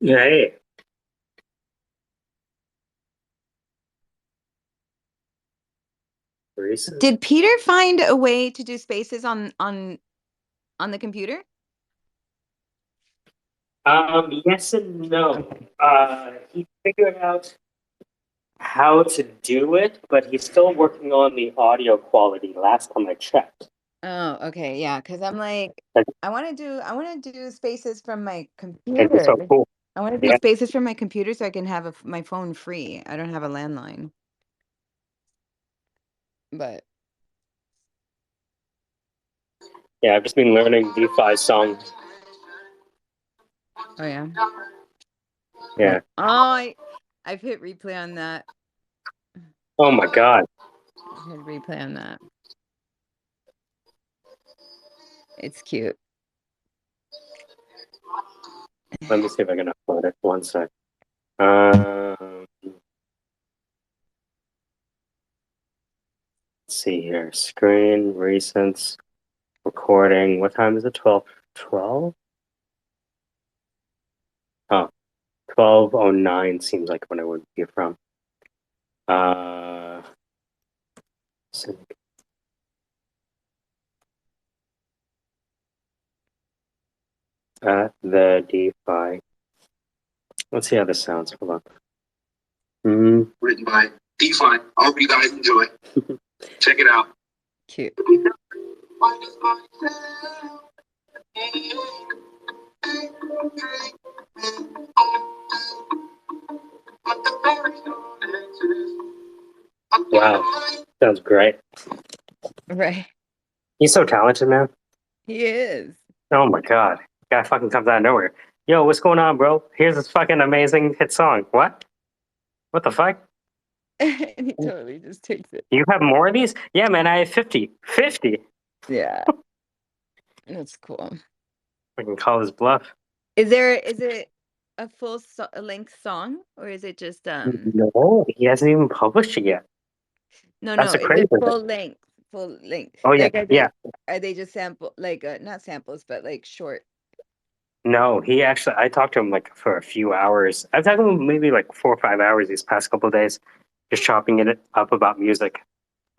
Hey, Reese's. Did Peter find a way to do spaces on the computer? Yes and no. Okay. He figured out how to do it, but he's still working on the audio quality last time I checked. Oh, okay, yeah, because I'm like, And I want to do spaces from my it'd be so computer. cool. I want to do Yeah, spaces from my computer so I can have my phone free. I don't have a landline, but yeah, I've just been learning DeFi songs. oh yeah. Yeah. I've hit replay on that. Oh my God. I've hit replay on that. It's cute. Let me see if I can upload it. One sec. Let's see here. Screen, recents, recording. What time is it? 12? 12? Oh, 12:09 seems like when it would be from. Uh, at the DeFi. Let's see how this sounds. Hold on. Written by DeFi. I hope you guys enjoy. Check it out. Cute. Wow. Sounds great. Right. He's so talented, man. He is. Oh my God. Guy fucking comes out of nowhere. Yo, what's going on, bro? Here's this fucking amazing hit song. What? What the fuck? And he totally just takes it. You have more of these? Yeah, man, I have 50. 50? Yeah, that's cool. I can call his bluff. Is it a length song or is it just No, he hasn't even published it yet. no, That's the is crazy it thing. full length? Oh, yeah, Like are yeah. they just not samples but like short? No, he actually, I talked to him like for a few hours. I've talked to him maybe like 4 or 5 hours these past couple of days, just chopping it up about music.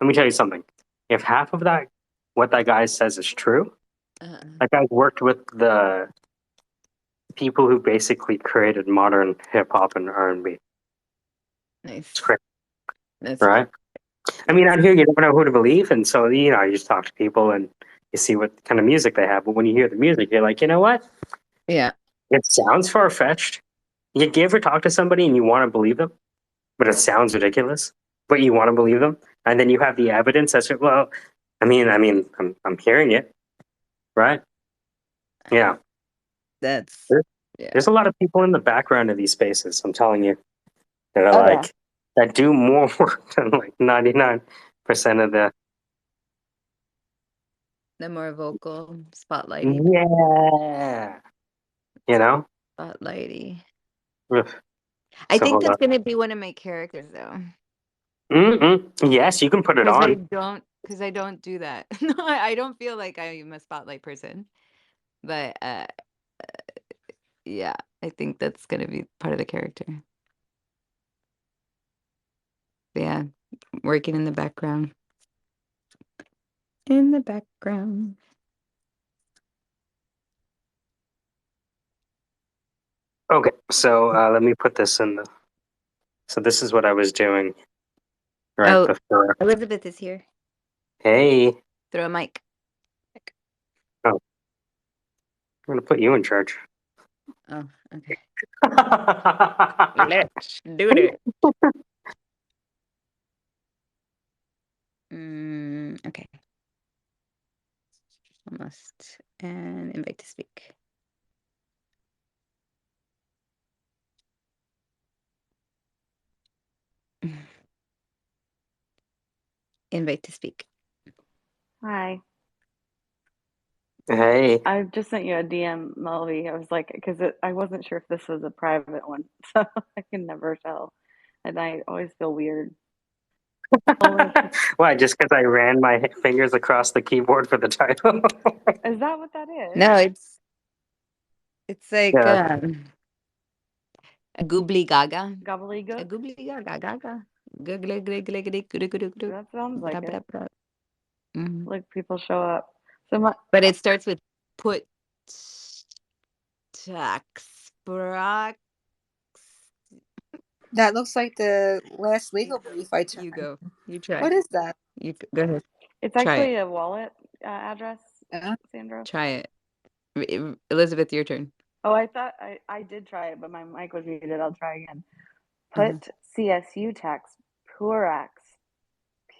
Let me tell you something. If half of that, what that guy says is true, Uh, that guy's worked with the people who basically created modern hip hop and R&B. It's nice. crazy, That's right? I mean, out here, you never know who to believe. And so, you just talk to people and you see what kind of music they have. But when you hear the music, you're like, you know what? yeah. It sounds far fetched. You ever talk to somebody and you want to believe them? But it sounds ridiculous, but you want to believe them, and then you have the evidence that's well. I'm hearing it, right? Yeah, That's there's, yeah. there's a lot of people in the background of these spaces. I'm telling you that are Oh yeah. like that do more work than like 99% of the. The more vocal spotlighty. Yeah, you know. Spotlighty. Ugh. I So think hold that's on. gonna be one of my characters though. Yes, you can put it on. Because I don't do that. No, I don't feel like I am a spotlight person. But yeah, I think that's gonna be part of the character. But yeah, working in the background. In the background. Okay, so let me put this in the. So this is what I was doing right Oh, before. Elizabeth is here. Hey, Throw a mic. oh, I'm gonna put you in charge. Oh, okay. Let's do it. Okay. Almost. And invite to speak. Invite to speak. Hi. Hey. I just sent you a DM, Melody. I was like, because I wasn't sure if this was a private one, so I can never tell. And I always feel weird. Only if Why? Just because I ran my fingers across the keyboard for the title? is that what that is? No, it's like Yeah. A goobly gaga. A Gobbledygook? goobly gaga gaga. That That sounds like it. Mhm. Like people show up. So my But it starts with put tax brax. That looks like the last legal brief I took. You go. You try. What is that? Go ahead. it's Try actually it. a wallet address, Sandra. Try it. Elizabeth, your turn. Oh, I thought I did try it, but my mic was muted. I'll try again. Uh-huh. Put CSU tax purax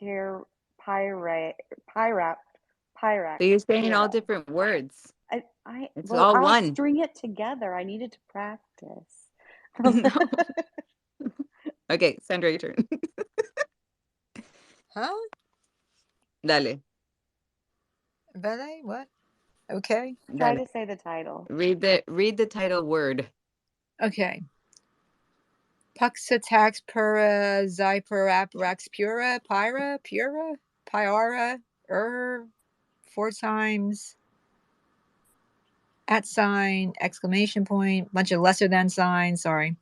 pyrap pyrax. So you're saying all pura. different words. It's Well, all I'll one. string it together. I needed to practice. No. Okay, Sandra, your turn. Huh? Dale. Vele? What? Okay. Try Dale. to say the title. Read the title word. Okay. Puxa tax pura zyperap rax pura pyra pyara 4 times @ exclamation point, bunch of lesser than signs. Sorry.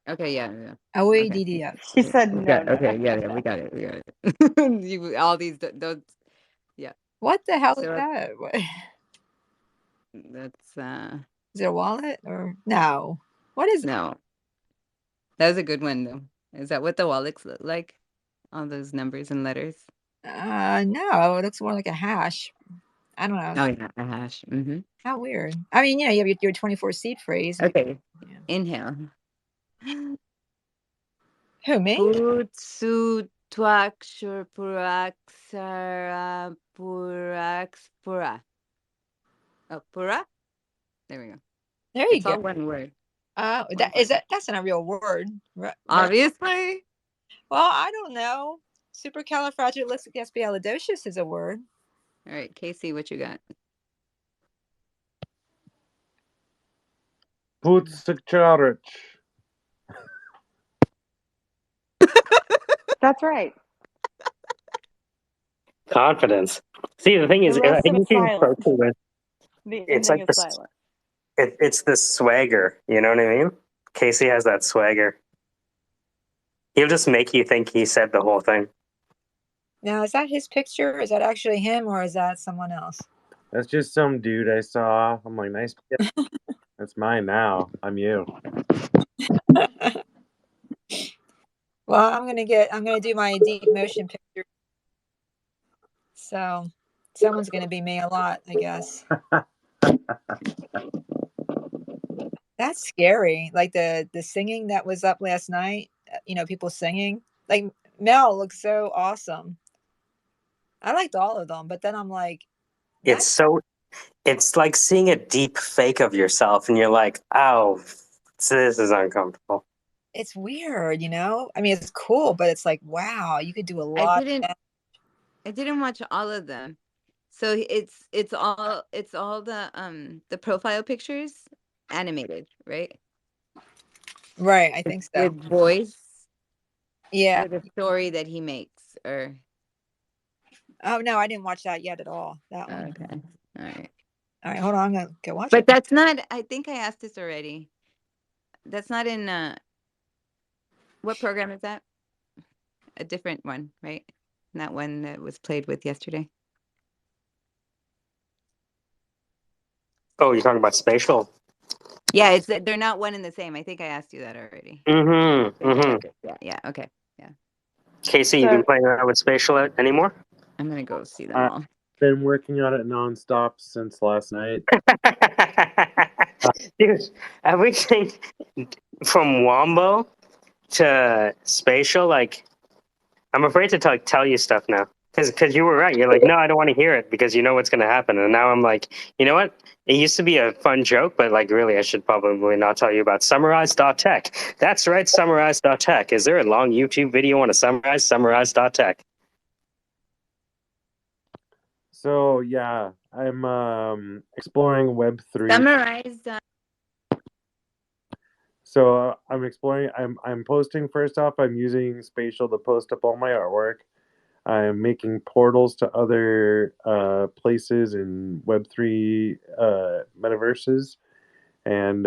Okay, yeah. OADDF. She said no. Okay, yeah, we got it. You all these those. Yeah. What the hell is So that? What? that's Is it a wallet or no? What is it? no. That was a good one though. Is that what the wallets look like? All those numbers and letters. No, it looks more like a hash. I don't know. Oh yeah, a hash. Mm-hmm. How weird. I mean, you have your 24 seat phrase. Okay. Yeah. Inhale. Who, me? Putsu tuakshur puraksara pura. Oh, pura? There we go. There you It's go. all one word. That's not a real word. Right? Obviously. Well, I don't know. Supercalifragilisticexpialidocious is a word. All right, Casey, what you got? Putzicharich. That's right. Confidence. See, the thing is, The rest I of think it's you silent. approach it with The it's ending like is this. silent. It's the swagger. You know what I mean? Casey has that swagger. He'll just make you think he said the whole thing. Now, is that his picture? Is that actually him, or is that someone else? That's just some dude I saw. I'm like, nice. That's mine now. I'm you. Well, I'm gonna do my deep motion picture. So someone's gonna be me a lot, I guess. That's scary. Like the singing that was up last night. People singing. Like Mel looks so awesome. I liked all of them, but then I'm like, It's like seeing a deep fake of yourself, and you're like, oh, this is uncomfortable. it's weird, I mean, it's cool, but it's like, wow, you could do a lot. I didn't watch all of them. So it's all the profile pictures animated, right? Right, I think so. With voice. Yeah. With a story that he makes, or oh no, I didn't watch that yet at all. That one. Okay. All right, hold on, I'm gonna go watch but it. That's not, I think I asked this already. That's not in what program is that? A different one, right? Not one that was played with yesterday. Oh, you're talking about spatial? Yeah, they're not one and the same. I think I asked you that already. Yeah. Okay. Yeah. Casey, you been playing around with spatial anymore? I'm gonna go see them all. Been working on it nonstop since last night. Dude, everything from Wombo to spatial, like, I'm afraid to tell you stuff now. Because you were right. You're like, no, I don't want to hear it because you know what's going to happen. And now I'm like, you know what? It used to be a fun joke, but like, really, I should probably not tell you about summarize.tech. That's right, summarize.tech. Is there a long YouTube video on a summarize.tech? So yeah, I'm exploring Web3. Summarize. So I'm exploring. I'm posting. First off, I'm using spatial to post up all my artwork. I'm making portals to other places in Web3 metaverses, and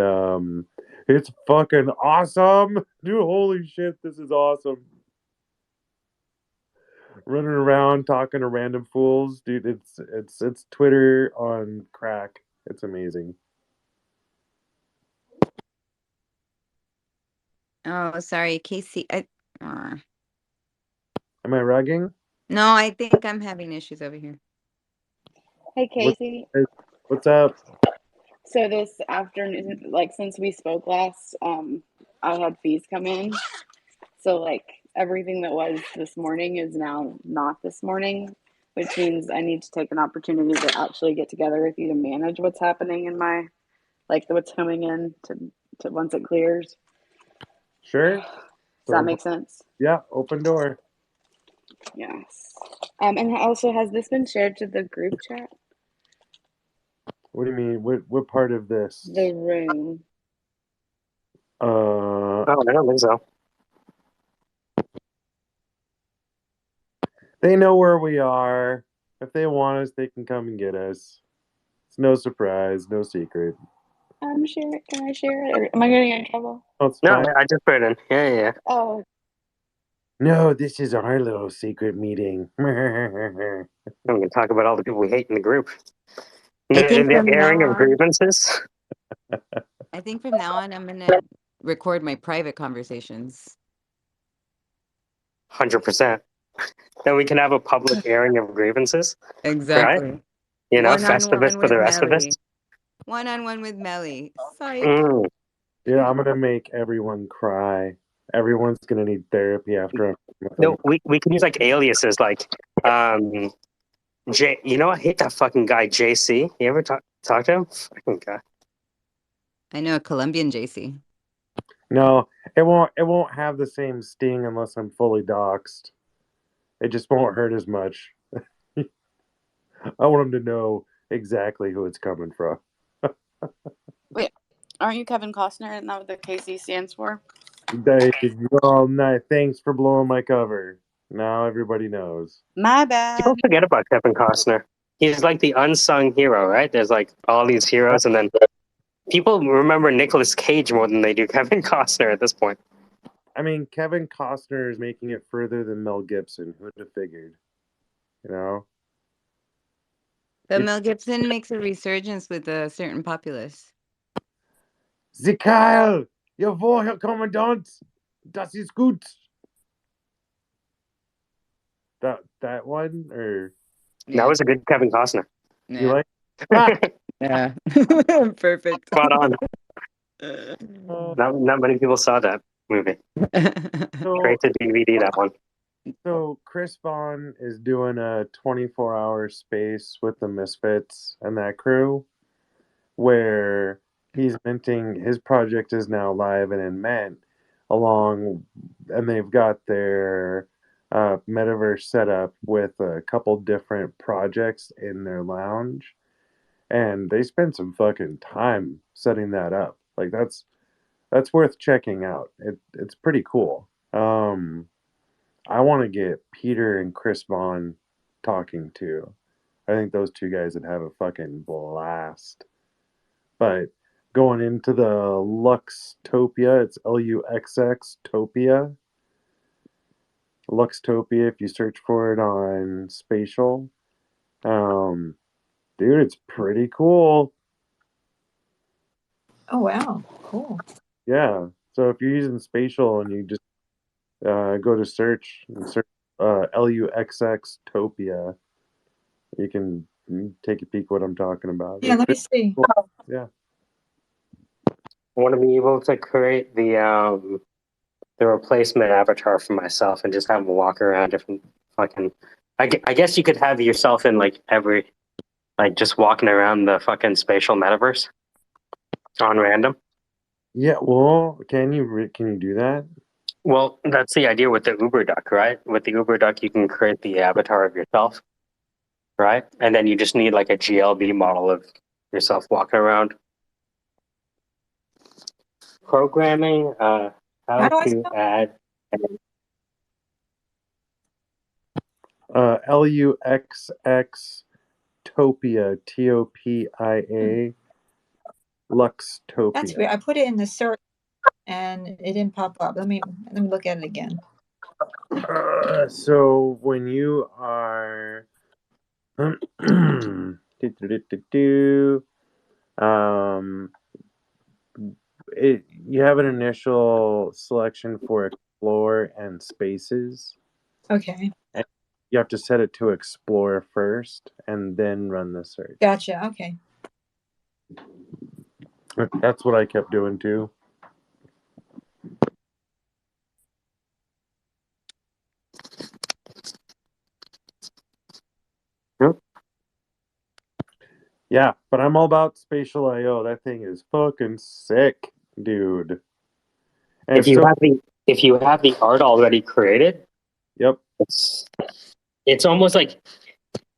It's fucking awesome. Dude, holy shit, this is awesome. Running around talking to random fools, dude. It's Twitter on crack. It's amazing. Oh, sorry, Casey. Am I rugging? No, I think I'm having issues over here. Hey, What- Casey. What's up? So this afternoon, like since we spoke last, I had fees come in. So like everything that was this morning is now not this morning, which means I need to take an opportunity to actually get together with you to manage what's happening in my, like what's coming in to once it clears. Sure. Does that make sense? Yeah, open door. Yes. And also, has this been shared to the group chat? What do you mean? What part of this? The room. Oh, I don't think so. They know where we are. If they want us, they can come and get us. It's no surprise, no secret. Share it. Can I share it? Or am I getting in trouble? Oh, it's No, fine. I just put it in. Yeah. Oh, No, this is our little secret meeting. I'm going to talk about all the people we hate in the group. I think The from now airing of on, grievances. I think from now on, I'm gonna record my private conversations. 100%. Then we can have a public airing of grievances. Exactly. You know, One-on-one Festivus for the with rest of us. Melly. One-on-one with Melly. Psych. Mm. Yeah, I'm gonna make everyone cry. Everyone's gonna need therapy after I'm done with No, them. we can use like aliases like J. You know, I hate that fucking guy JC. You ever talk to him? Fucking guy. I know a Colombian JC. No, it won't have the same sting unless I'm fully doxxed. It just won't hurt as much. I want them to know exactly who it's coming from. aren't you Kevin Costner? Isn't that what the KC stands for? Oh, nice. Thanks for blowing my cover. Now everybody knows. My bad. People forget about Kevin Costner. He's like the unsung hero, right? There's like all these heroes, and then people remember Nicolas Cage more than they do Kevin Costner at this point. I mean, Kevin Costner is making it further than Mel Gibson. Who'd have figured? You know? But It's- Mel Gibson makes a resurgence with a certain populace. Sie Kyle! Jawohl, Herr Kommandant! Das ist gut! That one? Or That was a good Kevin Costner. you like? Ah! Yeah. Perfect. Spot on. Not many people saw that movie. So, Great to DVD that one. so Chris Vaughn is doing a 24-hour space with the Misfits and that crew where he's minting his project is now live and in mint and they've got their metaverse set up with a couple different projects in their lounge, and they spent some fucking time setting that up. Like that's worth checking out. It's pretty cool. I want to get Peter and Chris Vaughn talking too. I think those two guys would have a fucking blast. But going into the Luxtopia, it's Luxx Topia. Luxtopia, if you search for it on Spatial. Dude, it's pretty cool. Oh wow, cool. Yeah. So if you're using Spatial and you just go to search and search Luxx Topia, you can take a peek what I'm talking about. Yeah, let me see. Yeah. I want to be able to create the replacement avatar for myself and just have him walk around different fucking. I guess you could have yourself in like every, like just walking around the fucking spatial metaverse on random. Yeah, well, can you do that? Well, that's the idea with the Uber Duck, right? With the Uber Duck, you can create the avatar of yourself, right? And then you just need like a GLB model of yourself walking around. Programming, how How do I to spell? add. Luxx Topia, Topia, That's Luxtopia. weird. I put it in the search. and it didn't pop up. Let me look at it again. So when you are um, you have an initial selection for explore and spaces. Okay, And you have to set it to explore first and then run the search. gotcha. Okay. That's what I kept doing too. Yep. Yeah, but I'm all about spatial IO. That thing is fucking sick, dude. And If you have the art already created, yep. it's almost like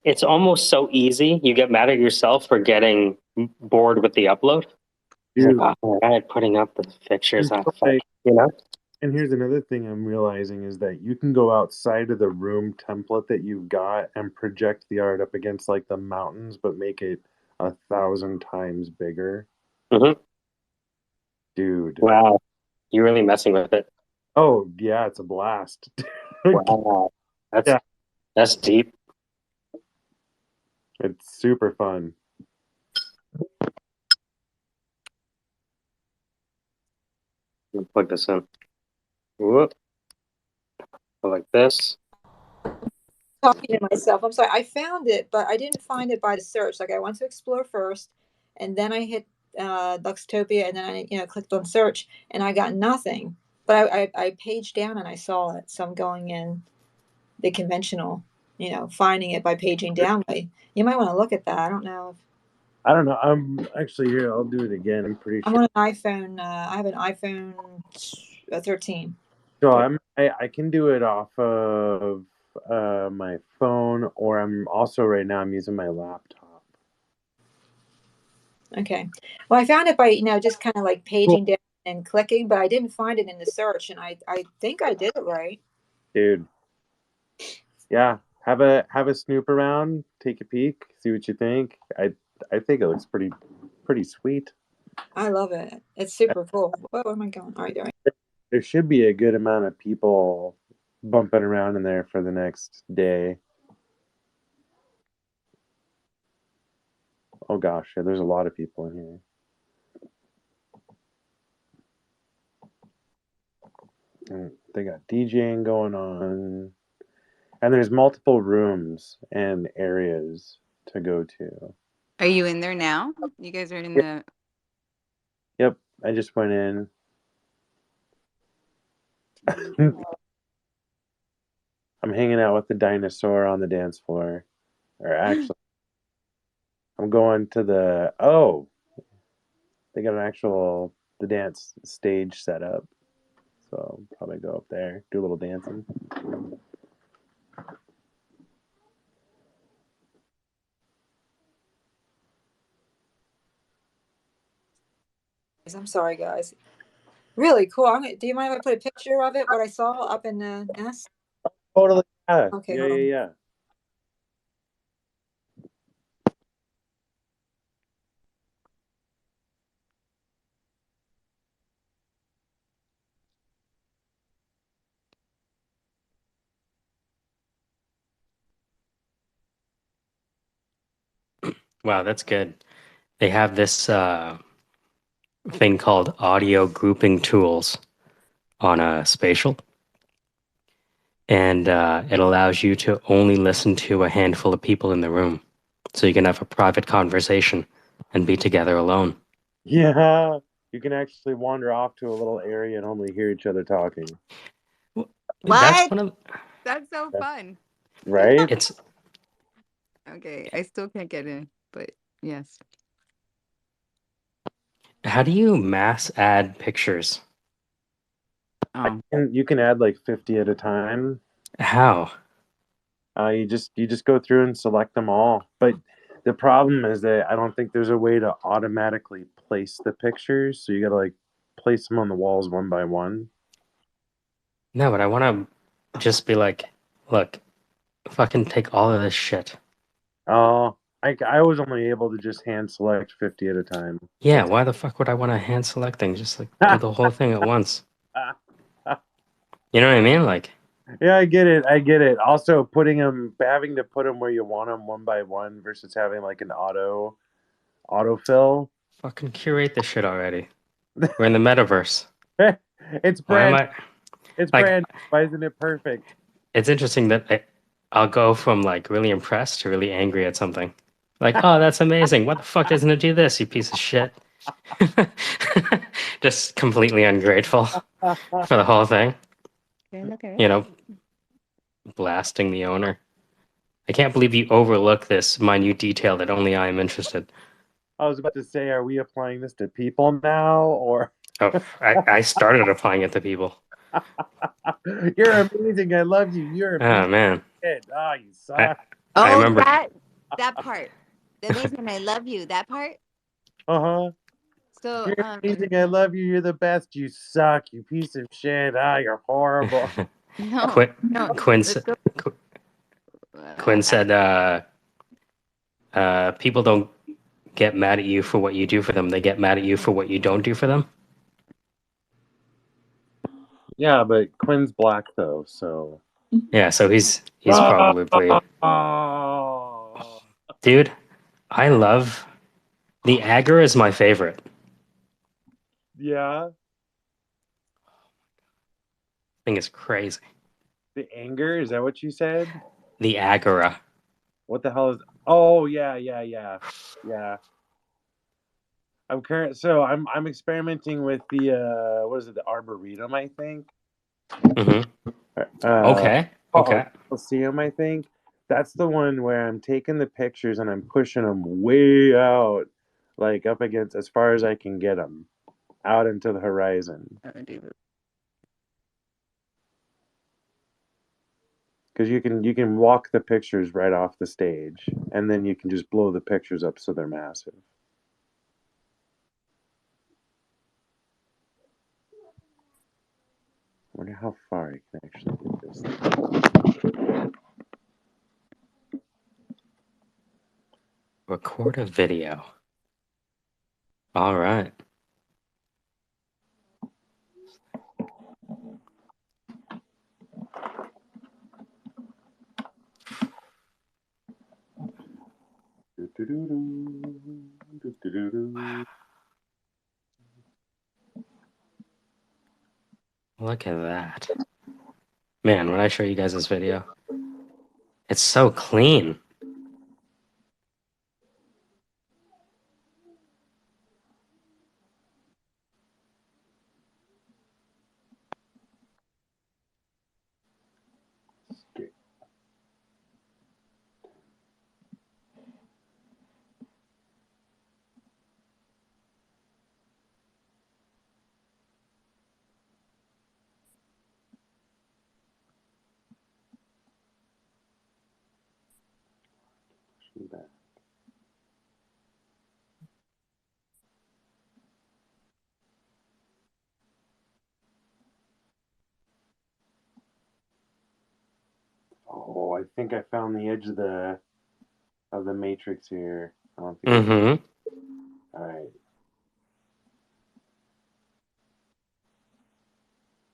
it's almost so easy. You get mad at yourself for getting bored with the upload. It's like, Dude. oh, all right, putting up the pictures. And, and here's another thing I'm realizing is that you can go outside of the room template that you've got and project the art up against like the mountains, but make it 1,000 times bigger. Mm-hmm. Dude. Wow, you're really messing with it. Oh yeah, it's a blast. Wow, that's deep. It's super fun. Let me plug this in. Whoop. Go like this. Talking to myself. I'm sorry. I found it, but I didn't find it by the search. Like I went to explore first, and then I hit Luxtopia, and then I clicked on search, and I got nothing. But I paged down and I saw it, so I'm going in the conventional, finding it by paging down. But you might want to look at that. I don't know if I don't know. I'm actually here. I'll do it again. I'm pretty I'm sure. on an iPhone. I have an iPhone 13. So I can do it off of my phone, or I'm also right now I'm using my laptop. Okay. Well, I found it by just kind of like Cool. paging down and clicking, but I didn't find it in the search, and I think I did it right. Dude. Yeah. Have a snoop around, take a peek, see what you think. I think it looks pretty sweet. I love it. It's super cool. Where am I going? All right. There should be a good amount of people bumping around in there for the next day. Oh gosh, yeah, there's a lot of people in here. And they got DJing going on. And there's multiple rooms and areas to go to. Are you in there now? You guys are in the. Yep, I just went in. I'm hanging out with the dinosaur on the dance floor. Or actually, I'm going to they got the dance stage set up. So I'll probably go up there, do a little dancing. I'm sorry, guys. Really cool. Do you mind if I put a picture of it? What I saw up in the nest? Totally. Yeah. Okay, Yeah, hold on. yeah. Wow, that's good. They have this thing called audio grouping tools on a spatial, and it allows you to only listen to a handful of people in the room, so you can have a private conversation and be together alone. Yeah. You can actually wander off to a little area and only hear each other talking. That's What? one of That's so fun. Right? it's. Okay, I still can't get in, but yes. How do you mass add pictures? Oh, You can add like 50 at a time. How? You just go through and select them all. But the problem is that I don't think there's a way to automatically place the pictures. So you gotta like place them on the walls one by one. No, but I want to just be like, look, fucking take all of this shit. Oh, I was only able to just hand select 50 at a time. Yeah, why the fuck would I want to hand select things? Just like do the whole thing at once. You know what I mean? Like, Yeah, I get it. I get it. Also, having to put them where you want them one by one versus having like an autofill. fucking curate this shit already. We're in the metaverse. It's Why am brand. I? It's Like, brand. Why isn't it perfect? it's interesting that I'll go from like really impressed to really angry at something. Like, oh, that's amazing. What the fuck doesn't it do this, you piece of shit? Just completely ungrateful for the whole thing. Okay. You know, blasting the owner. I can't believe you overlook this minute detail that only I am interested. I was about to say, are we applying this to people now, or Oh, I started applying it to people. you're amazing? I love you. You're a piece Oh man, of shit. Oh, you I suck. Oh, remember. that part. The amazing I love you, that part. Uh-huh. So You're amazing. I love you. You're the best. You suck. You piece of shit. Ah, you're horrible. no, Quinn, no, Quinn, let's go. Quinn said, people don't get mad at you for what you do for them. They get mad at you for what you don't do for them. Yeah, but Quinn's black though, so. Yeah, so he's probably Oh. dude. I love the Agar is my favorite. Yeah. Thing is crazy. The anger, is that what you said? The Agora. What the hell is? Oh yeah, yeah, yeah, yeah. I'm experimenting with the what is it? The Arboretum, I think. Mm-hmm. Okay. Okay. Coliseum, I think. That's the one where I'm taking the pictures and I'm pushing them way out, like up against as far as I can get them, out into the horizon. Because you can walk the pictures right off the stage, and then you can just blow the pictures up so they're massive. I wonder how far I can actually get this thing. Record a video. All right. Look at that. Man, when I show you guys this video, it's so clean. Oh, I think I found the edge of the matrix here. I don't think. Mm-hmm. All right.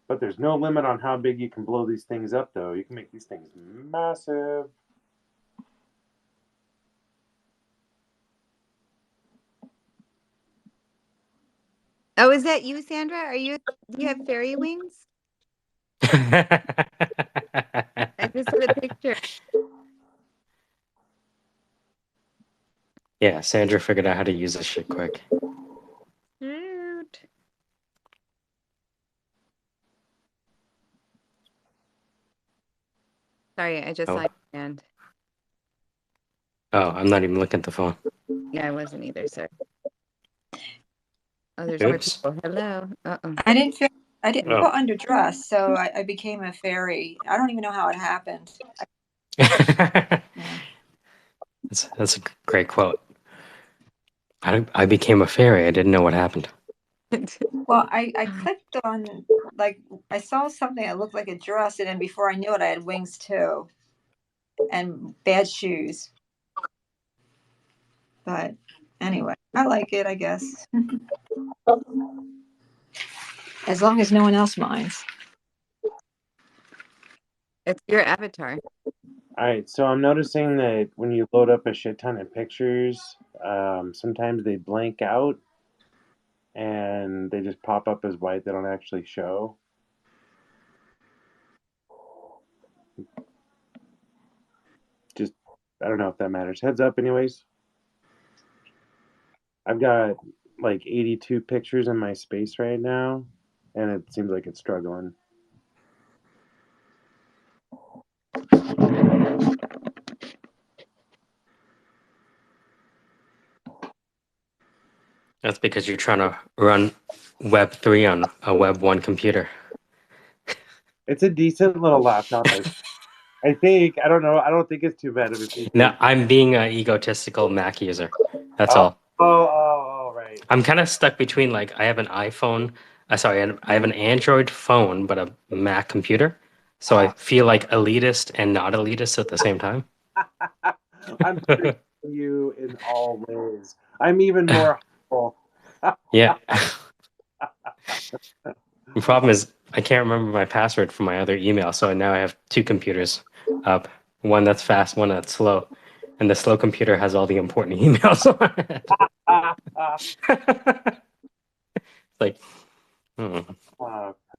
But there's no limit on how big you can blow these things up, though. You can make these things massive. Oh, is that you, Sandra? Do you have fairy wings? I just saw the picture. Yeah, Sandra figured out how to use this shit quick. Rude. Sorry, I just saw your hand. Oh, I'm not even looking at the phone. Yeah, I wasn't either, sir. Oh, there's more Oops. people. Hello. Uh-oh. I didn't feel Oh. underdressed, so I became a fairy. I don't even know how it happened. That's a great quote. I became a fairy. I didn't know what happened. Well, I clicked on, like, I saw something that looked like a dress, and then before I knew it, I had wings too, and bad shoes. But anyway, I like it, I guess. As long as no one else minds. It's your avatar. All right, so I'm noticing that when you load up a shit ton of pictures, sometimes they blank out and they just pop up as white. They don't actually show. Just, I don't know if that matters. Heads up, anyways. I've got like 82 pictures in my space right now, and it seems like it's struggling. That's because you're trying to run Web 3 on a Web 1 computer. It's a decent little laptop. I think. I don't know. I don't think it's too bad of a PC. No, I'm being an egotistical Mac user. That's all. Right. I'm kind of stuck between like I have an iPhone. I have an Android phone, but a Mac computer. So I feel like elitist and not elitist at the same time. I'm treating you in all ways. I'm even more humble. Yeah. The problem is I can't remember my password for my other email, so now I have two computers up. One that's fast, one that's slow. And the slow computer has all the important emails on it. Like,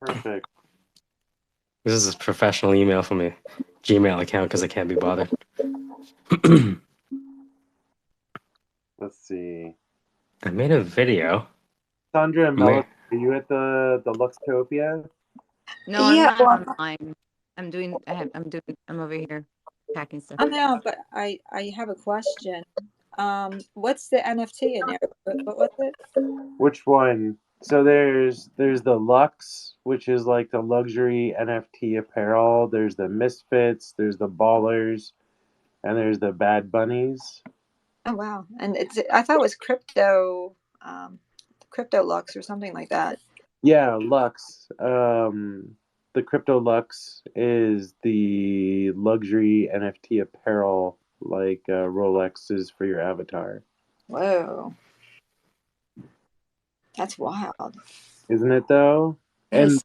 Perfect. this is a professional email from a Gmail account because I can't be bothered. Let's see. I made a video. Sandra and Melissa, are you at the Luxtopia? No, Yeah, I'm well, not online. I'm over here packing stuff. I know, but I have a question. What's the NFT in there? What was it? Which one? So there's the Lux, which is like the luxury NFT apparel. There's the Misfits, there's the Ballers, and there's the Bad Bunnies. Oh wow! And I thought it was crypto Lux or something like that. Yeah, Lux. The Crypto Lux is the luxury NFT apparel, like Rolex is for your avatar. Whoa, that's wild, Isn't it though? That And is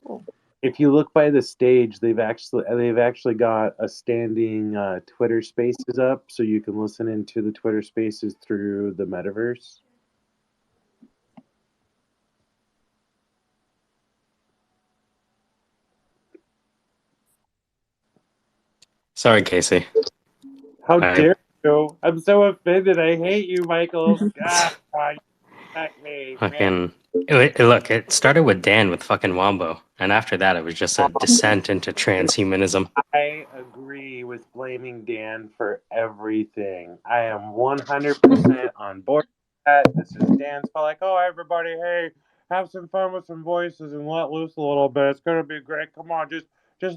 cool. if you look by the stage, they've actually got a standing Twitter Spaces up, so you can listen into the Twitter Spaces through the metaverse. Sorry, Casey. How dare you? I'm so offended. I hate you, Michael. God, you attack me. Fucking look, it started with Dan with fucking Wombo, and after that, it was just a descent into transhumanism. I agree with blaming Dan for everything. I am 100% on board with that. This is Dan's fault. Like, oh, everybody, hey, have some fun with some voices and let loose a little bit. It's gonna be great. Come on, just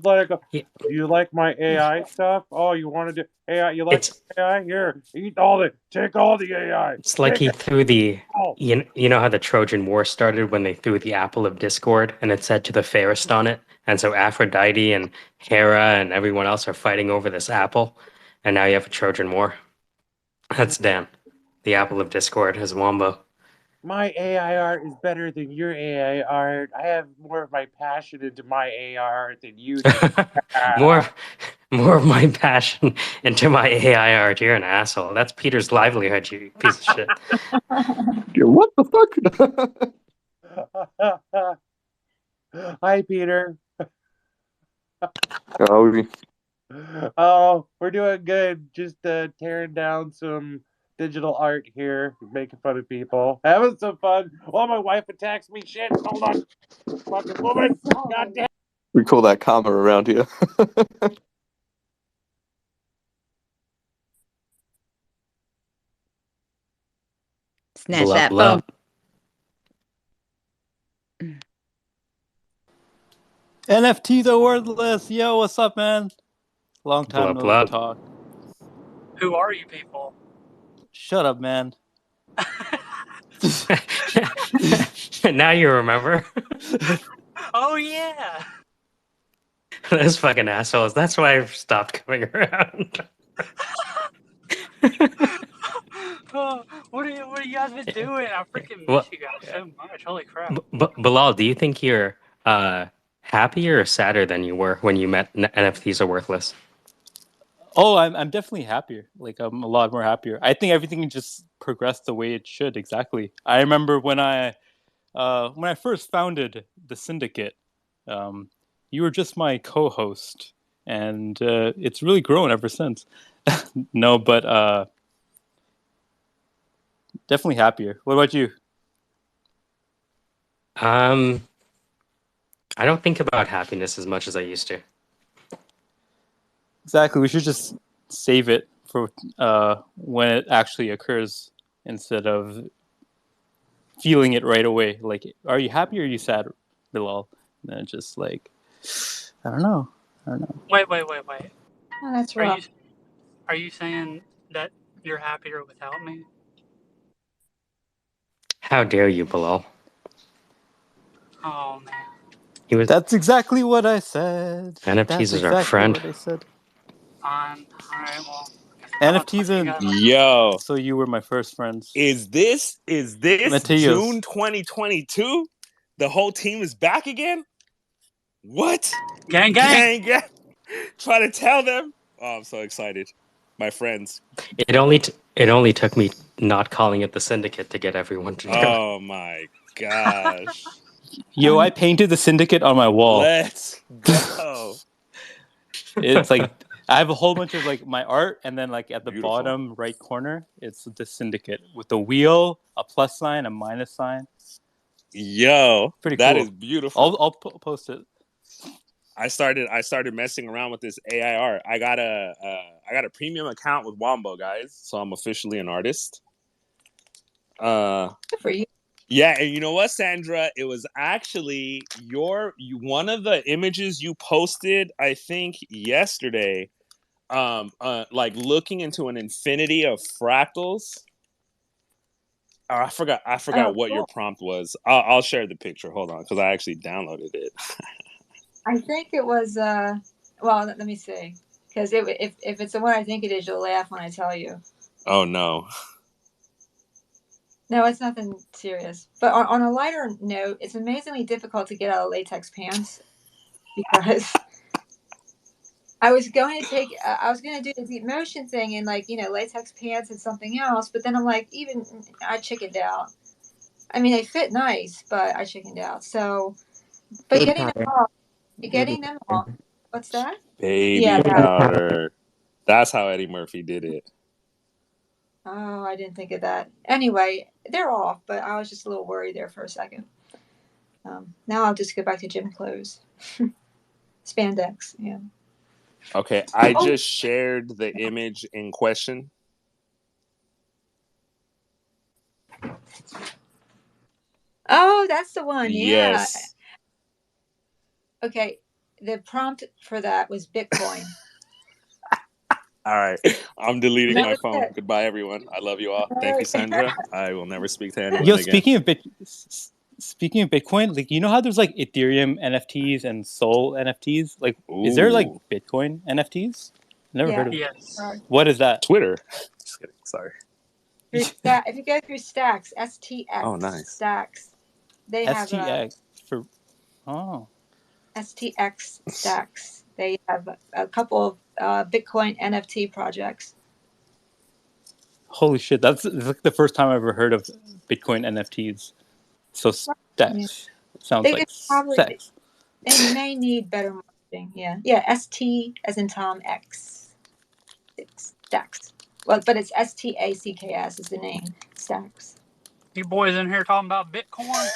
let it go. Yeah. Do you like my AI stuff? Oh, you want to do AI? You like AI? Here, eat all it. Take all the AI. It's like he threw the. You know how the Trojan War started when they threw the apple of discord and it said to the fairest on it, and so Aphrodite and Hera and everyone else are fighting over this apple, and now you have a Trojan War. That's Dan. The apple of discord is Wombo. My AI art is better than your AI art. I have more of my passion into my AI art than you do. More of my passion into my AI art. You're an asshole. That's Peter's livelihood, you piece of shit. What the fuck? Hi, Peter. Oh, we're doing good. Just tearing down some digital art here, making fun of people, having some fun. Oh, my wife attacks me. Shit, hold on, fucking woman. God damn. We call that karma around here. Snatch that phone. NFTs are worthless. Yo, what's up, man? Long time no talk. Who are you people? Shut up, man. Now you remember. Oh, yeah. Those fucking assholes. That's why I've stopped coming around. Oh, what are you guys been doing? I freaking Well, miss you guys so much. Holy crap. Bilal, do you think you're happier or sadder than you were when you met NFTs are worthless? Oh, I'm definitely happier. Like I'm a lot more happier. I think everything just progressed the way it should. Exactly. I remember when I first founded the Syndicate, you were just my co-host, and it's really grown ever since. No, but definitely happier. What about you? I don't think about happiness as much as I used to. Exactly. We should just save it for when it actually occurs instead of feeling it right away. Like, are you happy or are you sad, Bilal? And then just like, I don't know. Wait. Oh, that's Are rough. you saying that you're happier without me? How dare you, Bilal? Oh man. He was That's exactly what I said. NFTs That's is our exactly friend. what I said. Fine. Alright, well. I'm not NFTs talking to and you guys. Yo, so you were my first friends. is this Mateos. June 2022? The whole team is back again? What? Gang. Gang. Try to tell them. Oh, I'm so excited. My friends. It only took me not calling it the Syndicate to get everyone to do it. Oh my gosh. Yo, I painted the Syndicate on my wall. Let's go. It's like I have a whole bunch of like my art, and then like at the Beautiful. bottom right corner, it's the Syndicate with a wheel, a plus sign, a minus sign. Yo, Pretty that cool. is beautiful. I'll post it. I started messing around with this AI art. I got a premium account with Wombo, guys, so I'm officially an artist. Good for you. Yeah, and you know what, Sandra? It was actually one of the images you posted, I think, yesterday. Like looking into an infinity of fractals. Oh, I forgot Oh, what your cool. prompt was. I'll share the picture. Hold on, because I actually downloaded it. I think it was. Well, let me see. Because if it's the one I think it is, you'll laugh when I tell you. Oh no. No, it's nothing serious. But on a lighter note, it's amazingly difficult to get out of latex pants because I was going to do the deep motion thing in like latex pants and something else, but then I'm like, I chickened out. I mean, they fit nice, but I chickened out. So, but Baby getting them powder. off, Baby powder. what's that? Baby Yeah, that. powder. That's how Eddie Murphy did it. Oh, I didn't think of that. Anyway, they're off, but I was just a little worried there for a second. Now I'll just go back to gym clothes. Spandex, yeah. Okay, I just shared the image in question. Oh, that's the one. Yeah. Yes. Okay. The prompt for that was Bitcoin. All right. I'm deleting That my was phone. it. Goodbye, everyone. I love you all. Thank you, Sandra. I will never speak to anyone Yo, again. speaking of Bitcoin, like you know how there's like Ethereum NFTs and Sol NFTs? Like, is there like Ooh. Bitcoin NFTs? Never heard of it. Yes. What is that? Twitter. Just kidding. Sorry. If you go through Stacks, STX. Oh, nice. Stacks. They have STX for STX Stacks. They have a couple of Bitcoin NFT projects. holy shit! That's like the first time I ever heard of Bitcoin NFTs. So Stacks sounds They like could probably. sex. They may need better marketing. Yeah. ST as in Tom X. Stacks. Well, but it's STACKS is the name. Stacks. You boys in here talking about Bitcoin?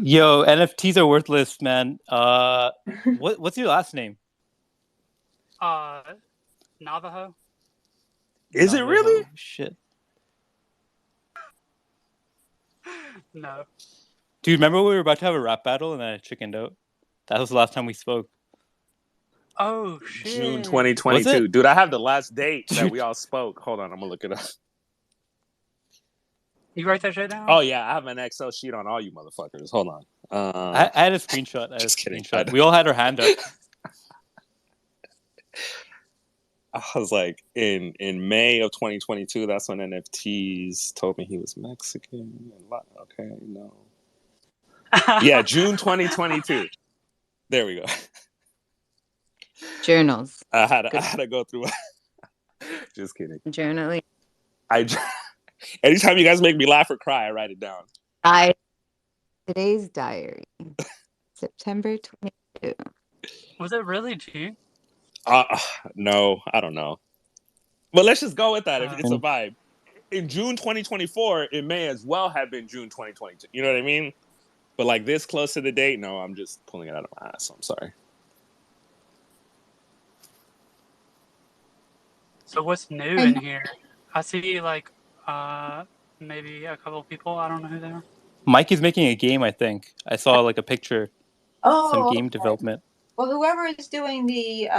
Yo, NFTs are worthless, man. What's your last name? Navajo? Is it really? Shit. No. Dude, remember we were about to have a rap battle and then I chickened out? That was the last time we spoke. Oh shit. June Was 2022. it? Dude, I have the last date that we all spoke. Hold on, I'm gonna look it up. You write that shit down? Oh yeah, I have an Excel sheet on all you motherfuckers. Hold on. I had a screenshot. Just kidding. We all had our hand up. I was like, in May of 2022, that's when NFTs told me he was Mexican. Okay, no. Yeah, June 2022. There we go. Journals. I had to go through. Just kidding. Journaling. Anytime you guys make me laugh or cry, I write it down. Today's diary, September 22. Was it really June? No, I don't know. But let's just go with that. If it's a Mm. vibe. In June 2024, it may as well have been June 2022. You know what I mean? But like this close to the date, no, I'm just pulling it out of my ass. I'm sorry. So what's new in here? I see like maybe a couple of people. I don't know who they are. Mike is making a game, I think. I saw like a picture, some game development. Well, whoever is doing the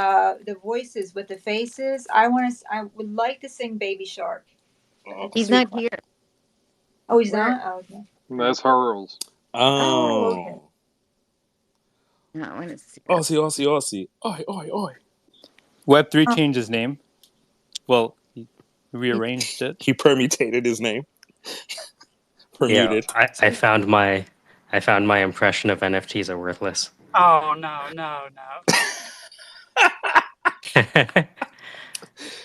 voices with the faces, I would like to sing Baby Shark. He's not here. Oh, he's not? Oh, okay. That's Hurls. Oh, okay. No, I want to see. Aussie. Oi. Web3 changed his name. Well, he rearranged it. He permutated his name. Permuted. Yeah, I found my impression of NFTs are worthless. Oh no.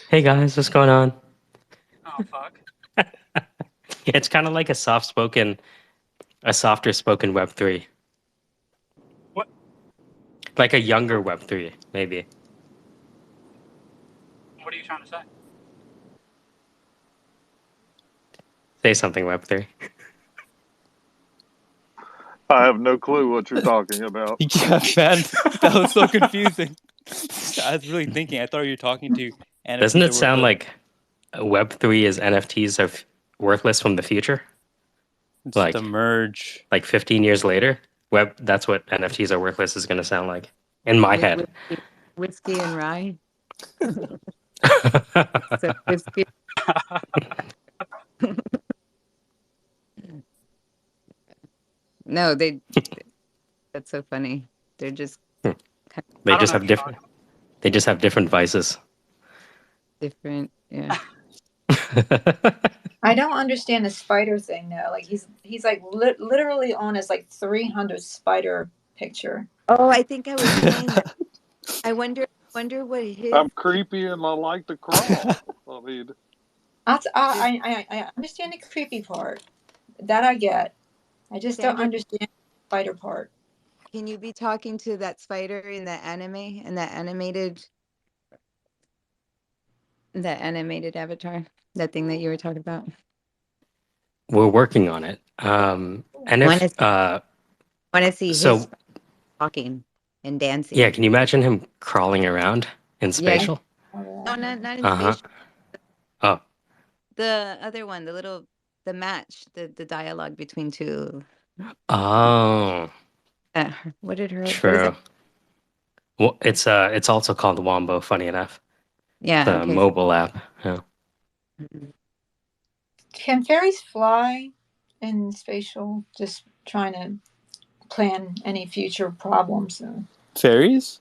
Hey guys, what's going on? Oh fuck. It's kind of like a softer spoken Web3. What? Like a younger Web3, maybe. What are you trying to say? Say something, Web3. I have no clue what you're talking about. Yeah, man, that was so confusing. I was really thinking. I thought you were talking to. NFTs Doesn't that it were sound the- like Web3 is NFTs are worthless from the future? It's like the merge? Like 15 years later, that's what NFTs are worthless is going to sound like in my head. Whiskey and rye. So whiskey. No, that's so funny. They're just They just have different vices. different. Yeah. I don't understand the spider thing though. Like he's like literally on his like 300 spider picture. Oh, I think I was saying that. I wonder what his. I'm creepy and I like to crawl. I mean, I understand the creepy part. That I get. I just don't understand the spider part. Can you be talking to that spider in that anime and that animated avatar? That thing that you were talking about? We're working on it. And if want to see his talking and dancing. Yeah, can you imagine him crawling around in spatial? No, not in spatial. Oh. The other one, the match, the dialogue between two. Oh. What did her? True. Well, it's also called Wombo. Funny enough. Yeah. The mobile app. Yeah. Can fairies fly in spatial? Just trying to plan any future problems. Fairies?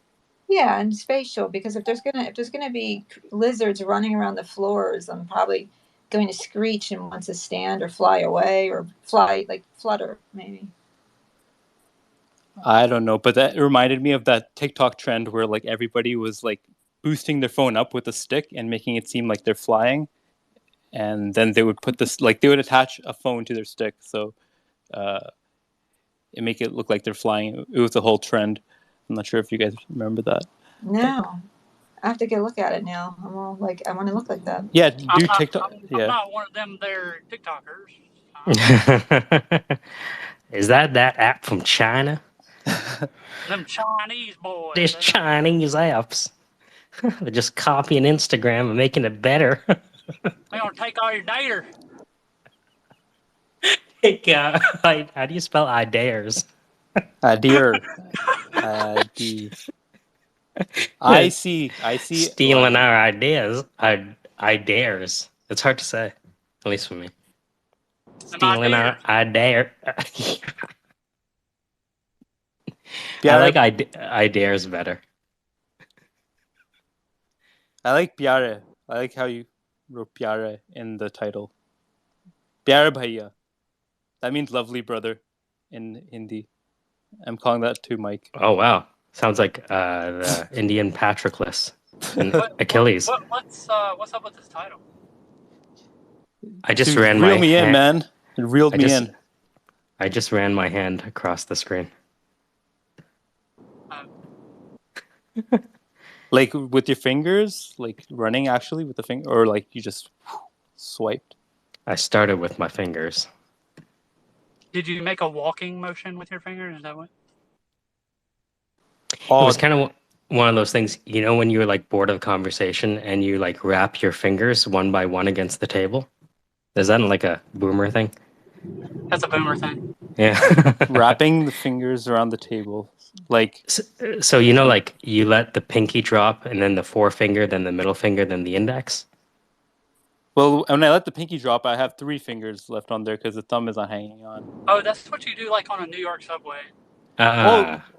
Yeah, and spatial, because if there's gonna be lizards running around the floors, I'm probably going to screech and want to stand or fly away or flutter maybe. I don't know, but that reminded me of that TikTok trend where like everybody was like boosting their phone up with a stick and making it seem like they're flying, and then they would put this they would attach a phone to their stick, so it make it look like they're flying. It was a whole trend. I'm not sure if you guys remember that. No, I have to go look at it now. I'm all like, I want to look like that. Yeah, do TikTok. I'm not one of them there TikTokers. Is that app from China? Them Chinese boys. These Chinese apps. They're just copying Instagram and making it better. They're gonna take all your data. How do you spell ideas? Dear. I see. Stealing our ideas. Ideas. It's hard to say, at least for me. Stealing our idea. Yeah, I like ideas better. I like pyare. I like how you wrote pyare in the title. Pyare bhaiya. That means lovely brother in Hindi. I'm calling that to Mike. Oh wow, sounds like the Indian Patroclus and What, Achilles. what's up with this title? I just To ran reel my me in, hand- man. It reeled me in. I just ran my hand across the screen. Like with your fingers, like running actually with the finger, or like you just swiped. I started with my fingers. Did you make a walking motion with your fingers? Is that what? It Oh, was kind of one of those things, you know, when you're like bored of conversation and you like wrap your fingers one by one against the table. Is that like a boomer thing? That's a boomer thing. Yeah. wrapping the fingers around the table, like So you know, like you let the pinky drop, and then the forefinger, then the middle finger, then the index. well, when I let the pinky drop, I have 3 fingers left on there because the thumb is not hanging on. Oh, that's what you do like on a New York subway.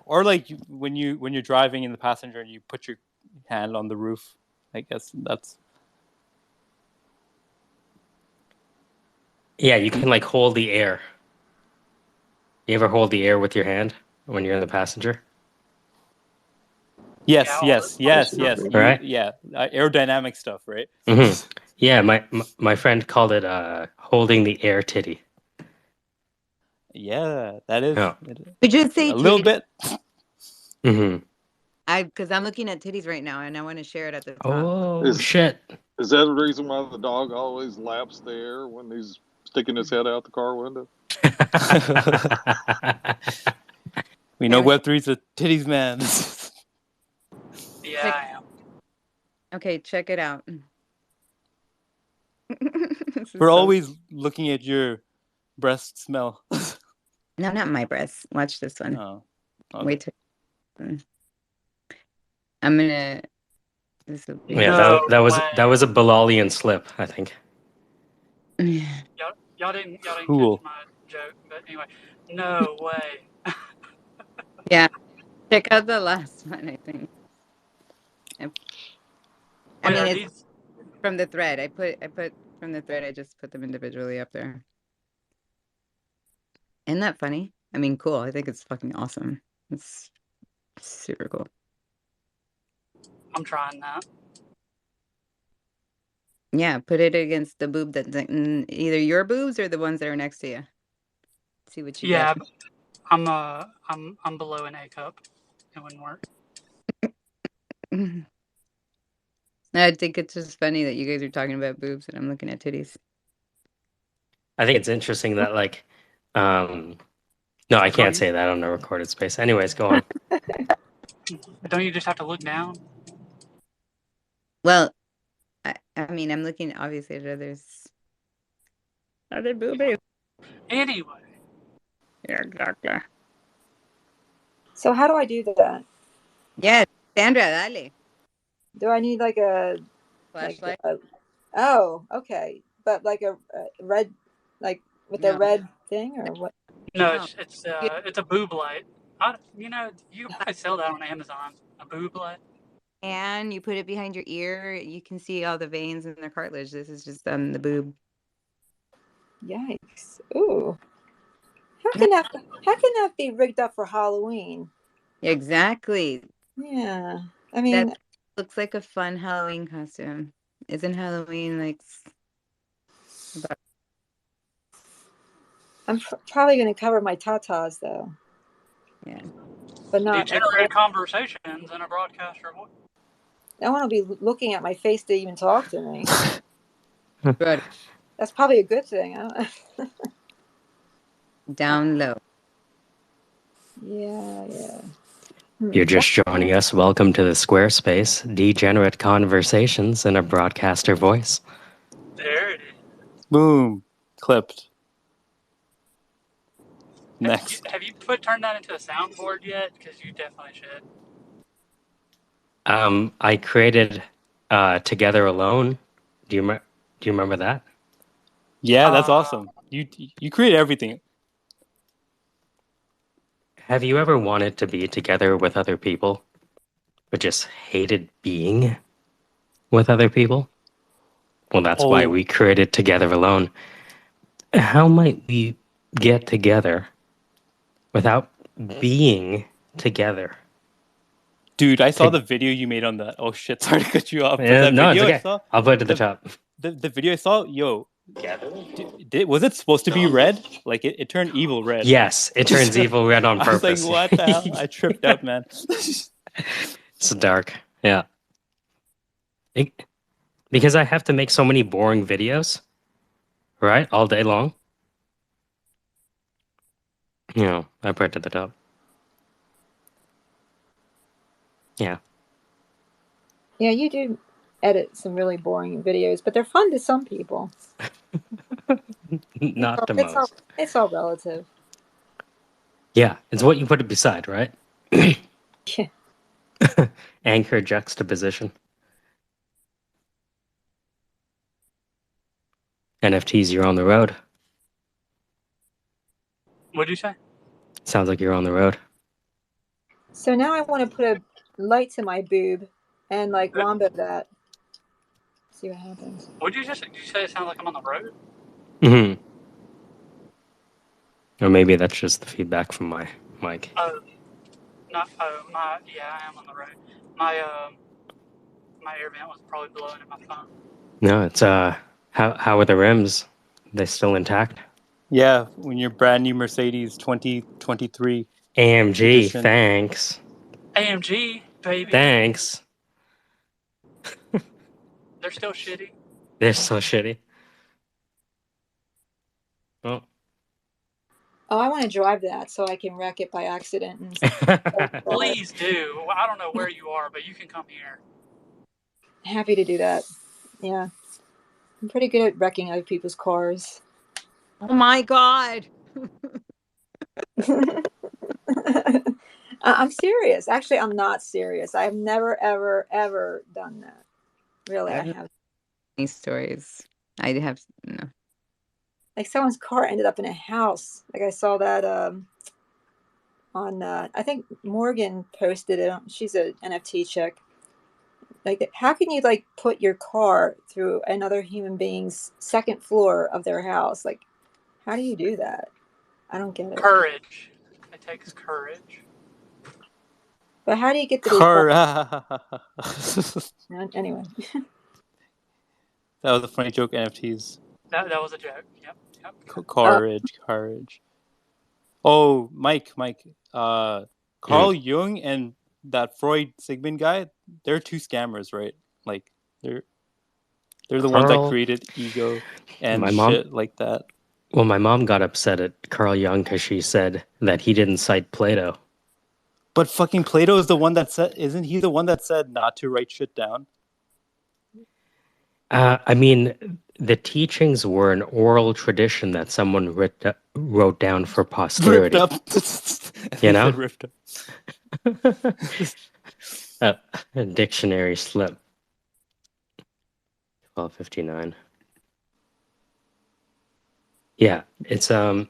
Or like when you're driving in the passenger and you put your hand on the roof. I guess that's. Yeah, you can like hold the air. You ever hold the air with your hand when you're in the passenger? Yes, Yeah, yes. Right? Yeah, aerodynamic stuff, right? Mm-hmm. Yeah, my friend called it holding the air titty. Yeah, that is. Yeah. We just say A little titties. bit. Mm-hmm. Because I'm looking at titties right now, and I want to share it at the top. Oh Is- shit! Is that the reason why the dog always laps the air when he's sticking his head out the car window? We know Damn it. Web3's a titties man. Yeah, I am. Okay, check it out. This is We're so- always looking at your breast smell. No, not my breasts. Watch this one. Oh, okay. Wait till. I'm gonna. This will be. Yeah, No that was way. that was a Bilalian slip, I think. Y'all didn't Cool. catch my joke, but anyway, no way. Yeah, check out the last one. I think. I Wait, mean, are it's these? from the thread. I put from the thread. I just put them individually up there. Isn't that funny? I mean, cool. I think it's fucking awesome. It's super cool. I'm trying that. Yeah, put it against the boob that's either your boobs or the ones that are next to you. See what you Yeah, get. I'm below an A cup. It wouldn't work. I think it's just funny that you guys are talking about boobs and I'm looking at titties. I think it's interesting that like, no, I can't say that on a recorded space. Anyways, go on. Don't you just have to look down? Well, I mean, I'm looking obviously at other boobies. Anyway, Yeah, exactly. So how do I do that? Yeah, Sandra, dale. Do I need like a Flashlight. oh, okay, but like a red, like with No. a red thing or what? no, No. it's a boob light. You guys sell that on Amazon. A boob light. And you put it behind your ear. You can see all the veins in the cartilage. This is just the boob. Yikes! Ooh, how can that be rigged up for Halloween? Exactly. Yeah, I mean, That looks like a fun Halloween costume. Isn't Halloween like? I'm probably going to cover my tatas though. Yeah. But not. Degenerate conversations in a broadcaster voice. I want to be looking at my face to even talk to me. Good. That's probably a good thing. I don't... Down low. Yeah. You're just joining us. Welcome to the Squarespace Degenerate Conversations in a Broadcaster Voice. There it is. Boom. Clipped. Next. Have you turned that into a soundboard yet? Because you definitely should. I created Together Alone. Do you remember that? Yeah, that's awesome. You create everything. Have you ever wanted to be together with other people, but just hated being with other people? Well, that's why Oh. we created Together Alone. How might we get together without being together? Dude, I saw To- the video you made on that. Oh shit, sorry to cut you off. But that no, it's video I okay. saw, I'll put it to the top. the video I saw, yo, was it supposed to be red? Like it turned evil red. Yes, it turns evil red on I was like, purpose. what the hell? I tripped up, man. It's dark. Yeah. Because I have to make so many boring videos, right? All day long. You know, I put it to the top. Yeah. Yeah, you do edit some really boring videos, but they're fun to some people. Not the It's all, most. it's all relative. Yeah, it's what you put it beside, right? Yeah. Anchor juxtaposition. NFTs, you're on the road. What'd you say? Sounds like you're on the road. So now I want to put a light to my boob and like wombo that. See what happens. What'd you just say? Did you say it sounds like I'm on the road? Mm-hmm. Or maybe that's just the feedback from my mic. Oh, not. Oh, yeah, I am on the road. My air vent was probably blowing in my phone. No, it's how are the rims? They still intact? Yeah, when your brand new Mercedes 2023 AMG, edition. thanks. AMG, baby. Thanks. They're still shitty. They're so shitty. Oh. Oh, I want to drive that so I can wreck it by accident. And Please do. I don't know where you are, but you can come here. happy to do that. Yeah. I'm pretty good at wrecking other people's cars. Oh my God. I'm serious. Actually, I'm not serious. I've never, ever, ever done that. Really, I have. These stories. I have no. Like someone's car ended up in a house. Like I saw that on I think Morgan posted it. She's an NFT chick. Like, how can you like put your car through another human being's second floor of their house? Like, how do you do that? I don't get it. Courage. It takes courage. But how do you get to anyway? That was a funny joke. NFTs. That was a joke. Yep. Courage. Oh, Mike. Carl Jung and that Freud Sigmund guy. They're two scammers, right? Like they're the ones that created ego and shit like that. Well, my mom got upset at Carl Jung because she said that he didn't cite Plato. But fucking Plato is the one that said, isn't he the one that said not to write shit down? I mean, the teachings were an oral tradition that someone wrote down for posterity. Ripped up. You know? Ripped up. A dictionary slip. 1259. Yeah, it's I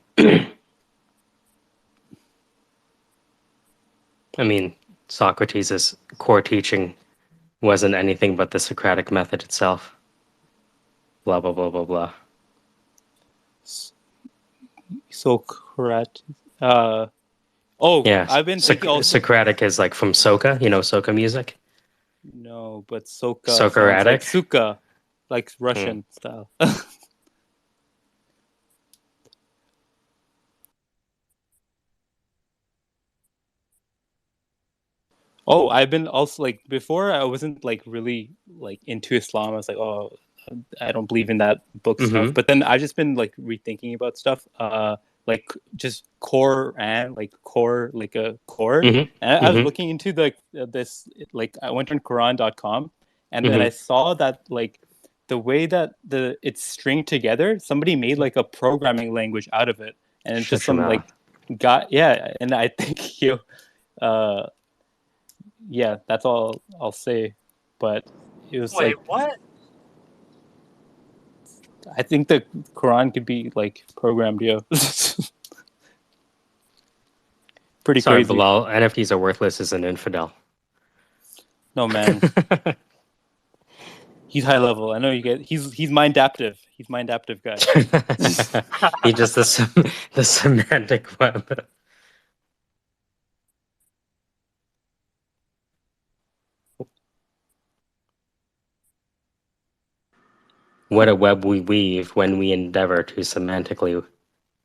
mean, Socrates' core teaching wasn't anything but the Socratic method itself. Blah blah blah blah blah. Socrates. Yeah. I've been thinking Socratic is like from soca, you know, soca music. No, but soca. Socratic. Like suka, like Russian style. Oh, I've been also like before. I wasn't like really like into Islam. I was like, oh, I don't believe in that book stuff. But then I've just been like rethinking about stuff. Like just core and like core, like a core. And I was looking into like this. Like I went on Quran.com, and then I saw that like the way that it's stringed together, somebody made like a programming language out of it, and it's just some like and I think yeah, that's all I'll say. But it was what? I think the Quran could be like programmed, Pretty Sorry, crazy. Bilal, NFTs are worthless as an infidel. No, man. He's high level. I know you get. He's mind adaptive. He's mind adaptive guy. He just the semantic web. What a web we weave when we endeavor to semantically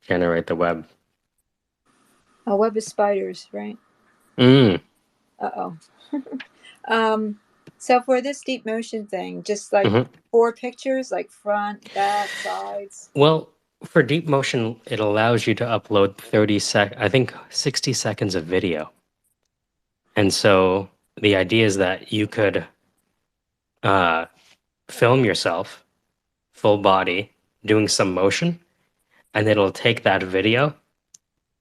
generate the web. A web of spiders, right? Mm. Uh-oh. So for this deep motion thing, just like Mhm. 4 pictures, like front, back, sides. Well, for deep motion, it allows you to upload I think 60 seconds of video. And so the idea is that you could film yourself full body doing some motion, and it'll take that video,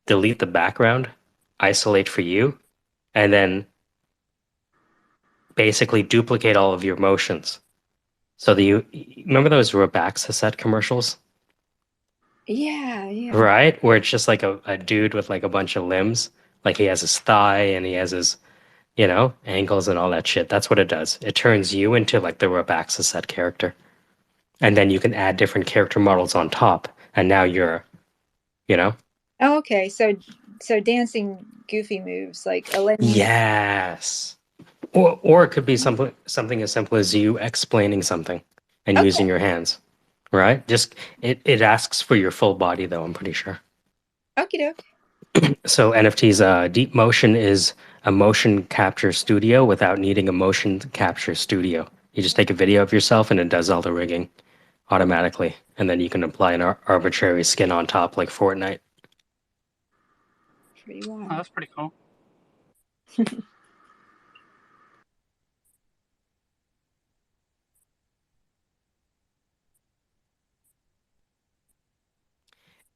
delete the background, isolate for you, and then basically duplicate all of your motions. So you remember those Robaxaset commercials? Yeah, yeah. Right? Where it's just like a dude with like a bunch of limbs. Like he has his thigh and he has his, ankles and all that shit. That's what it does. It turns you into like the Robaxaset character. And then you can add different character models on top. And now you're, Oh, okay. So dancing goofy moves like Elaine. Yes. Or it could be something as simple as you explaining something and using your hands. Right? Just it asks for your full body though, I'm pretty sure. Okie doke. So NFT's Deep Motion is a motion capture studio without needing a motion capture studio. You just take a video of yourself and it does all the rigging automatically. And then you can apply an arbitrary skin on top like Fortnite. Pretty wild. Oh, that's pretty cool.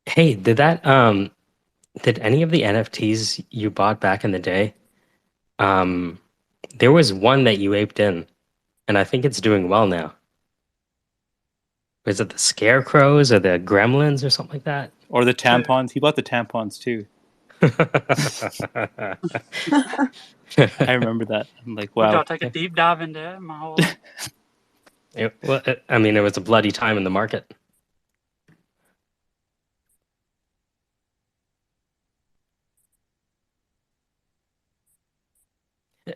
Hey, did any of the NFTs you bought back in the day, there was one that you aped in, and I think it's doing well now. Was it the scarecrows or the gremlins or something like that? Or the tampons. He bought the tampons too. I remember that. I'm like, wow. I'll take a deep dive into it my whole life. It was a bloody time in the market.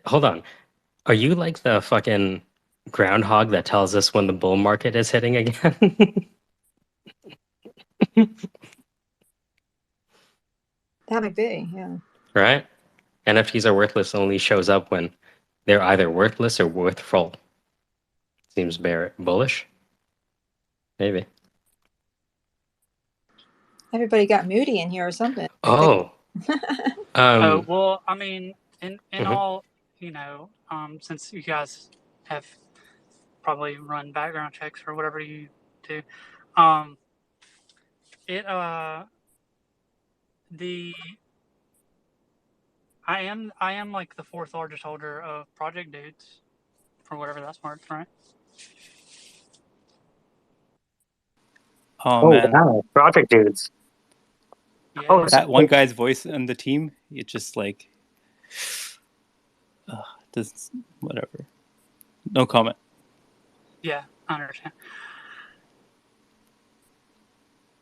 Hold on. Are you like the fucking groundhog that tells us when the bull market is hitting again? That might be, yeah. Right? NFTs are worthless only shows up when they're either worthless or worthful. Seems bullish. Maybe. Everybody got moody in here or something. Oh. Well, I mean, in all, since you guys have probably run background checks or whatever you do, I am like the 4th largest holder of Project Dudes, for whatever that's worth, right? Oh man, wow. Project Dudes. Yeah. Oh, that one guy's voice in the team, it just like, does whatever. No comment. Yeah, I understand.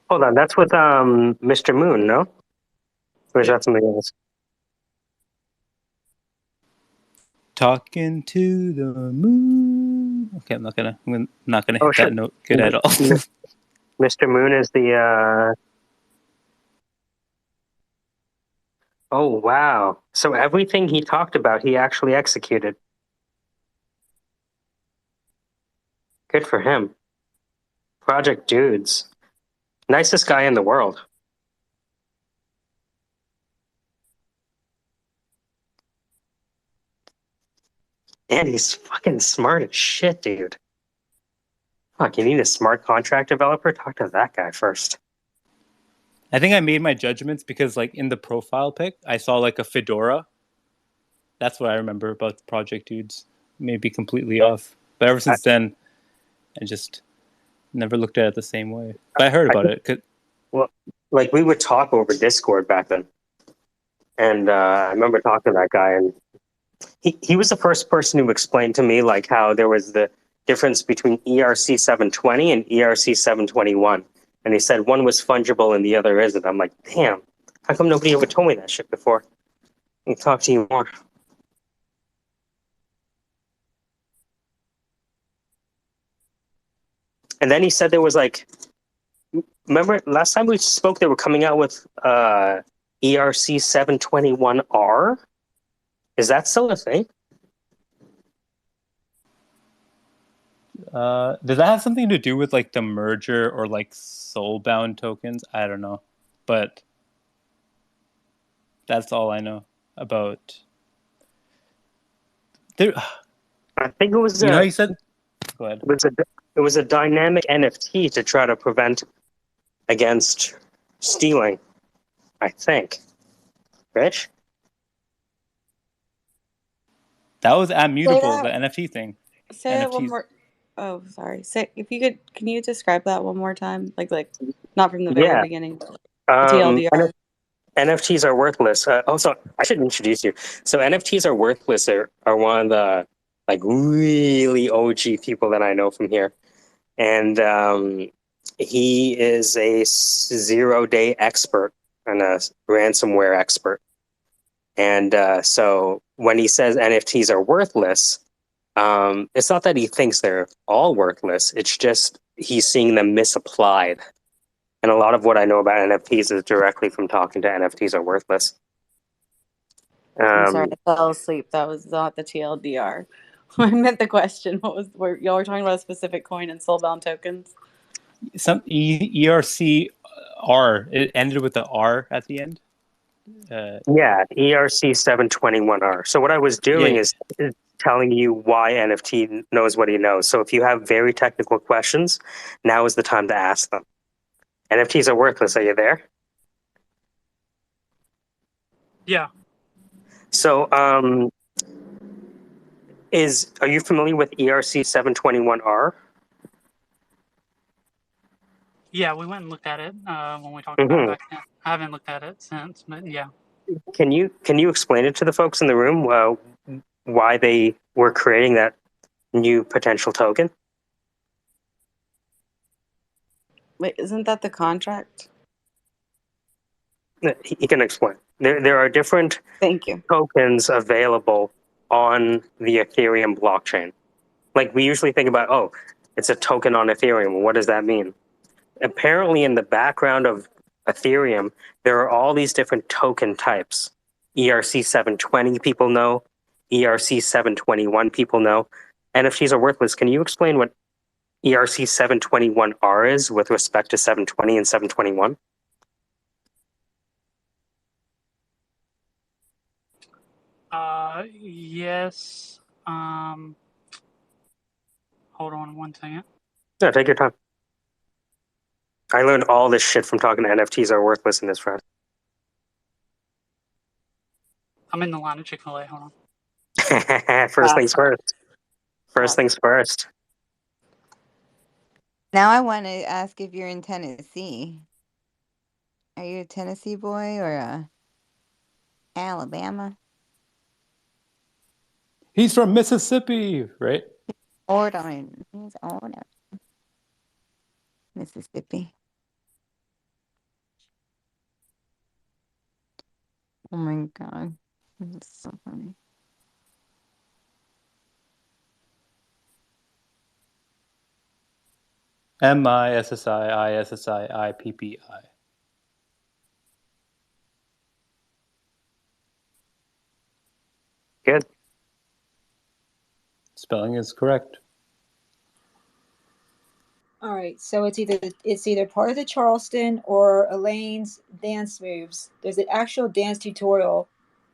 Hold on, that's with Mr. Moon, no? Or is that something else? Talking to the moon. Okay, I'm not gonna hit shit. that note good at all. Mr. Moon is the Oh wow. So everything he talked about he actually executed. Good for him. Project Dudes. Nicest guy in the world. And he's fucking smart as shit, dude. Fuck, you need a smart contract developer? Talk to that guy first. I think I made my judgments because, like, in the profile pic, I saw like a fedora. That's what I remember about the Project Dudes. Maybe completely off, but ever since then, I just never looked at it the same way. But I heard about it. Well, like we would talk over Discord back then, and I remember talking to that guy, and he was the first person who explained to me like how there was the difference between ERC 720 and ERC 721. And he said one was fungible and the other isn't. I'm like, damn, how come nobody ever told me that shit before? I can talk to you more. And then he said there was like, remember last time we spoke, they were coming out with ERC 721R. Is that still a thing? Does that have something to do with like the merger or like soulbound tokens? I don't know, but that's all I know about. There, I think it was you know, how you said. Go ahead. it was a dynamic NFT to try to prevent against stealing. I think. Rich? Say That was Ammutable, the that. NFT thing. Say that one NFTs. more. Oh, sorry. Say if you could. Can you describe that one more time? Like not from the very Yeah. beginning. TLDR. NFTs are worthless. Also, I should introduce you. So NFTs are worthless are one of the like really OG people that I know from here. And he is a 0-day expert and a ransomware expert. And so when he says NFTs are worthless, it's not that he thinks they're all worthless. It's just he's seeing them misapplied. And a lot of what I know about NFTs is directly from talking to NFTs are worthless. I'm sorry, I fell asleep. That was not the TLDR. I meant the question. What was y'all were talking about a specific coin and soulbound tokens? Some ERC R. It ended with the R at the end. Yeah, ERC 721R. So what I was doing is telling you why NFT knows what he knows. So if you have very technical questions, now is the time to ask them. NFTs are worthless. Are you there? Yeah. So are you familiar with ERC 721R? Yeah, we went and looked at it when we talked about it back then. I haven't looked at it since, but yeah. Can you explain it to the folks in the room why they were creating that new potential token? Wait, isn't that the contract? He can explain. There are different tokens available on the Ethereum blockchain. Like we usually think about, oh, it's a token on Ethereum. What does that mean? Apparently in the background of Ethereum, there are all these different token types. ERC 720 people know, ERC 721 people know. NFTs are worthless. Can you explain what ERC 721R is with respect to 720 and 721? Yes. Hold on one second. No, take your time. I learned all this shit from talking to NFTs are worthless in this thread. I'm in the line of Chick-fil-A. Hold on. First things first. First things first. Now I want to ask if you're in Tennessee. Are you a Tennessee boy or a Alabama? He's from Mississippi, right? Ordering. He's ordering. Mississippi. Oh my god. That's so funny. MISSIISSIIPPI. Good. Spelling is correct. All right, so it's either part of the Charleston or Elaine's dance moves. There's an actual dance tutorial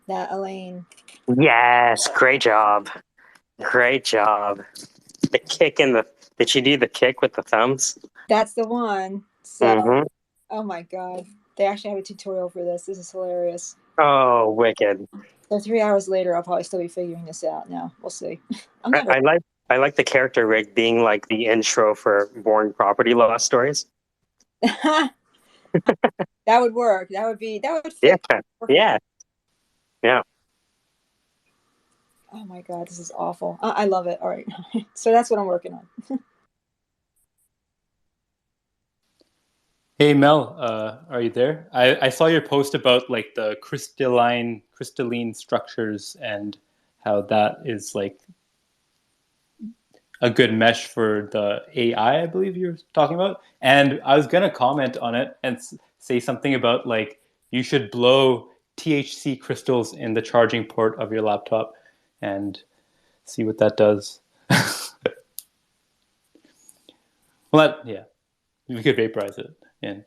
that Elaine. Yes, great job. Great job. The kick in the. Did she do the kick with the thumbs? That's the one. So, oh my god, they actually have a tutorial for this. This is hilarious. Oh, wicked. So 3 hours later, I'll probably still be figuring this out. Now we'll see. I like the character rig being like the intro for boring property law stories. That would work. That would fit. Yeah. Yeah. Oh my God, this is awful. I love it. All right. So that's what I'm working on. Hey Mel, are you there? I saw your post about like the crystalline structures and how that is like a good mesh for the AI, I believe you're talking about. And I was gonna comment on it and say something about like you should blow THC crystals in the charging port of your laptop and see what that does. Well, yeah, we could vaporize it in.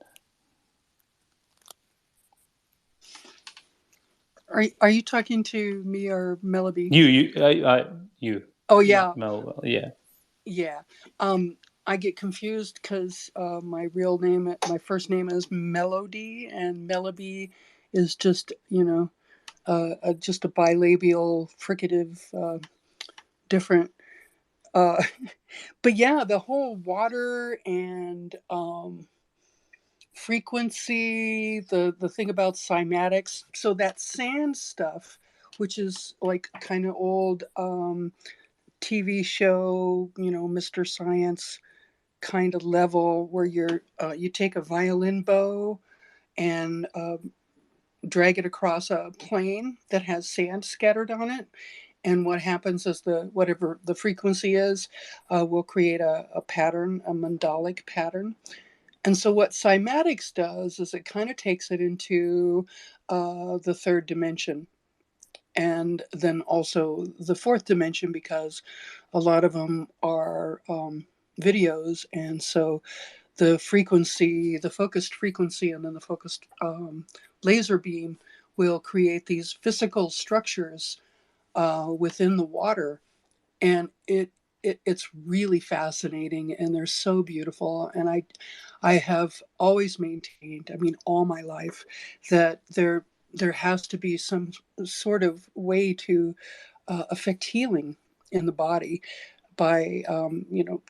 Are you talking to me or Melody? You. Oh yeah, Mel, yeah. yeah. I get confused because my first name is Melody, and Melody is just just a bilabial fricative, different. But yeah, the whole water and frequency, the thing about cymatics. So that sand stuff, which is like kind of old TV show, Mr. Science kind of level, where you take a violin bow and drag it across a plane that has sand scattered on it. And what happens is whatever the frequency is will create a pattern, a mandalic pattern. And so what cymatics does is it kind of takes it into the third dimension, and then also the fourth dimension, because a lot of them are videos. And so the frequency, the focused frequency, and then the focused laser beam will create these physical structures within the water. And it's really fascinating, and they're so beautiful. And I have always maintained, I mean, all my life, that there has to be some sort of way to affect healing in the body by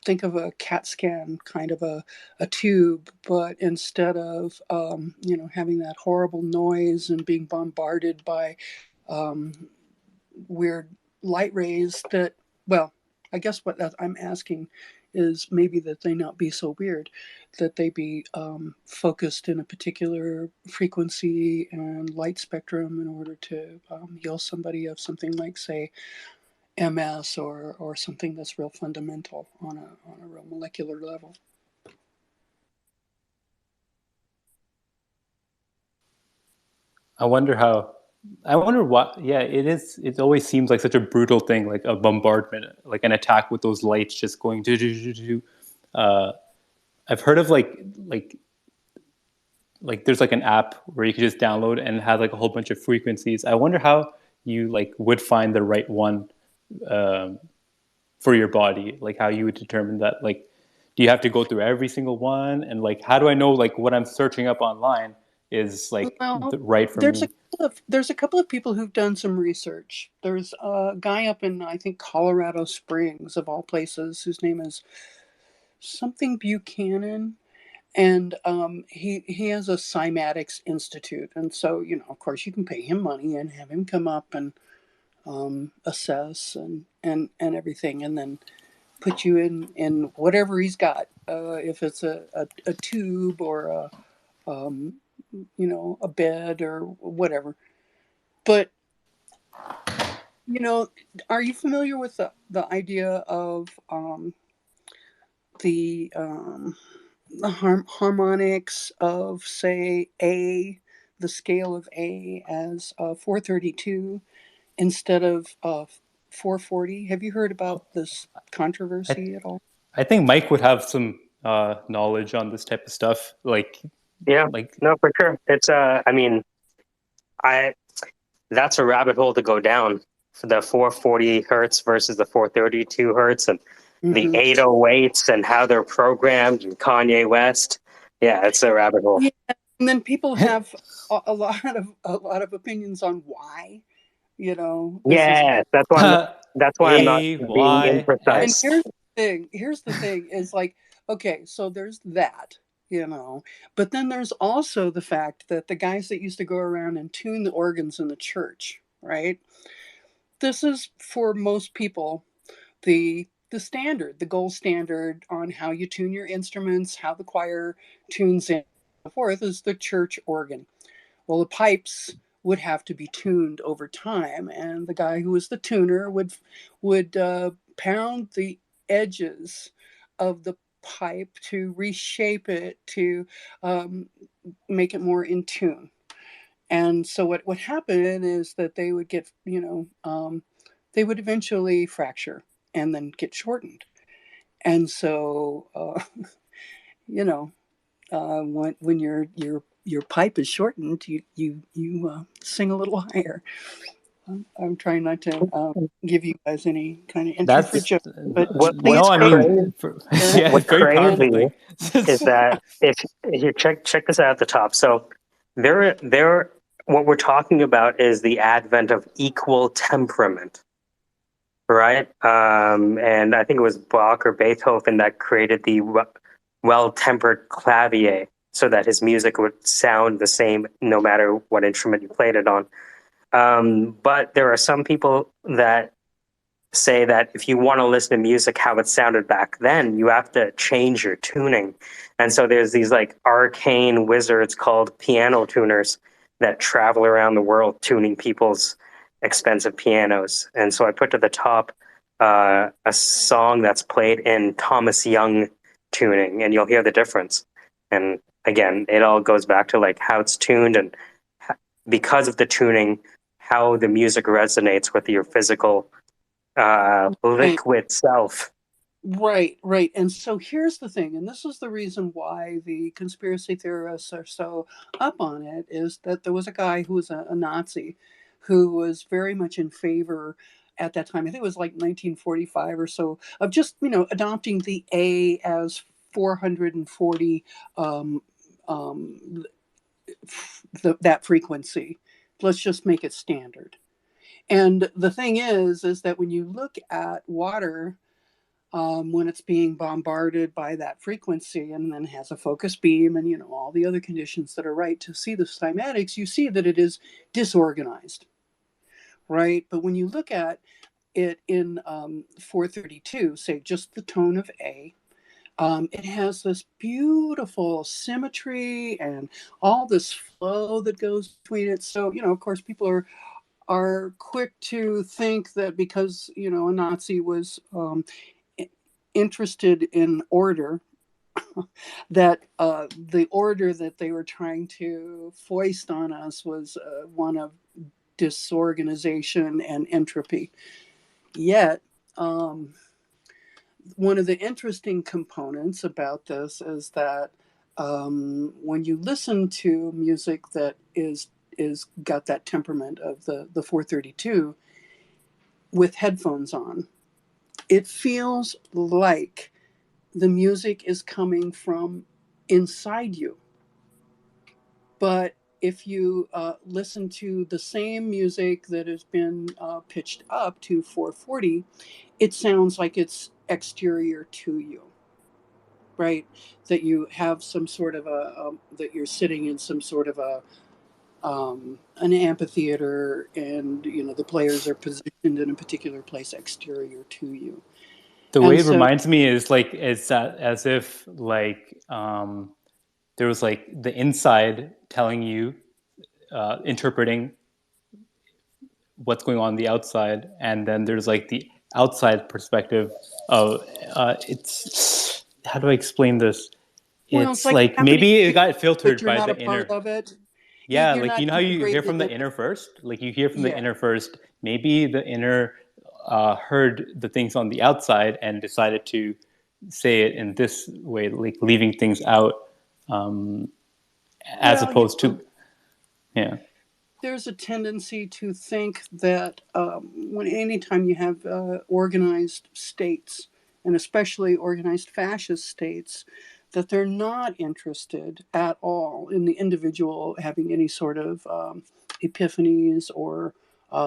think of a CAT scan, kind of a tube, but instead of having that horrible noise and being bombarded by um, weird light rays, that, well, I guess what I'm asking is maybe that they not be so weird, that they be focused in a particular frequency and light spectrum in order to heal somebody of something like, say, MS, or something that's real fundamental on a real molecular level. I wonder what, yeah, it is. It always seems like such a brutal thing, like a bombardment, like an attack with those lights just going do. I've heard of like there's like an app where you can just download and have like a whole bunch of frequencies. I wonder how you like would find the right one for your body, like how you would determine that. Like, do you have to go through every single one? And like, how do I know like what I'm searching up online is like Well, right for me? there's a couple of people who've done some research. There's a guy up in, I think, Colorado Springs, of all places, whose name is something Buchanan, and he has a cymatics institute. And so, of course, you can pay him money and have him come up and assess and everything, and then put you in whatever he's got, if it's a tube or a bed or whatever. But are you familiar with the idea of the harmonics of, say, A, the scale of A, as 432 instead of 440? Have you heard about this controversy at all? I think Mike would have some knowledge on this type of stuff. Yeah, no, for sure. It's I mean, that's a rabbit hole to go down, for the 440 hertz versus the 432 hertz, and the 808s and how they're programmed, and Kanye West. Yeah, it's a rabbit hole. Yeah, and then people have a lot of opinions on why. Yeah, that's why I'm not being imprecise. And here's the thing is, like, okay, so there's that, but then there's also the fact that the guys that used to go around and tune the organs in the church, right? this is for most people the standard, the gold standard on how you tune your instruments, how the choir tunes in, and so forth, is the church organ. Well, the pipes would have to be tuned over time, and the guy who was the tuner would pound the edges of the pipe to reshape it to make it more in tune. And so what would happen is that they would get, they would eventually fracture and then get shortened. And so, when your pipe is shortened, you sing a little higher. I'm trying not to give you guys any kind of entry for That's jokes, but please no, I go mean, yeah, What's it's very powerful crazy thing. is that if you check this out at the top. So there, what we're talking about is the advent of equal temperament, right? And I think it was Bach or Beethoven that created the well-tempered clavier so that his music would sound the same no matter what instrument you played it on. But there are some people that say that if you want to listen to music how it sounded back then, you have to change your tuning. And so there's these like arcane wizards called piano tuners that travel around the world tuning people's expensive pianos. And so I put to the top a song that's played in Thomas Young tuning, and you'll hear the difference. And again, it all goes back to like how it's tuned, and because of the tuning, how the music resonates with your physical liquid self. Right. And so here's the thing, and this is the reason why the conspiracy theorists are so up on it, is that there was a guy who was a Nazi who was very much in favor at that time. I think it was like 1945 or so, of just, adopting the A as 440, that frequency. Let's just make it standard. And the thing is that when you look at water, when it's being bombarded by that frequency and then has a focus beam and all the other conditions that are right to see the cymatics, you see that it is disorganized, right? But when you look at it in 432, say just the tone of A, it has this beautiful symmetry and all this flow that goes between it. So, of course, people are quick to think that because, a Nazi was interested in order, that the order that they were trying to foist on us was one of disorganization and entropy. Yet, one of the interesting components about this is that when you listen to music that is got that temperament of the 432 with headphones on, it feels like the music is coming from inside you. But if you listen to the same music that has been pitched up to 440, it sounds like it's exterior to you, right? That you have some sort of that you're sitting in some sort of an amphitheater, and the players are positioned in a particular place exterior to you. The way it reminds me is like it's as if like there was like the inside telling you, interpreting what's going on the outside, and then there's like the outside perspective of it's, how do I explain this? Well, It's like maybe it got filtered by the inner. Of it. Yeah, like how you hear from the inner first? Like you hear from the inner first. Maybe the inner heard the things on the outside and decided to say it in this way, like leaving things out, as opposed to, yeah. There's a tendency to think that anytime you have organized states, and especially organized fascist states, that they're not interested at all in the individual having any sort of epiphanies or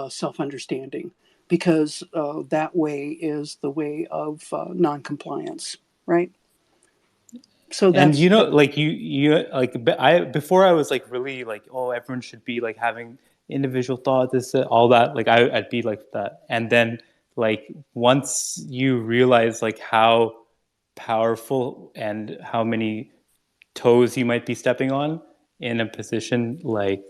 self-understanding, because that way is the way of non-compliance, right? So that's, and like you like before I was like really like, oh, everyone should be like having individual thought, this, all that. Like I'd be like that. And then like once you realize like how powerful and how many toes you might be stepping on in a position like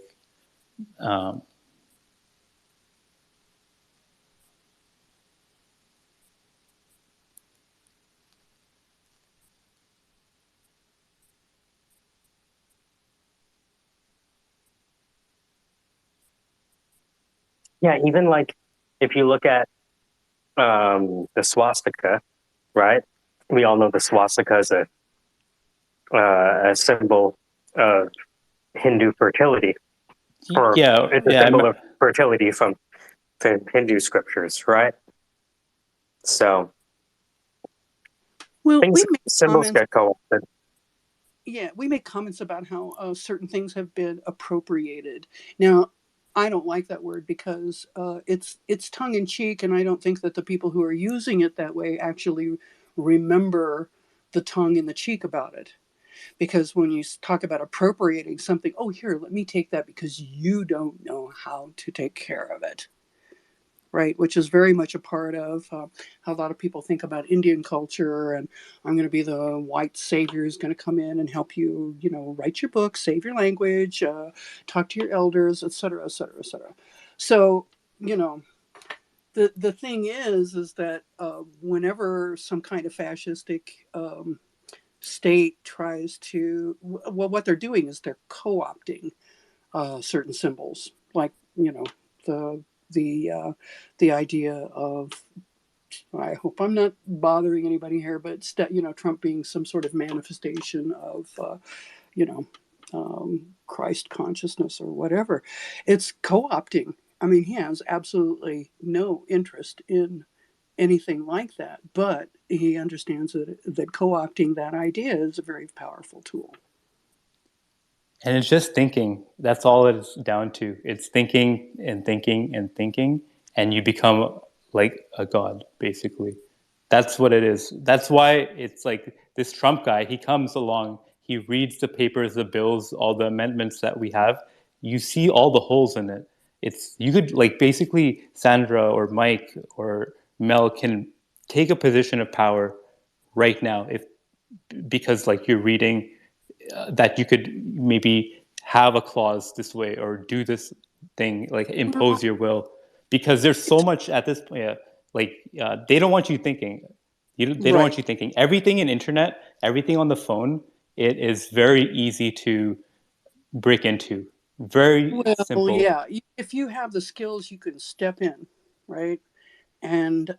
Yeah, even like if you look at the swastika, right? We all know the swastika is a symbol of Hindu fertility, or yeah, it's a yeah, symbol of fertility from Hindu scriptures, right? So Well, things, we make symbols comments. get co-opted. Yeah, we make comments about how certain things have been appropriated. Now, I don't like that word because it's tongue in cheek, and I don't think that the people who are using it that way actually remember the tongue in the cheek about it. Because when you talk about appropriating something, oh, here, let me take that because you don't know how to take care of it. Right, which is very much a part of how a lot of people think about Indian culture. And I'm going to be the white savior who's going to come in and help you, write your book, save your language, talk to your elders, et cetera, et cetera, et cetera. So, the thing is that whenever some kind of fascistic state tries to, well, what they're doing is they're co-opting certain symbols, like the the idea of, I hope I'm not bothering anybody here, but Trump being some sort of manifestation of Christ consciousness or whatever. It's co-opting. I mean, he has absolutely no interest in anything like that, but he understands that co-opting that idea is a very powerful tool. and it's just thinking. That's all it's down to. It's thinking and thinking and thinking, and you become like a god, basically. That's what it is. That's why it's like this Trump guy, he comes along, he reads the papers, the bills, all the amendments that we have. You see all the holes in it. You could like basically Sandra or Mike or Mel can take a position of power right now because like you're reading that you could maybe have a clause this way or do this thing, like impose your will, because there's so much at this point. They don't want you thinking. They don't want you thinking. Everything in internet, everything on the phone, it is very easy to break into. Very Well, simple. yeah. If you have the skills, you can step in, right, and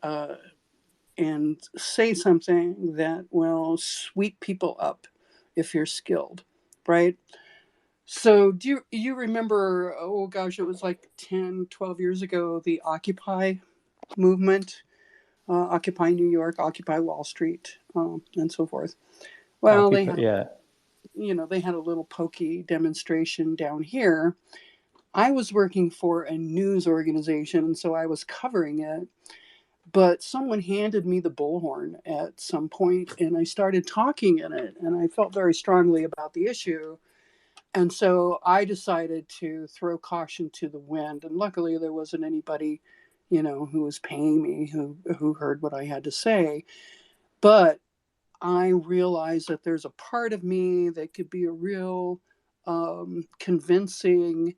say something that will sweep people up if you're skilled, right? So do you remember, oh gosh, it was like 10, 12 years ago, the Occupy movement, Occupy New York, Occupy Wall Street, and so forth. Well, they had a little pokey demonstration down here. I was working for a news organization, and so I was covering it. But someone handed me the bullhorn at some point, and I started talking in it, and I felt very strongly about the issue. And so I decided to throw caution to the wind. And luckily, there wasn't anybody, who was paying me who heard what I had to say. But I realized that there's a part of me that could be a real convincing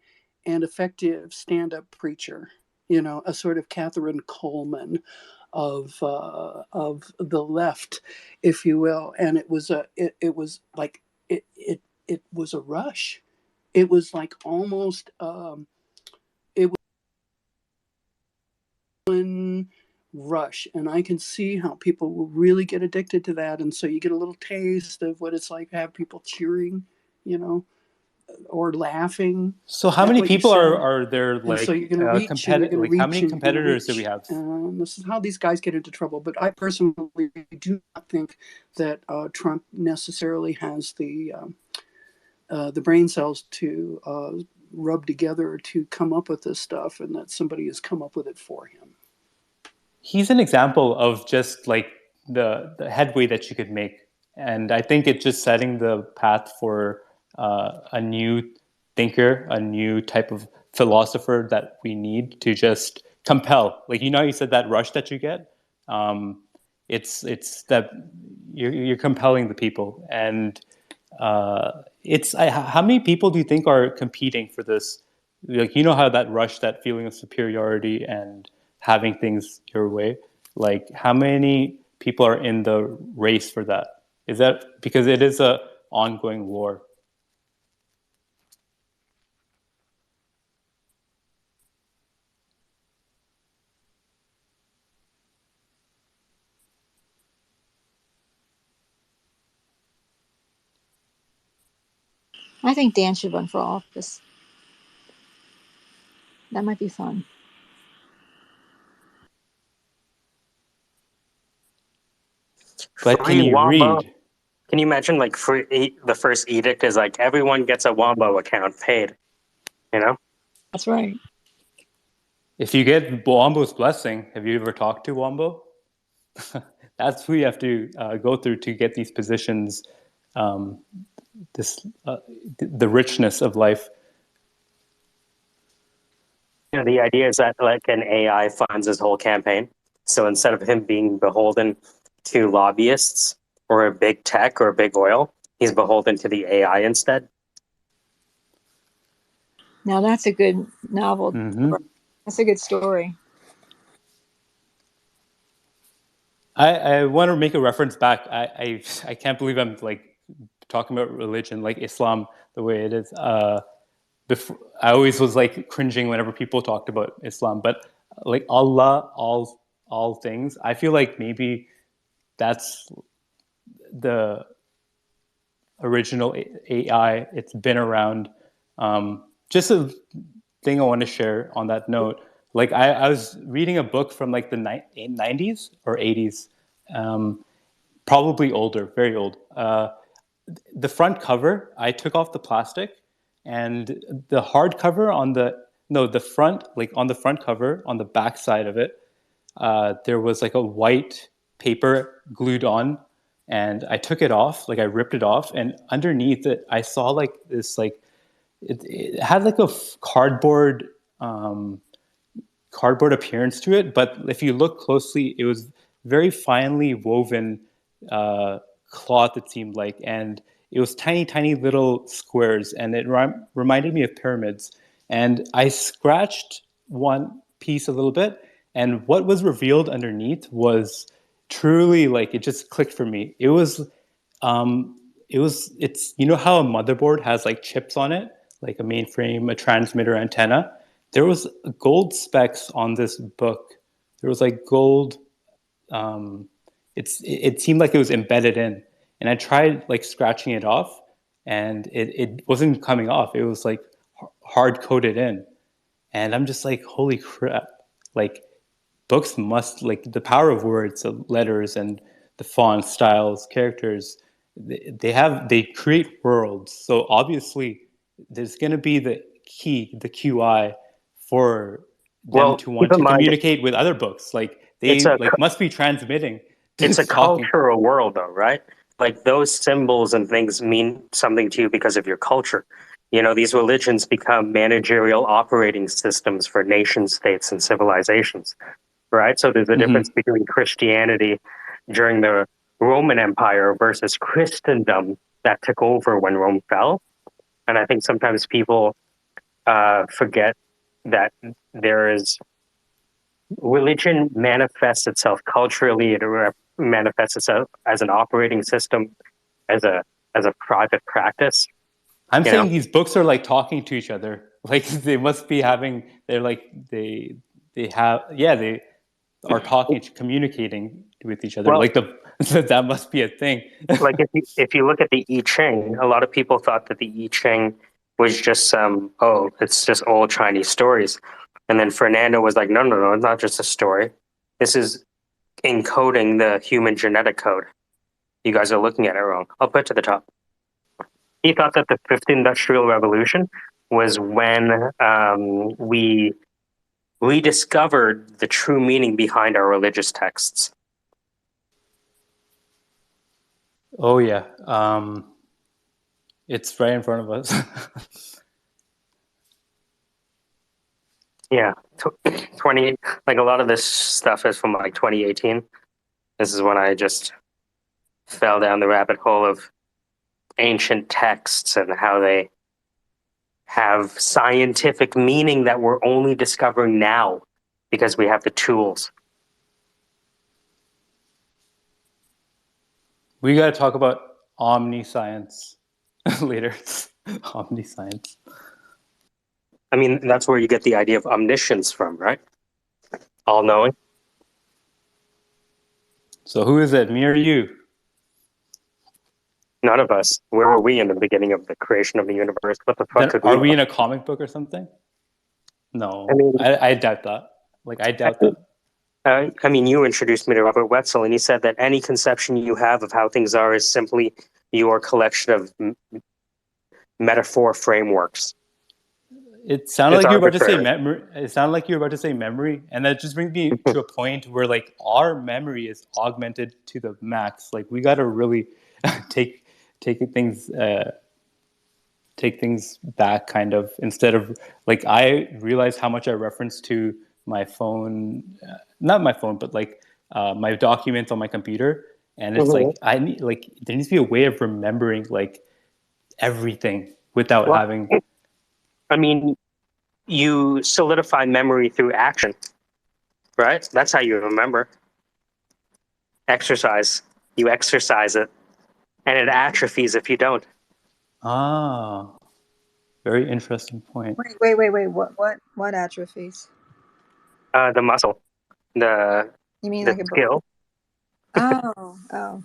and effective stand-up preacher, a sort of Catherine Coleman of the left, if you will. And it was it was like it was a rush. It was like almost it was one rush, and I can see how people will really get addicted to that. And so you get a little taste of what it's like to have people cheering, or laughing. So how many people are there, And like so you're going to reach, and you're going to like how reach, many and you're going to competitors do we reach. have? This is how these guys get into trouble. But I personally do not think that Trump necessarily has the brain cells to rub together to come up with this stuff, and that somebody has come up with it for him. He's an example of just like the headway that you could make. And I think it's just setting the path for a new thinker, a new type of philosopher that we need to just compel. Like, you know, you said that rush that you get. It's that you're compelling the people, and how many people do you think are competing for this? Like, you know how that rush, that feeling of superiority and having things your way. Like, how many people are in the race for that? Is that because it is a ongoing war? I think Dan should run for office. That might be fun. But can Free you Wombo. read? Can you imagine like the first edict is like everyone gets a Wombo account paid, you know? That's right. If you get Wombo's blessing, have you ever talked to Wombo? That's who you have to go through to get these positions, the richness of life. You know, the idea is that like an AI funds his whole campaign. So instead of him being beholden to lobbyists or a big tech or a big oil, he's beholden to the AI instead. Now that's a good novel. Mm-hmm. That's a good story. I want to make a reference back. I can't believe I'm like talking about religion, like Islam, the way it is. Before, I always was like cringing whenever people talked about Islam, but like Allah, all things. I feel like maybe that's the original AI. It's been around. Just a thing I want to share on that note. Like I was reading a book from like the 90s or 80s, probably older, very old. The front cover, I took off the plastic, and the hardcover on the front, like on the front cover, on the back side of it, there was like a white paper glued on, and I took it off, like I ripped it off, and underneath it, I saw like this, like it had like a cardboard appearance to it, but if you look closely, it was very finely woven cloth, it seemed like, and it was tiny, tiny little squares, and it reminded me of pyramids. And I scratched one piece a little bit, and what was revealed underneath was truly like, it just clicked for me. It's, you know how a motherboard has like chips on it, like a mainframe, a transmitter, antenna. There was gold specks on this book. There was like gold. It seemed like it was embedded in, and I tried like scratching it off, and it wasn't coming off. It was like hard coded in, and I'm just like, holy crap! Like, books must, like, the power of words, the letters, and the font styles, characters. They create worlds. So obviously, there's going to be the QI for them to Keep want in to mind, communicate with other books. Like, it's they a like must be transmitting. it's a Talking. cultural world, though, right? Like those symbols and things mean something to you because of your culture. You know, these religions become managerial operating systems for nation states and civilizations, right? So there's a difference between Christianity during the Roman Empire versus Christendom that took over when Rome fell. And I think sometimes people forget that there is religion manifests itself culturally. It manifests itself as an operating system, as a private practice. I'm You saying know? these books are like talking to each other. Like, they must be having. They're like they have. Yeah, they are talking, communicating with each other. Well, Like that must be a thing. like if you look at the I Ching, a lot of people thought that the I Ching was just it's just old Chinese stories. And then Fernando was like, no, it's not just a story. This is encoding the human genetic code. You guys are looking at it wrong. I'll put it to the top. He thought that the fifth industrial revolution was when we rediscovered the true meaning behind our religious texts. Oh yeah, it's right in front of us. Yeah, 20, like a lot of this stuff is from like 2018. This is when I just fell down the rabbit hole of ancient texts and how they have scientific meaning that we're only discovering now because we have the tools. We got to talk about omniscience later. Omniscience. I mean, that's where you get the idea of omniscience from, right? All knowing. So who is it, me or you? None of us. Where were we in the beginning of the creation of the universe? What the fuck Then could are we we know? in a comic book or something? No, I mean, I doubt that. Like, I doubt that. I mean, you introduced me to Robert Wetzel, and he said that any conception you have of how things are is simply your collection of metaphor frameworks. It sounded It's like you were about to say arbitrary. memory. It sounded like you were about to say memory, and that just brings me to a point where like our memory is augmented to the max. Like we got to really take things back, kind of, instead of like I realize how much I reference to my phone, not my phone, but like my documents on my computer, and it's like I need like there needs to be a way of remembering like everything without Well, having. I mean, you solidify memory through action, right? That's how you remember. Exercise. You exercise it, and it atrophies if you don't. Ah, very interesting point. Wait. What atrophies? The muscle, the You mean the like a brain? skill. Oh.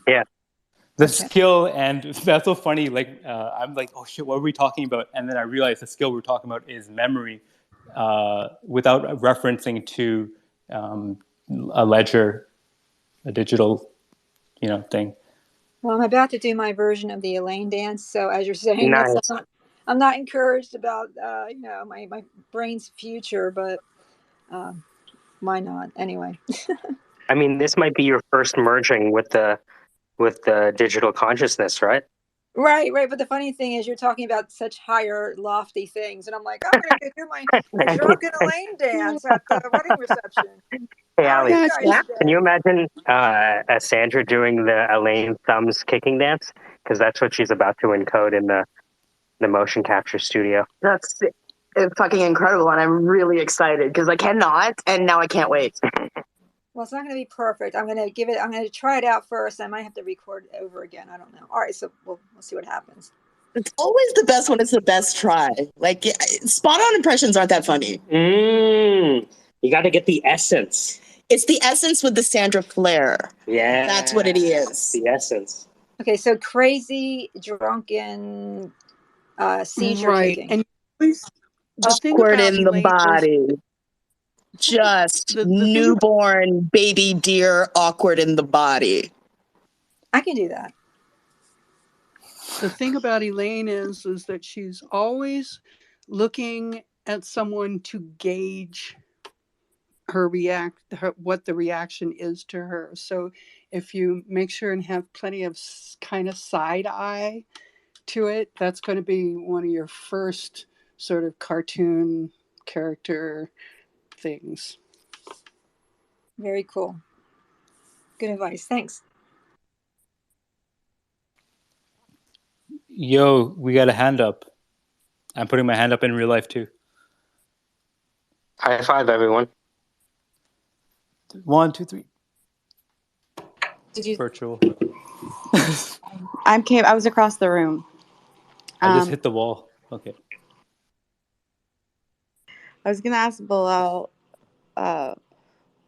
The Okay. skill, and that's so funny. Like I'm like, oh shit, what are we talking about? And then I realized the skill we're talking about is memory, without referencing to a ledger, a digital, thing. Well, I'm about to do my version of the Elaine dance. So as you're saying this, Nice. I'm not encouraged about my brain's future, but why not? Anyway. I mean, this might be your first merging with the digital consciousness, right? Right. But the funny thing is, you're talking about such higher, lofty things, and I'm like, I'm going to do my drunken Elaine dance at the wedding reception. Hey, How are Ali, you guys today? can you imagine Sandra doing the Elaine Thumbs kicking dance? Because that's what she's about to encode in the MotionCapture Studio. That's fucking incredible, and I'm really excited because I cannot, and now I can't wait. Well, it's not going to be perfect. I'm going to try it out first. I might have to record it over again. I don't know. All right, so we'll see what happens. It's always the best when it's the best try. Like, spot on impressions aren't that funny. You got to get the essence. It's the essence with the Sandra flair. Yeah. That's what it is. The essence. Okay, so crazy, drunken, seizure Right. taking. And the thing Awkward about in the Elaine body. Just newborn baby deer awkward in the body. I can do that. The thing about Elaine is that she's always looking at someone to gauge what the reaction is to her. So if you make sure and have plenty of kind of side eye to it, that's going to be one of your first sort of cartoon character things. Very cool. Good advice. Thanks. Yo, we got a hand up. I'm putting my hand up in real life too. High five, everyone. 1, 2, 3. Did you? Virtual. I was across the room. I just hit the wall. Okay. I was gonna ask Bilal,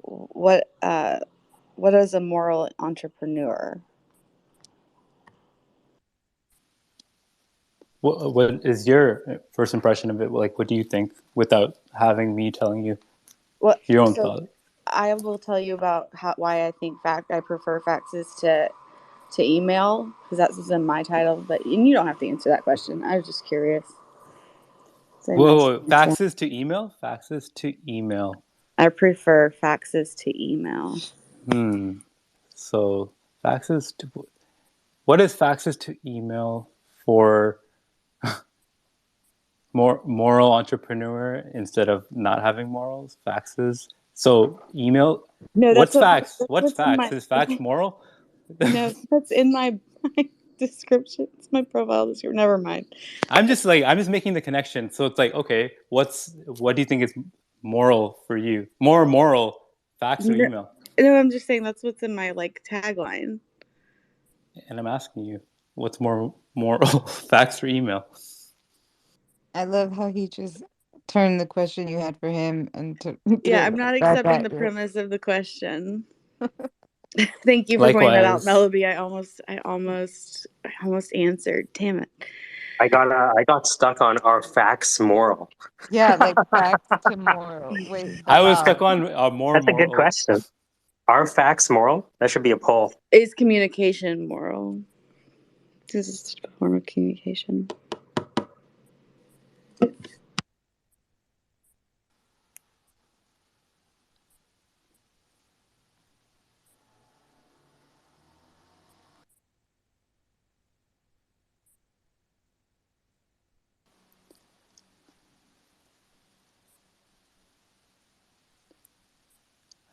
what is a moral entrepreneur? What is your first impression of it? Like, what do you think, without having me telling you your own thought? I will tell you about why I think I prefer faxes to email, because that's in my title. And you don't have to answer that question. I was just curious. Whoa, faxes to email? Faxes to email. I prefer faxes to email. So faxes to... What is faxes to email for moral entrepreneur instead of not having morals. Faxes. So email. No, What's that's fax? what, What's that's in fax? my Is fax moral? no, that's in my description. It's my profile description. Never mind. I'm just making the connection. So it's like, okay, what do you think is moral for you? More moral, fax or No, email? no, I'm just saying that's what's in my like tagline. And I'm asking you, what's more moral, fax or email? I love how he just turned the question you had for him and to Yeah, I'm not accepting the premise of the question. Thank you for pointing that out, Likewise. Melody. I almost answered. Damn it. I got stuck on our facts moral. Yeah, like facts to moral. Wait, I was wow. stuck on more That's a moral. good question. Are facts moral? That should be a poll. Is communication moral? This is a form of communication.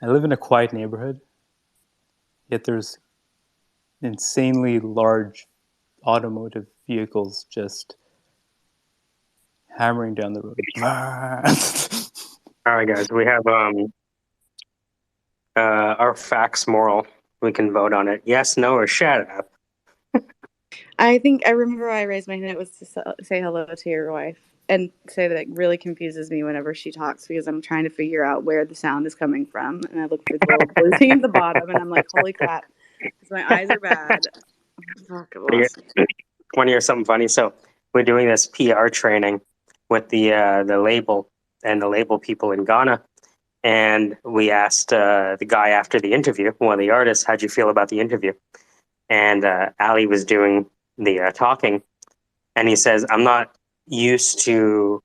I live in a quiet neighborhood, yet there's insanely large automotive vehicles just hammering down the road. All right, guys, we have our facts moral. We can vote on it. Yes, no, or shut up. I think I remember why I raised my hand. It was to say hello to your wife and say that it really confuses me whenever she talks because I'm trying to figure out where the sound is coming from. And I look for the little blue thing at the bottom and I'm like, holy crap, because my eyes are bad. Fuck, I lost. Want to hear something funny? So we're doing this PR training with the label and the label people in Ghana. And we asked the guy after the interview, one of the artists, how'd you feel about the interview? And Ali was doing the talking. And he says, I'm not used to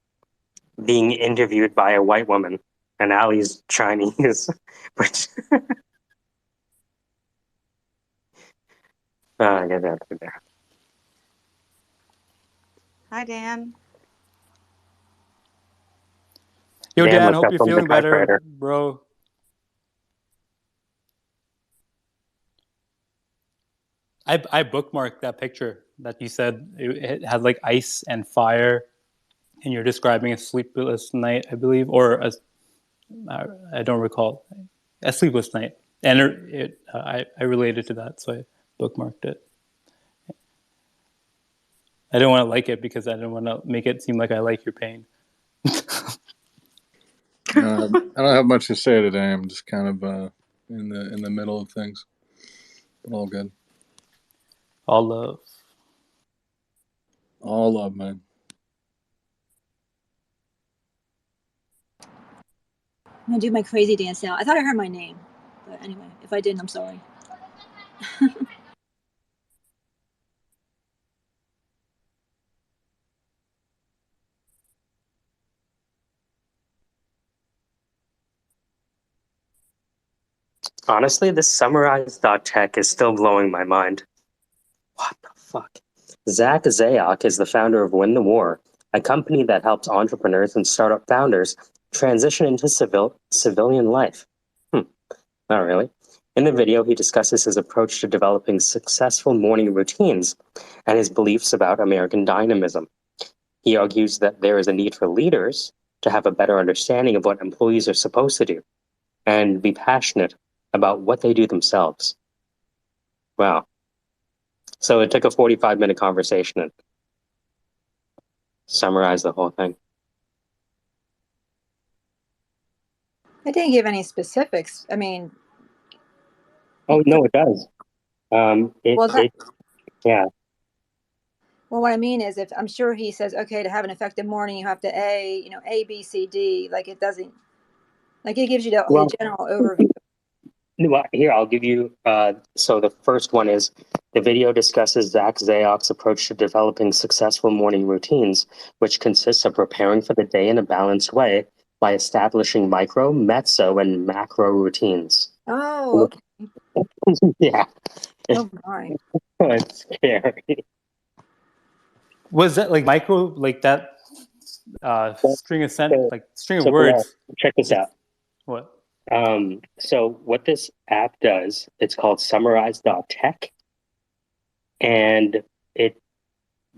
being interviewed by a white woman. And Ali's Chinese. But I get that. Hi, Dan. Yo, Dan Dan, looked hope up you're on the feeling better, typewriter. bro. I bookmarked that picture that you said it had like ice and fire, and you're describing a sleepless night, I believe, or I don't recall, a sleepless night, and I related to that, so I bookmarked it. I didn't want to like it because I didn't want to make it seem like I like your pain. I don't have much to say today. I'm just kind of in the middle of things, but all good. All love. All love, man. I'm gonna do my crazy dance now. I thought I heard my name, but anyway, if I didn't, I'm sorry. Honestly, this summarize.tech is still blowing my mind. What the fuck? Zach Zayoc is the founder of Win the War, a company that helps entrepreneurs and startup founders transition into civilian life. Not really. In the video, he discusses his approach to developing successful morning routines and his beliefs about American dynamism. He argues that there is a need for leaders to have a better understanding of what employees are supposed to do and be passionate about what they do themselves. Wow. So it took a 45-minute conversation and summarized the whole thing. I didn't give any specifics. I mean, Oh, no, it does. Yeah. Well, what I mean is, if I'm sure he says, okay, to have an effective morning, you have to A, B, C, D. Like it doesn't, like it gives you the general overview. Well, here, I'll give you, so the first one is, the video discusses Zach Zayok's approach to developing successful morning routines, which consists of preparing for the day in a balanced way by establishing micro, mezzo, and macro routines. Oh, okay. Yeah. Oh my. It's scary. Was that like micro, like that string of string of So Bilal, words. check this out. What? So what this app does, it's called summarize.tech. And it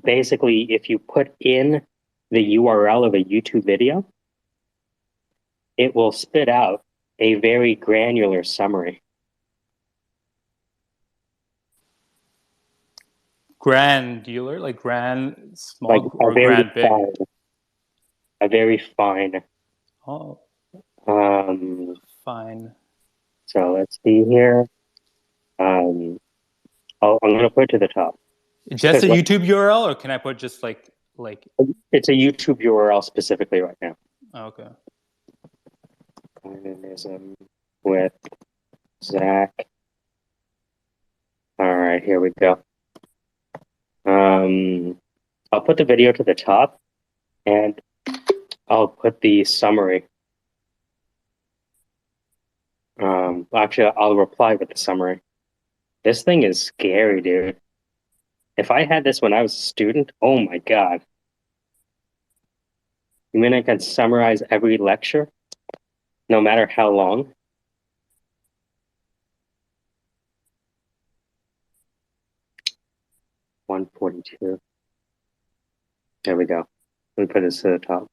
basically, if you put in the URL of a YouTube video, it will spit out a very granular summary. Granular, like grand, small, Like or grand big? A very fine. Oh, fine. So let's see here. I'm going to put it to the top. Just a YouTube URL, or can I put just like? It's a YouTube URL specifically right now. Okay. Communism with Zach. All right, here we go. I'll put the video to the top, and I'll put the summary. Actually, I'll reply with the summary. This thing is scary, dude. If I had this when I was a student, oh my God. You mean I can summarize every lecture, no matter how long? $142. There we go. Let me put this to the top.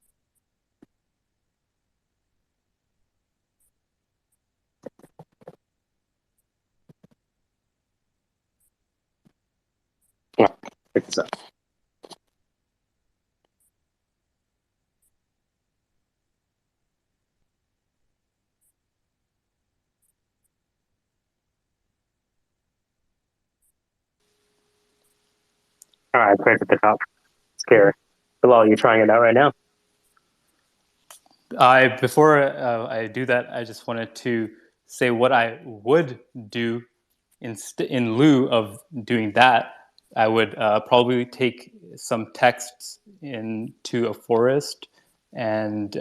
Pick this up. All right, put it at the top. Scary. Bilal, you trying it out right now? Before I do that, I just wanted to say what I would do in lieu of doing that. I would probably take some texts into a forest, and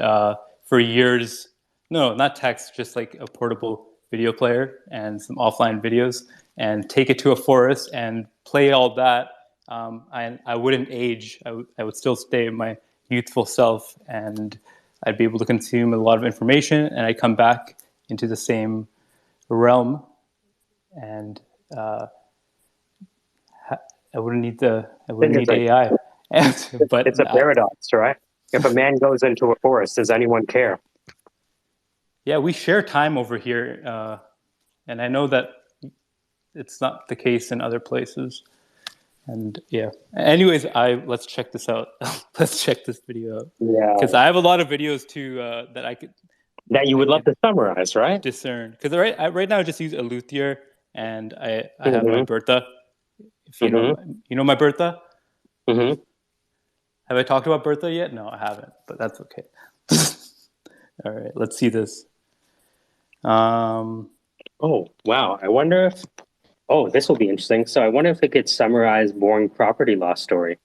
for years, no, not text, just like a portable video player and some offline videos, and take it to a forest and play all that. I wouldn't age. I would still stay my youthful self, and I'd be able to consume a lot of information, and I'd come back into the same realm, and I wouldn't need AI. But it's a paradox, right? If a man goes into a forest, does anyone care? Yeah, we share time over here, and I know that it's not the case in other places. And yeah. Anyways, let's check this out. Let's check this video out. Yeah. Because I have a lot of videos too that I could. That you would love to summarize, right? Discern. Because right now I just use a luthier, and I have my Bertha. If you know my Bertha. Mm-hmm. Have I talked about Bertha yet? No, I haven't. But that's okay. All right, let's see this. Oh wow! I wonder if. Oh, this will be interesting. So I wonder if it could summarize boring property law story.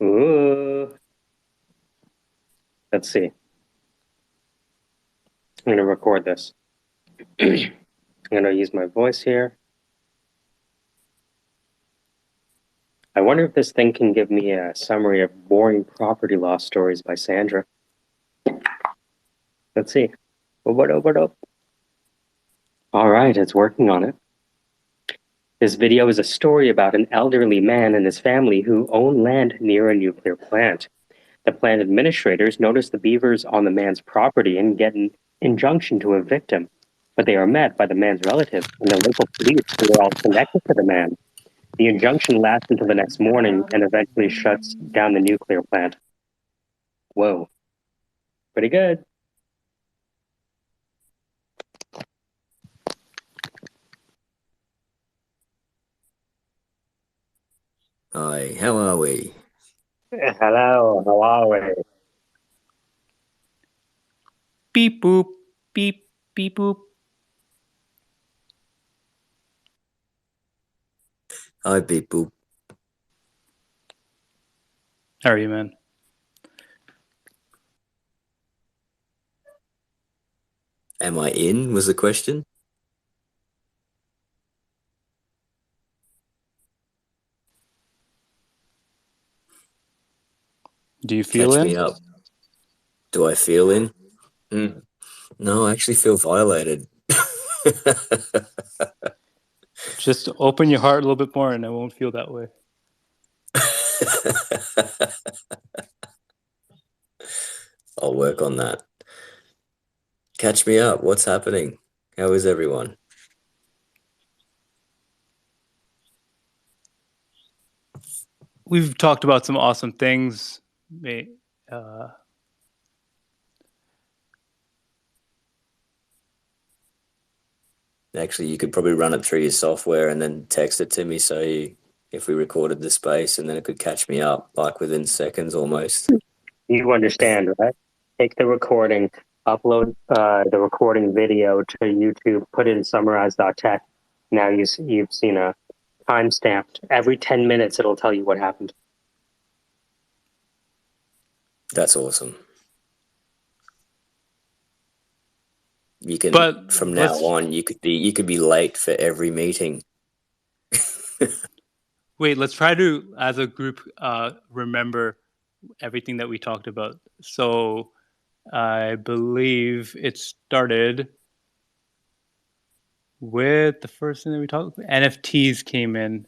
Ooh. Let's see. I'm going to record this. I'm going to use my voice here. I wonder if this thing can give me a summary of boring property law stories by Sandra. Let's see. All right, it's working on it. This video is a story about an elderly man and his family who own land near a nuclear plant. The plant administrators notice the beavers on the man's property and get an injunction to evict him, but they are met by the man's relatives and the local police who are all connected to the man. The injunction lasts until the next morning and eventually shuts down the nuclear plant. Whoa. Pretty good. Hi, how are we? Hello, how are we? Beep boop, beep, beep boop. Hi, beep boop. How are you, man? Am I in, was the question? Do you feel Catch in? me up. Do I feel in? No, I actually feel violated. Just open your heart a little bit more and I won't feel that way. I'll work on that. Catch me up. What's happening? How is everyone? We've talked about some awesome things. Actually, you could probably run it through your software and then text it to me. So if we recorded the space and then it could catch me up like within seconds almost. You understand, right? Take the recording, upload the recording video to YouTube, put it in summarize.tech. Now you've seen a timestamped. Every 10 minutes, it'll tell you what happened. That's awesome. You can, but from now on, you could be late for every meeting. Wait, let's try to, as a group, remember everything that we talked about. So I believe it started with the first thing that we talked about. NFTs came in,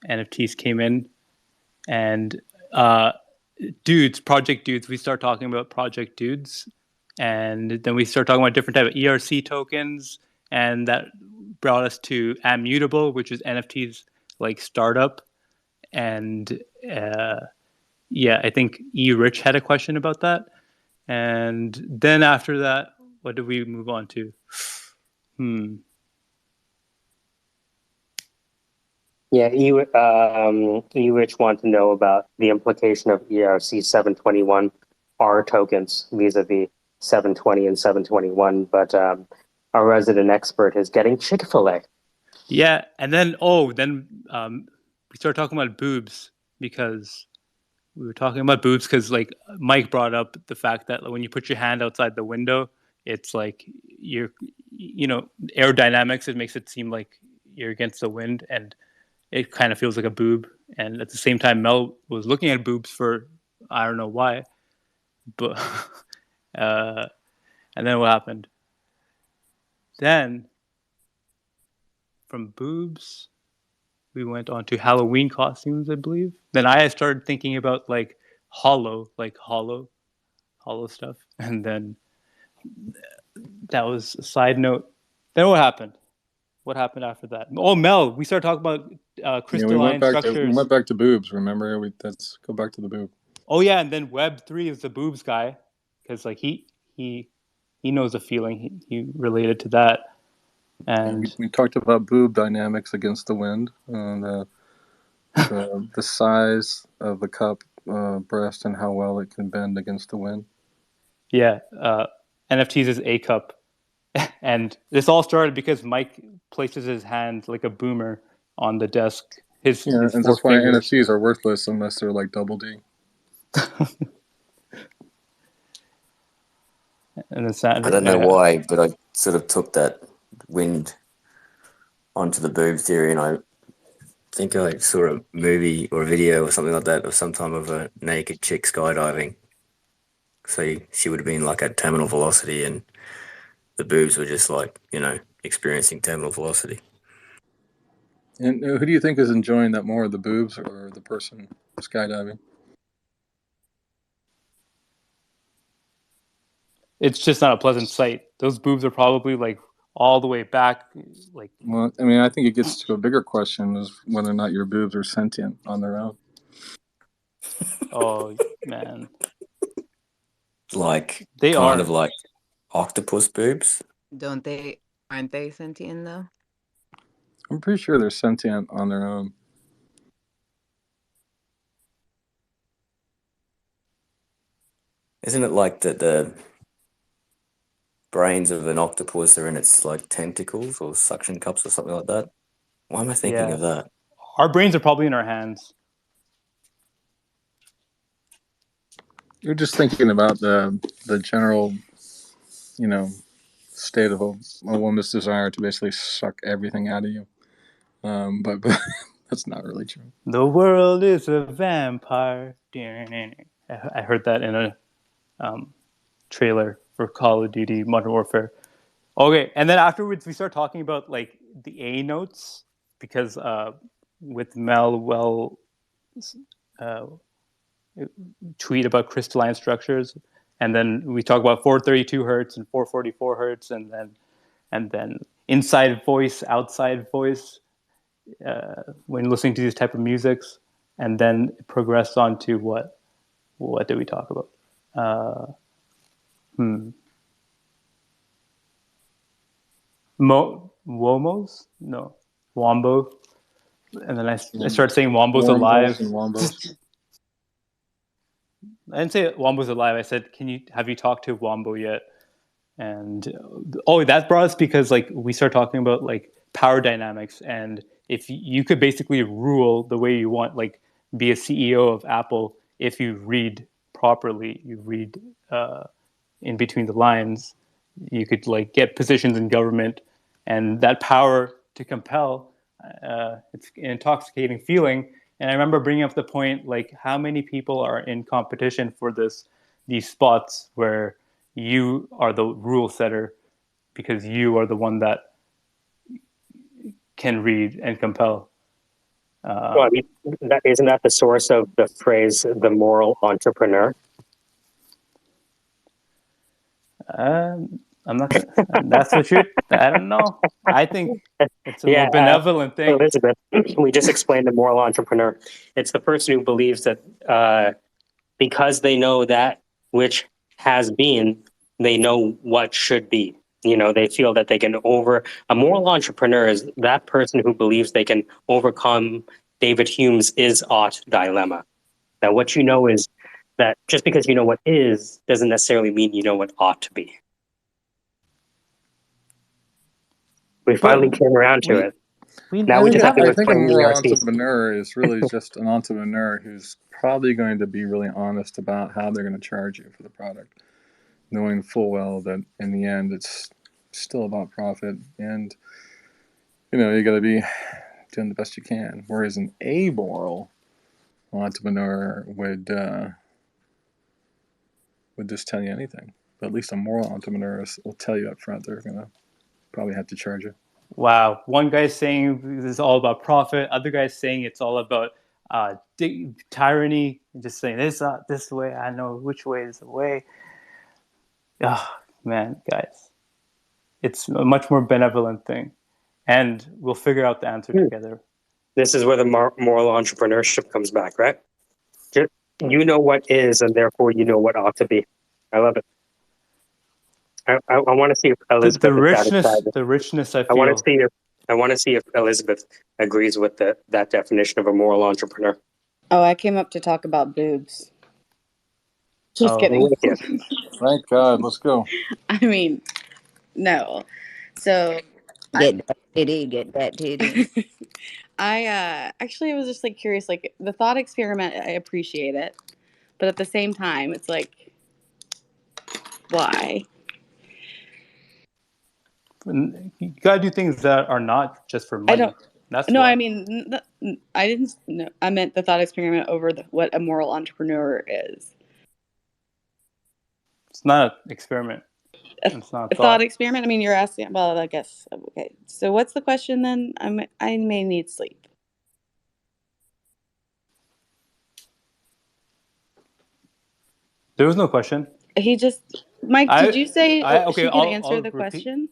and project dudes. We start talking about project dudes, and then we start talking about different type of ERC tokens, and that brought us to Ammutable, which is NFTs like startup. And I think Rich had a question about that. And then after that, what did we move on to? Yeah, Rich want to know about the implication of ERC 721 R tokens vis-a-vis 720 and 721, but our resident expert is getting Chick-fil-A. Yeah, and then we started talking about boobs because like Mike brought up the fact that when you put your hand outside the window, it's like aerodynamics. It makes it seem like you're against the wind, and it kind of feels like a boob. And at the same time, Mel was looking at boobs for I don't know why, but and then what happened? Then from boobs, we went on to Halloween costumes, I believe. Then I started thinking about like hollow stuff, and then that was a side note. Then what happened? What happened after that? Oh, Mel, we started talking about crystalline structures. We went back to boobs. Remember, let's go back to the boob. Oh yeah, and then Web3 is the boobs guy, because like he knows a feeling. He related to that, and we talked about boob dynamics against the wind, and the size of the cup breast and how well it can bend against the wind. Yeah, NFTs is a cup. And this all started because Mike places his hand like a boomer on the desk. His and that's why NFTs are worthless unless they're like double D. And I don't know why, but I sort of took that wind onto the boob theory, and I think I saw a movie or a video or something like that of some time of a naked chick skydiving. So she would have been like at terminal velocity, and the boobs were just like, experiencing terminal velocity. And who do you think is enjoying that more, the boobs or the person skydiving? It's just not a pleasant sight. Those boobs are probably like all the way back. Like, well, I mean, I think it gets to a bigger question: is whether or not your boobs are sentient on their own. Oh man, like they kind are of like octopus boobs. Aren't they sentient though? I'm pretty sure they're sentient on their own. Isn't it like that the brains of an octopus are in its like tentacles or suction cups or something like that? Why am I thinking of that? Our brains are probably in our hands. You're just thinking about the general, state of a woman's desire to basically suck everything out of you. But that's not really true. The world is a vampire. I heard that in a trailer for Call of Duty Modern Warfare. Okay, and then afterwards we start talking about like the A notes because with Mel tweet about crystalline structures, and then we talk about 432 hertz and 444 hertz, and then inside voice, outside voice when listening to these type of musics, and then progress on to what did we talk about? Womos? No. Wombo. And then I started saying Wombo's alive. And wombos. I didn't say Wombo's alive. I said, have you talked to Wombo yet? And that brought us because like we start talking about like power dynamics, and if you could basically rule the way you want, like be a CEO of Apple, if you read properly, you read in between the lines, you could like get positions in government, and that power to compel, it's an intoxicating feeling. And I remember bringing up the point, like how many people are in competition for these spots where you are the rule setter because you are the one that can read and compel. Well, I mean, isn't that the source of the phrase "the moral entrepreneur"? I'm not gonna. That's what you. I don't know. I think it's a more benevolent thing. Elizabeth, we just explained the moral entrepreneur. It's the person who believes that because they know that which has been, they know what should be. You know, they feel that they can a moral entrepreneur is that person who believes they can overcome David Hume's is ought dilemma. That what you know is that just because you know what is doesn't necessarily mean you know what ought to be. We finally came around to it. Now we just have to I think a explain the moral ERC. entrepreneur is really just an entrepreneur who's probably going to be really honest about how they're going to charge you for the product, knowing full well that in the end it's still about profit, and you got to be doing the best you can. Whereas an amoral entrepreneur would just tell you anything. But at least a moral entrepreneur will tell you up front they're going to probably have to charge you. Wow. One guy's saying this is all about profit. Other guy's saying it's all about tyranny. Just saying this way. I know which way is the way. Oh, man, guys. It's a much more benevolent thing. And we'll figure out the answer together. This is where the moral entrepreneurship comes back, right? You know what is, and therefore you know what ought to be. I love it. I want to see if Elizabeth the richness. I want to see if Elizabeth agrees with that definition of a moral entrepreneur. Oh, I came up to talk about boobs. Just kidding. Thank God. Let's go. I mean, no. So get that titty. I actually was just like curious, like the thought experiment. I appreciate it, but at the same time, it's like, why? You gotta do things that are not just for money. I mean, I didn't. No, I meant the thought experiment over what a moral entrepreneur is. It's not an experiment. It's not a thought experiment. I mean, you're asking. Well, I guess okay. So, what's the question then? I may need sleep. There was no question. He just, Mike. Did you say she could answer the repeat. question?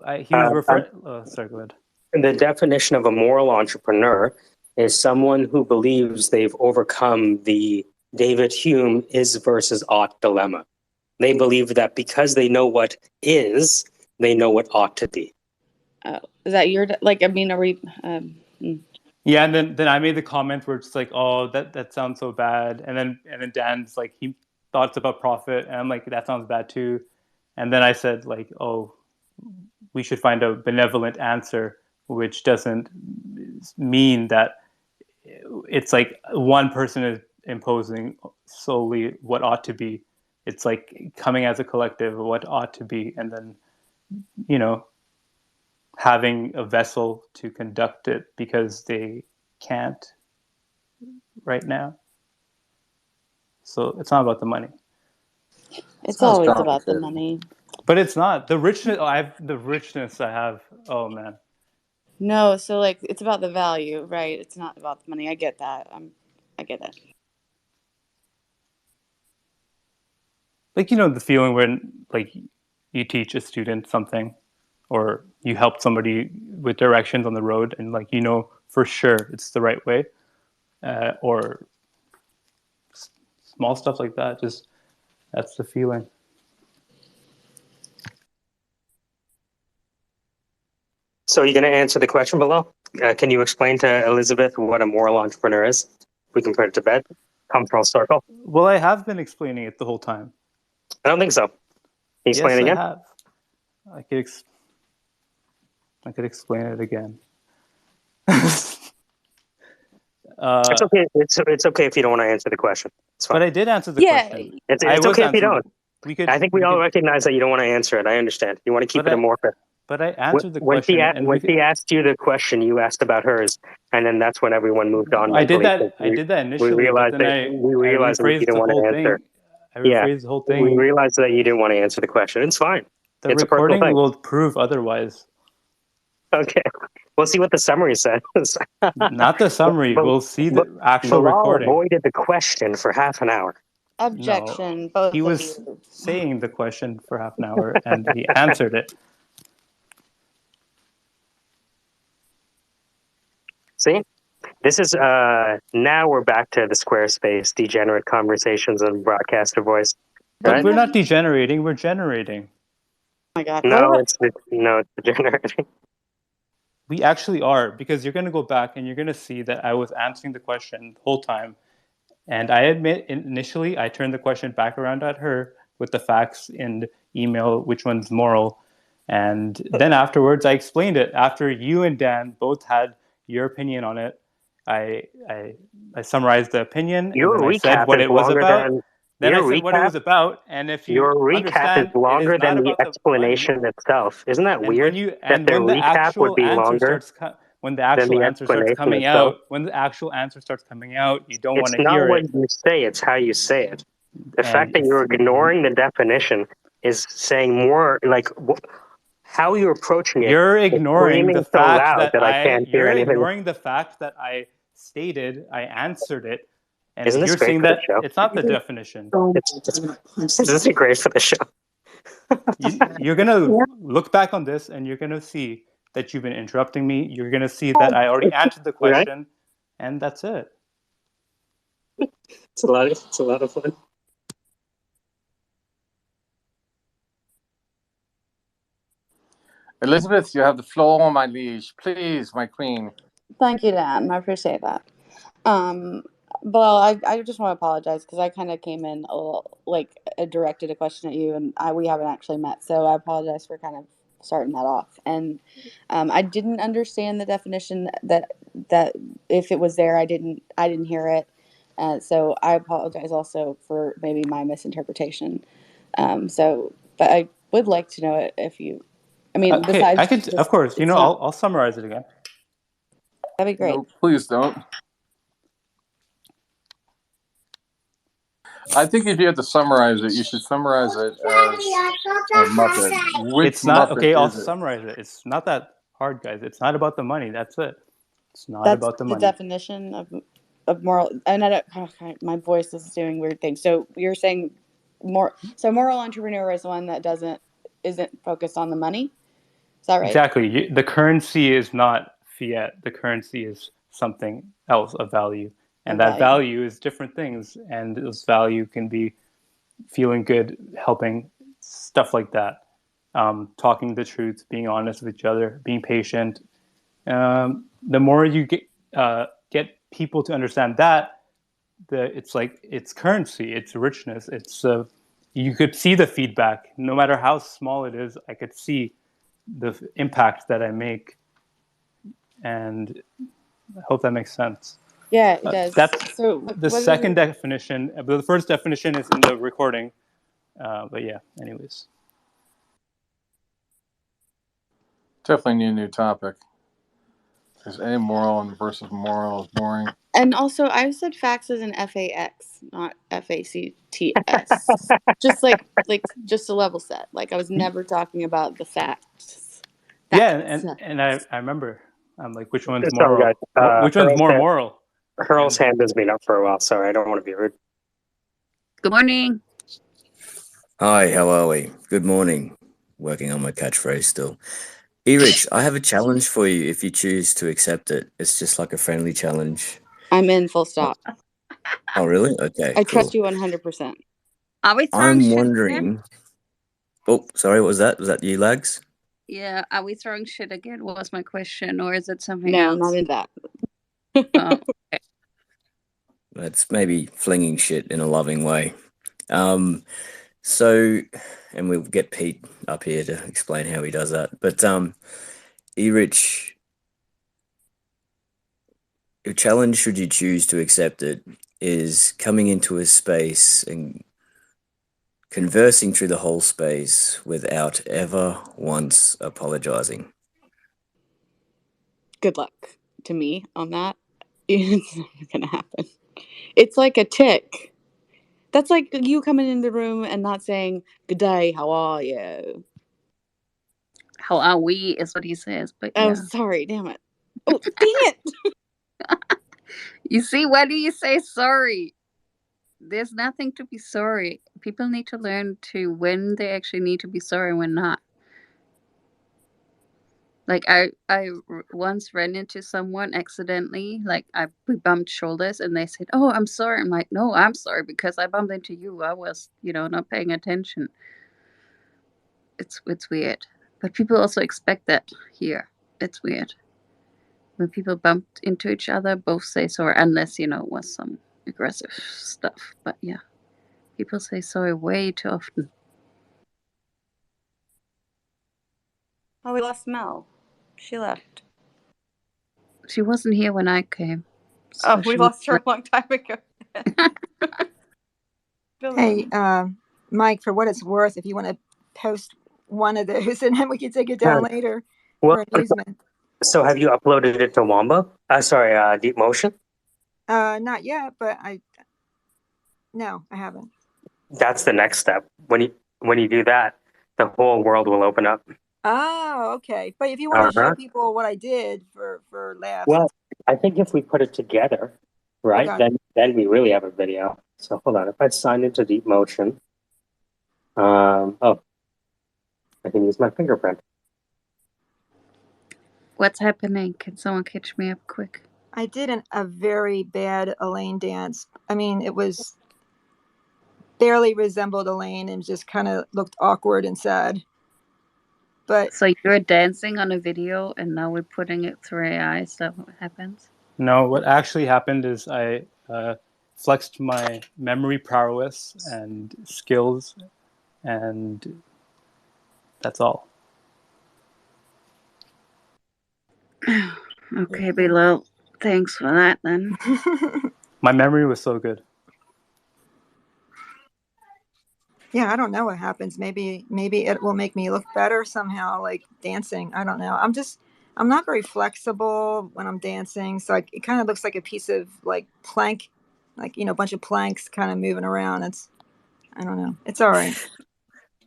He was referring. Sorry, go ahead. The definition of a moral entrepreneur is someone who believes they've overcome the David Hume is versus ought dilemma. They believe that because they know what is, they know what ought to be. Oh, is that your like? I mean, are we? Yeah, and then I made the comment where it's like, oh, that sounds so bad, and then Dan's like, he thought it's about profit, and I'm like, that sounds bad too, and then I said like, oh, we should find a benevolent answer, which doesn't mean that it's like one person is imposing solely what ought to be. It's like coming as a collective of what ought to be, and then having a vessel to conduct it because they can't right now. So it's not about the money. It's Sounds always about the complicated. money. But it's not the richness. The richness I have. Oh man. No, so like it's about the value, right? It's not about the money. I get that. I get it. Like, you know, the feeling when like you teach a student something, or you help somebody with directions on the road, and like, you know for sure it's the right way, or small stuff like that. Just that's the feeling. So you're going to answer the question below? Can you explain to Elizabeth what a moral entrepreneur is? We can put it to bed. Come full circle. Well, I have been explaining it the whole time. I don't think so. Can you explain Yes, it again? I have. I could explain it again. It's okay. It's okay if you don't want to answer the question. It's fine. But I did answer the Yeah. question. It's I was okay if you answering don't. I think we all recognize that you don't want to answer it. I understand. You want to keep it amorphous. But I answered the When question. she asked you the question, you asked about hers, and then that's when everyone moved on. I did mentally, that. I did that we initially, but realized then that I you rephrased didn't the want whole to answer. thing. I rephrased the whole thing. We realized that you didn't want to answer the question. It's fine. The It's a personal recording thing. will prove otherwise. Okay. We'll see what the summary says. Not the summary. We'll see the actual Bilal recording. avoided the question for half an hour. Objection, No, both he of was you. saying the question for half an hour, and he answered it. See? This is now we're back to the Squarespace degenerate conversations and broadcaster voice. But Right? we're not degenerating. We're generating. Oh my God. No, it's degenerating. We actually are, because you're going to go back and you're going to see that I was answering the question the whole time. And I admit, initially, I turned the question back around at her with the facts in email, which one's moral. And then afterwards, I explained it. After you and Dan both had your opinion on it, I summarized the opinion, and Your then I said recap what is it was longer about. than Then I your said what it recap. was about, and if you Your recap is understand, it is longer not than the about the money. explanation itself. Isn't that And weird? That the when the recap would actual be answer longer starts than the explanation coming itself. out, you don't It's want to not hear what it. you say; it's how you say it. The fact And that you're ignoring the definition is saying more like how you're approaching it. you're Is ignoring the screaming so fact loud that that I can't hear anything. I stated, I answered it, and Isn't this you're great saying for the that show? it's not the definition. This is great for the show. You're gonna look back on this, and you're gonna see that you've been interrupting me. You're gonna see that I already answered the Right? question, and that's it. It's a lot of fun. Elizabeth, you have the floor, my liege. Please, my queen. Thank you, Dan. I appreciate that. Well, I just want to apologize because I kind of came in a little, like directed a question at you, and we haven't actually met, so I apologize for kind of starting that off. And I didn't understand the definition that if it was there, I didn't hear it. So I apologize also for maybe my misinterpretation. But I would like to know it if you. I mean, Okay, besides, I could, of course. You know, I'll summarize it again. That'd be great. No, please don't. I think if you have to summarize it, you should summarize it as a Muppet. Which It's not Muppet okay. I'll is it? summarize it. It's not that hard, guys. It's not about the money. That's it. It's not That's about the the money. definition of moral. And I don't, okay, my voice is doing weird things. So you're saying moral entrepreneur is one that isn't focused on the money. Is that right? Exactly. The currency is not fiat. The currency is something else of value, and that value is different things. And this value can be feeling good, helping, stuff like that. Talking the truth, being honest with each other, being patient. The more you get people to understand that, it's currency, it's richness. It's you could see the feedback, no matter how small it is. I could see the impact that I make, and I hope that makes sense. Yeah, it does. That's so the second definition. The first definition is in the recording. But yeah, anyways. Definitely need a new topic. Because amoral versus moral is boring. And also, I said fax as an FAX, not FACTS. just like just a level set. Like I was never talking about the facts. Yeah, and I remember. I'm like, which one's Sorry, moral? guys. Which one's more hand, moral? Hurl's hand has been up for a while, so I don't want to be rude. Good morning. Hi, how are we? Good morning. Working on my catchphrase still. Erich, I have a challenge for you if you choose to accept it. It's just like a friendly challenge. I'm in, full stop. Oh, really? Okay, I cool. trust you 100%. Are we throwing I'm shit wondering. again? Oh, sorry, what was that? Was that you, Lags? Yeah, are we throwing shit again? What was my question, or is it something No, else? not in that. Oh, okay. That's maybe flinging shit in a loving way. So, and we'll get Pete up here to explain how he does that. But Erich, your challenge, should you choose to accept it, is coming into a space and conversing through the whole space without ever once apologizing. Good luck to me on that. It's never gonna happen. It's like a tick. That's like you coming in the room and not saying, "Good day, how are you?" How are we is what he says, but yeah. Oh, sorry, damn it. Oh, dang it. You see, why do you say sorry? There's nothing to be sorry. People need to learn to when they actually need to be sorry and when not. Like I once ran into someone accidentally. Like we bumped shoulders, and they said, "Oh, I'm sorry." I'm like, "No, I'm sorry because I bumped into you. I was, not paying attention." It's weird, but people also expect that here. It's weird when people bumped into each other. Both say sorry, unless it was some aggressive stuff. But yeah, people say sorry way too often. Oh, we lost Mel. She left. She wasn't here when I came. So we lost her a long time ago. Hey, Mike, for what it's worth, if you want to post one of those, and then we can take it down later for amusement. So have you uploaded it to Wamba? Sorry, deepmotion? Not yet, but no, I haven't. That's the next step. When you do that, the whole world will open up. Oh, okay. But if you want to show people what I did for laughs. Well, I think if we put it together, right, then we really have a video. So hold on. If I sign into deepmotion, I can use my fingerprint. What's happening? Can someone catch me up quick? I did a very bad Elaine dance. I mean, it was barely resembled Elaine and just kind of looked awkward and sad. But so you're dancing on a video and now we're putting it through AI. Is that what happens? No, what actually happened is I flexed my memory prowess and skills, and that's all. Okay, below. Thanks for that then. My memory was so good. Yeah, I don't know what happens. Maybe it will make me look better somehow, like dancing. I don't know. I'm not very flexible when I'm dancing, so it kind of looks like a piece of like plank, like a bunch of planks kind of moving around. I don't know. It's all right.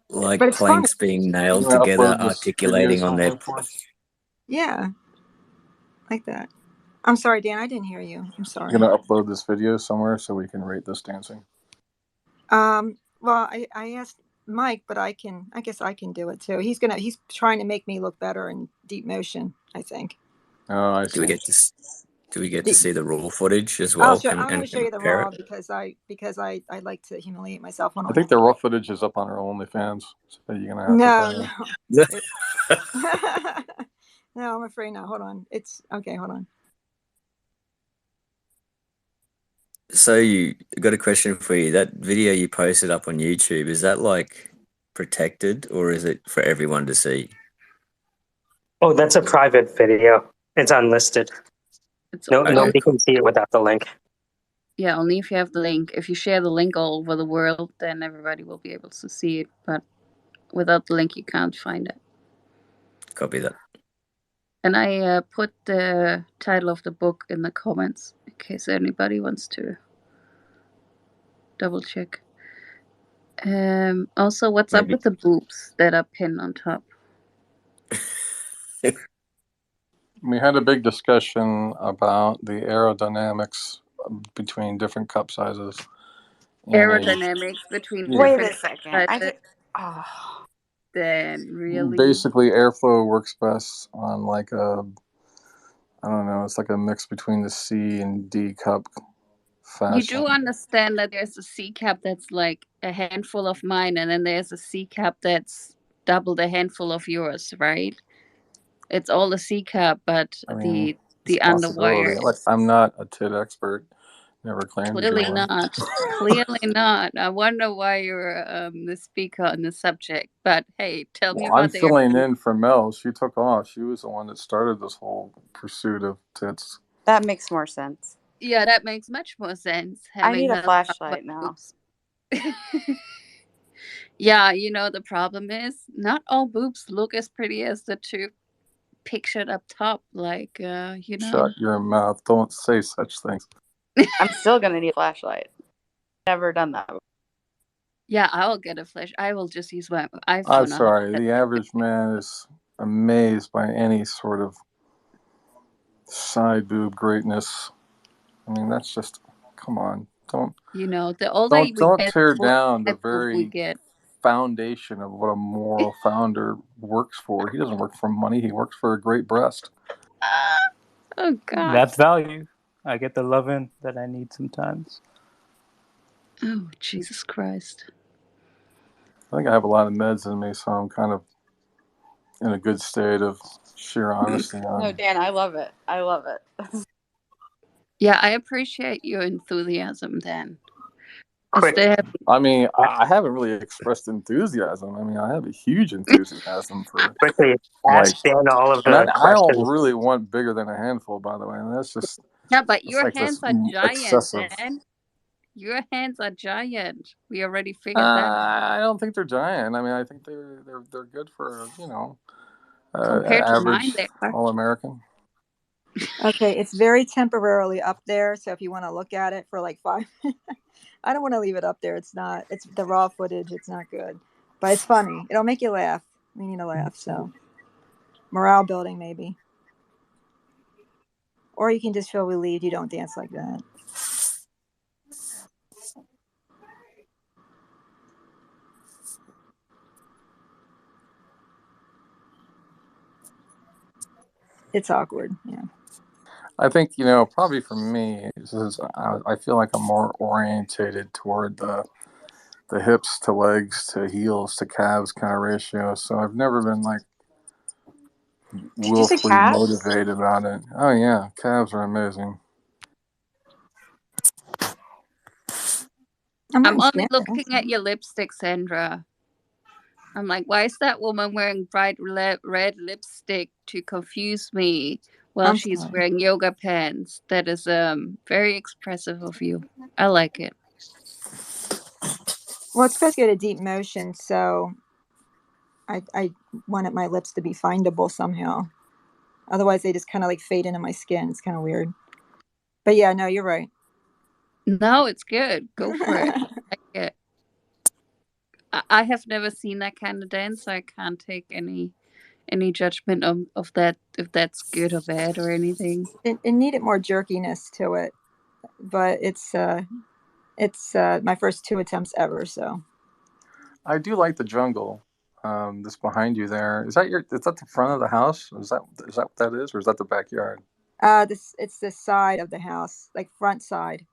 Like but it's planks fun. being nailed together, articulating on their. Yeah, like that. I'm sorry, Dan. I didn't hear you. I'm sorry. You're gonna upload this video somewhere so we can rate this dancing. Well, I asked Mike, but I guess I can do it too. He's trying to make me look better in deep motion, I think. Oh, I see. Do we get to see the raw footage as well? I'm going to show you the raw because I like to humiliate myself. I think the raw footage is up on our OnlyFans, so you're gonna have No. No, I'm afraid not. Hold on. It's okay. Hold on. So you got a question for you. That video you posted up on YouTube, is that like protected or is it for everyone to see? Oh, that's a private video. It's unlisted. Nobody can see it without the link. Yeah, only if you have the link. If you share the link all over the world, then everybody will be able to see it. But without the link, you can't find it. Copy that. And I put the title of the book in the comments in case anybody wants to double check. Also, what's up with the boobs that are pinned on top? We had a big discussion about the aerodynamics between different cup sizes. Aerodynamics between Wait different a second. sizes. Then really, basically airflow works best on like a, I don't know, it's like a mix between the C and D cup fashion. You do understand that there's a C cap that's like a handful of mine, and then there's a C cap that's double the handful of yours, right? It's all a C cap, but I mean, the it's a possibility. underwire. Like, I'm not a tit expert. Never claimed to be Clearly one. not. Clearly not. I wonder why you're the speaker on the subject. But hey, tell me Well, I'm about the filling in for Mel. She took off. She was the one that started this whole pursuit of tits. That makes more sense. Yeah, that makes much more sense. I need a Having flashlight now. Yeah, you know, the problem is not all boobs look as pretty as the two pictured up top. Like, you know. Shut your mouth. Don't say such things. I'm still gonna need a flashlight. Never done that before. Yeah, I'll get a flash. I will just use my iPhone. I'm sorry. The average man is amazed by any sort of side boob greatness. I mean, that's just, come on. Don't. You know, the older we Don't get, tear the more down the side boob we very get. foundation of what a moral founder works for. He doesn't work for money. He works for a great breast. Oh God. That's value. I get the loving that I need sometimes. Oh Jesus Christ. I think I have a lot of meds in me, so I'm kind of in a good state of sheer honesty. No, Dan, I love it. I love it. Yeah, I appreciate your enthusiasm, Dan. I mean, I haven't really expressed enthusiasm. I mean, I have a huge enthusiasm for. Quickly ask Dan all of the I don't questions. really want bigger than a handful, by the way. And that's just. Yeah, but it's your like hands this are giant, excessive. Dan. Your hands are giant. We already figured that out. I don't think they're giant. I mean, I think they're good for, you know, Compared to mine, average they are. all-American. Okay, it's very temporarily up there, so if you want to look at it for like 5 I don't want to leave it up there. It's the raw footage. It's not good, but it's funny. It'll make you laugh. We need to laugh, so morale building maybe. Or you can just feel relieved you don't dance like that. It's awkward, yeah. I think, you know, probably for me, I feel like I'm more orientated toward the hips to legs to heels to calves kind of ratio. So I've never been like willfully motivated about it. Oh yeah, calves are amazing. I'm only looking at your lipstick, Sandra. I'm like, why is that woman wearing bright red lipstick to confuse me while she's wearing yoga pants? That is very expressive of you. I like it. Well, it's supposed to get a deep motion, so I wanted my lips to be findable somehow. Otherwise, they just kind of like fade into my skin. It's kind of weird. But yeah, no, you're right. No, it's good. Go for it. I like it. I have never seen that kind of dance, so I can't take any judgment of that, if that's good or bad or anything. It needed more jerkiness to it, but it's my first 2 attempts ever, so. I do like the jungle. This behind you there. Is that the front of the house? Is that what that is, or is that the backyard? It's the side of the house, like front side.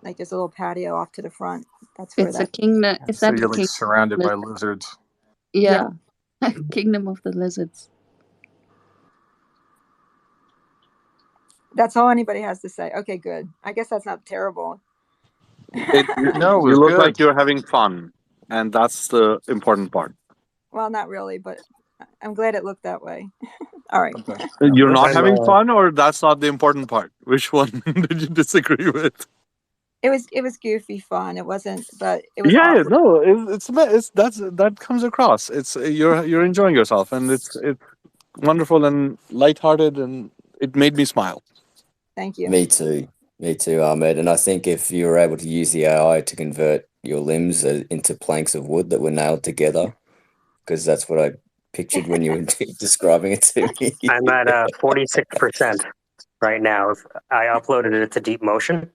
Like there's a little patio off to the front. That's where it's a kingdom. So you're like surrounded by lizards. Yeah. Kingdom of the lizards. That's all anybody has to say. Okay, good. I guess that's not terrible. You look like you're having fun, and that's the important part. Well, not really, but I'm glad it looked that way. All right. Okay. You're not having fun, or that's not the important part? Which one did you disagree with? It was goofy fun. It wasn't, but it was Yeah, awesome. no, that comes across. It's you're enjoying yourself, and it's wonderful and lighthearted, and it made me smile. Thank you. Me too, Ahmed. And I think if you were able to use the AI to convert your limbs into planks of wood that were nailed together, because that's what I pictured when you were describing it to me. I'm at 46% right now. If I uploaded it to deepmotion,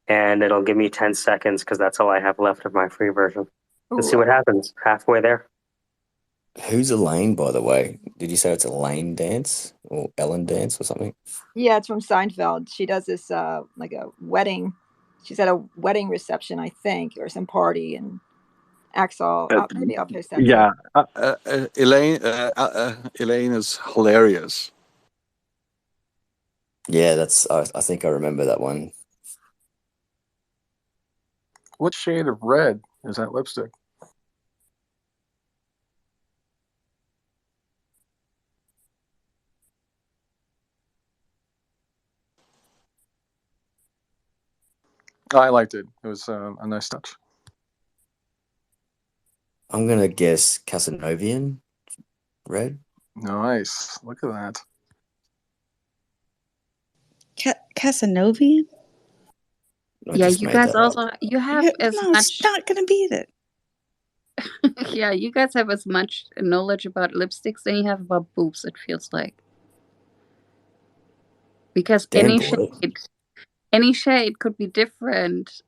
and it'll give me 10 seconds because that's all I have left of my free version. Let's see what happens. Halfway there. Who's Elaine, by the way? Did you say it's Elaine Dance or Ellen Dance or something? Yeah, it's from Seinfeld. She does this like a wedding. She's at a wedding reception, I think, or some party, and acts all. Maybe I'll post that. Yeah, Elaine is hilarious. Yeah, I think I remember that one. What shade of red is that lipstick? I liked it. It was a nice touch. I'm gonna guess Casanovian red. Nice. Look at that. Casanovian? Yeah, you guys also you have as no, much. it's not gonna be that. Yeah, you guys have as much knowledge about lipsticks than you have about boobs. It feels like because Damn any shade could be different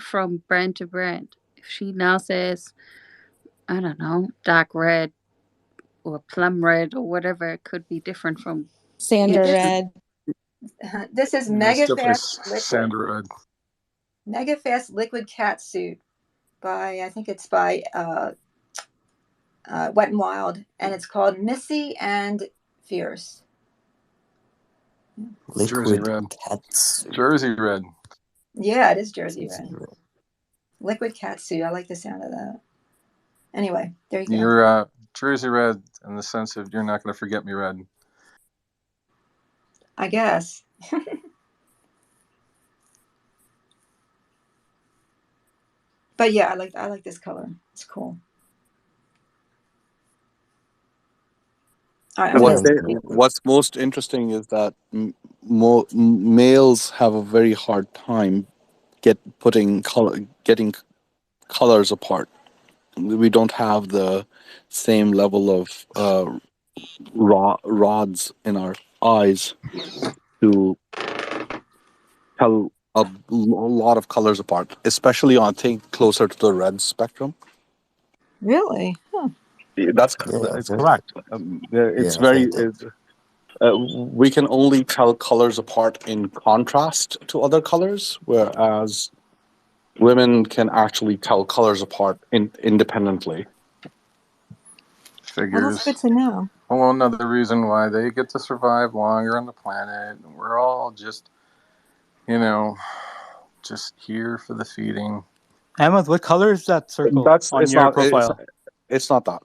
from brand to brand. If she now says, I don't know, dark red or plum red or whatever, it could be different from Sandra red. This is It's Mega definitely Fast Liquid. Sandra red. Mega Fast Liquid Cat Suit by, I think it's by Wet n Wild, and it's called Missy and Fierce. Jersey red. Jersey red. Yeah, it is Jersey red. Liquid Cat Suit. I like the sound of that. Anyway, there you go. You're Jersey red in the sense of you're not going to forget me red. I guess. But yeah, I like this color. It's cool. All right, What's most interesting is that males have a very hard time getting colors apart. We don't have the same level of rods in our eyes to tell a lot of colors apart, especially on things closer to the red spectrum. Really? Huh. That's correct. We can only tell colors apart in contrast to other colors, whereas women can actually tell colors apart independently. Figures. Well, that's good to know. Well, another reason why they get to survive longer on the planet, and we're all just, just here for the feeding. Emma, what color is that circle on your profile? It's not that.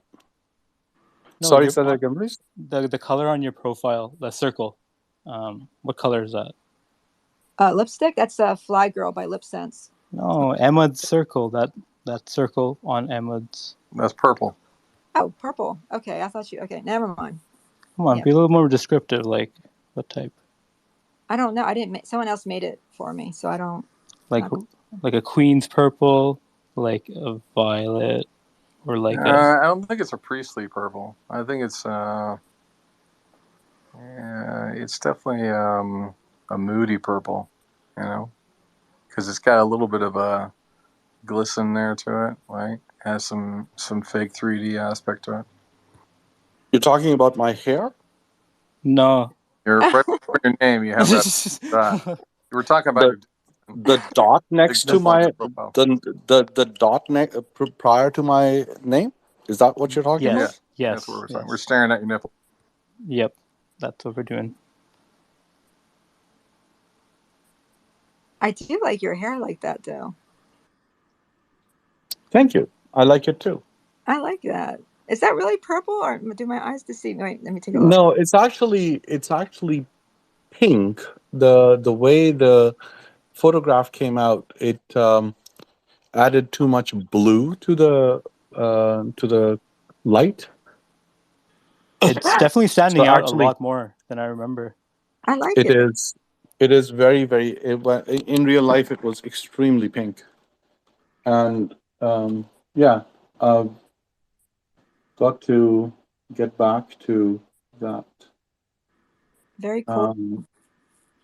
No, Sorry, say that again, please. The color on your profile, the circle. What color is that? Lipstick? That's Fly Girl by Lip Sense. No, Emma's circle. That circle on Emma's. That's purple. Oh, purple. Okay, I thought you. Okay, never mind. Come on, be a little more descriptive. Like what type? I don't know. I didn't. Someone else made it for me, so I don't. Like a queen's purple, like a violet, or like I don't think it's a priestly purple. I think it's definitely a moody purple, because it's got a little bit of a glisten there to it, right? Has some fake 3D aspect to it. You're talking about my hair? No. You're right for your name. You have that. You were talking about the dot next to my the dot prior to my name. Is that what you're talking about? Yes. That's what we're talking. We're staring at your nipple. Yep, that's what we're doing. I do like your hair like that, though. Thank you. I like it too. I like that. Is that really purple, or do my eyes deceive me? Wait, let me take a look. No, it's actually pink. The way the photograph came out, it added too much blue to the light. It's definitely standing So out a actually, lot more than I remember. I like it it. is. It is very, very. In real life, it was extremely pink, and yeah, I've got to get back to that. Very cool.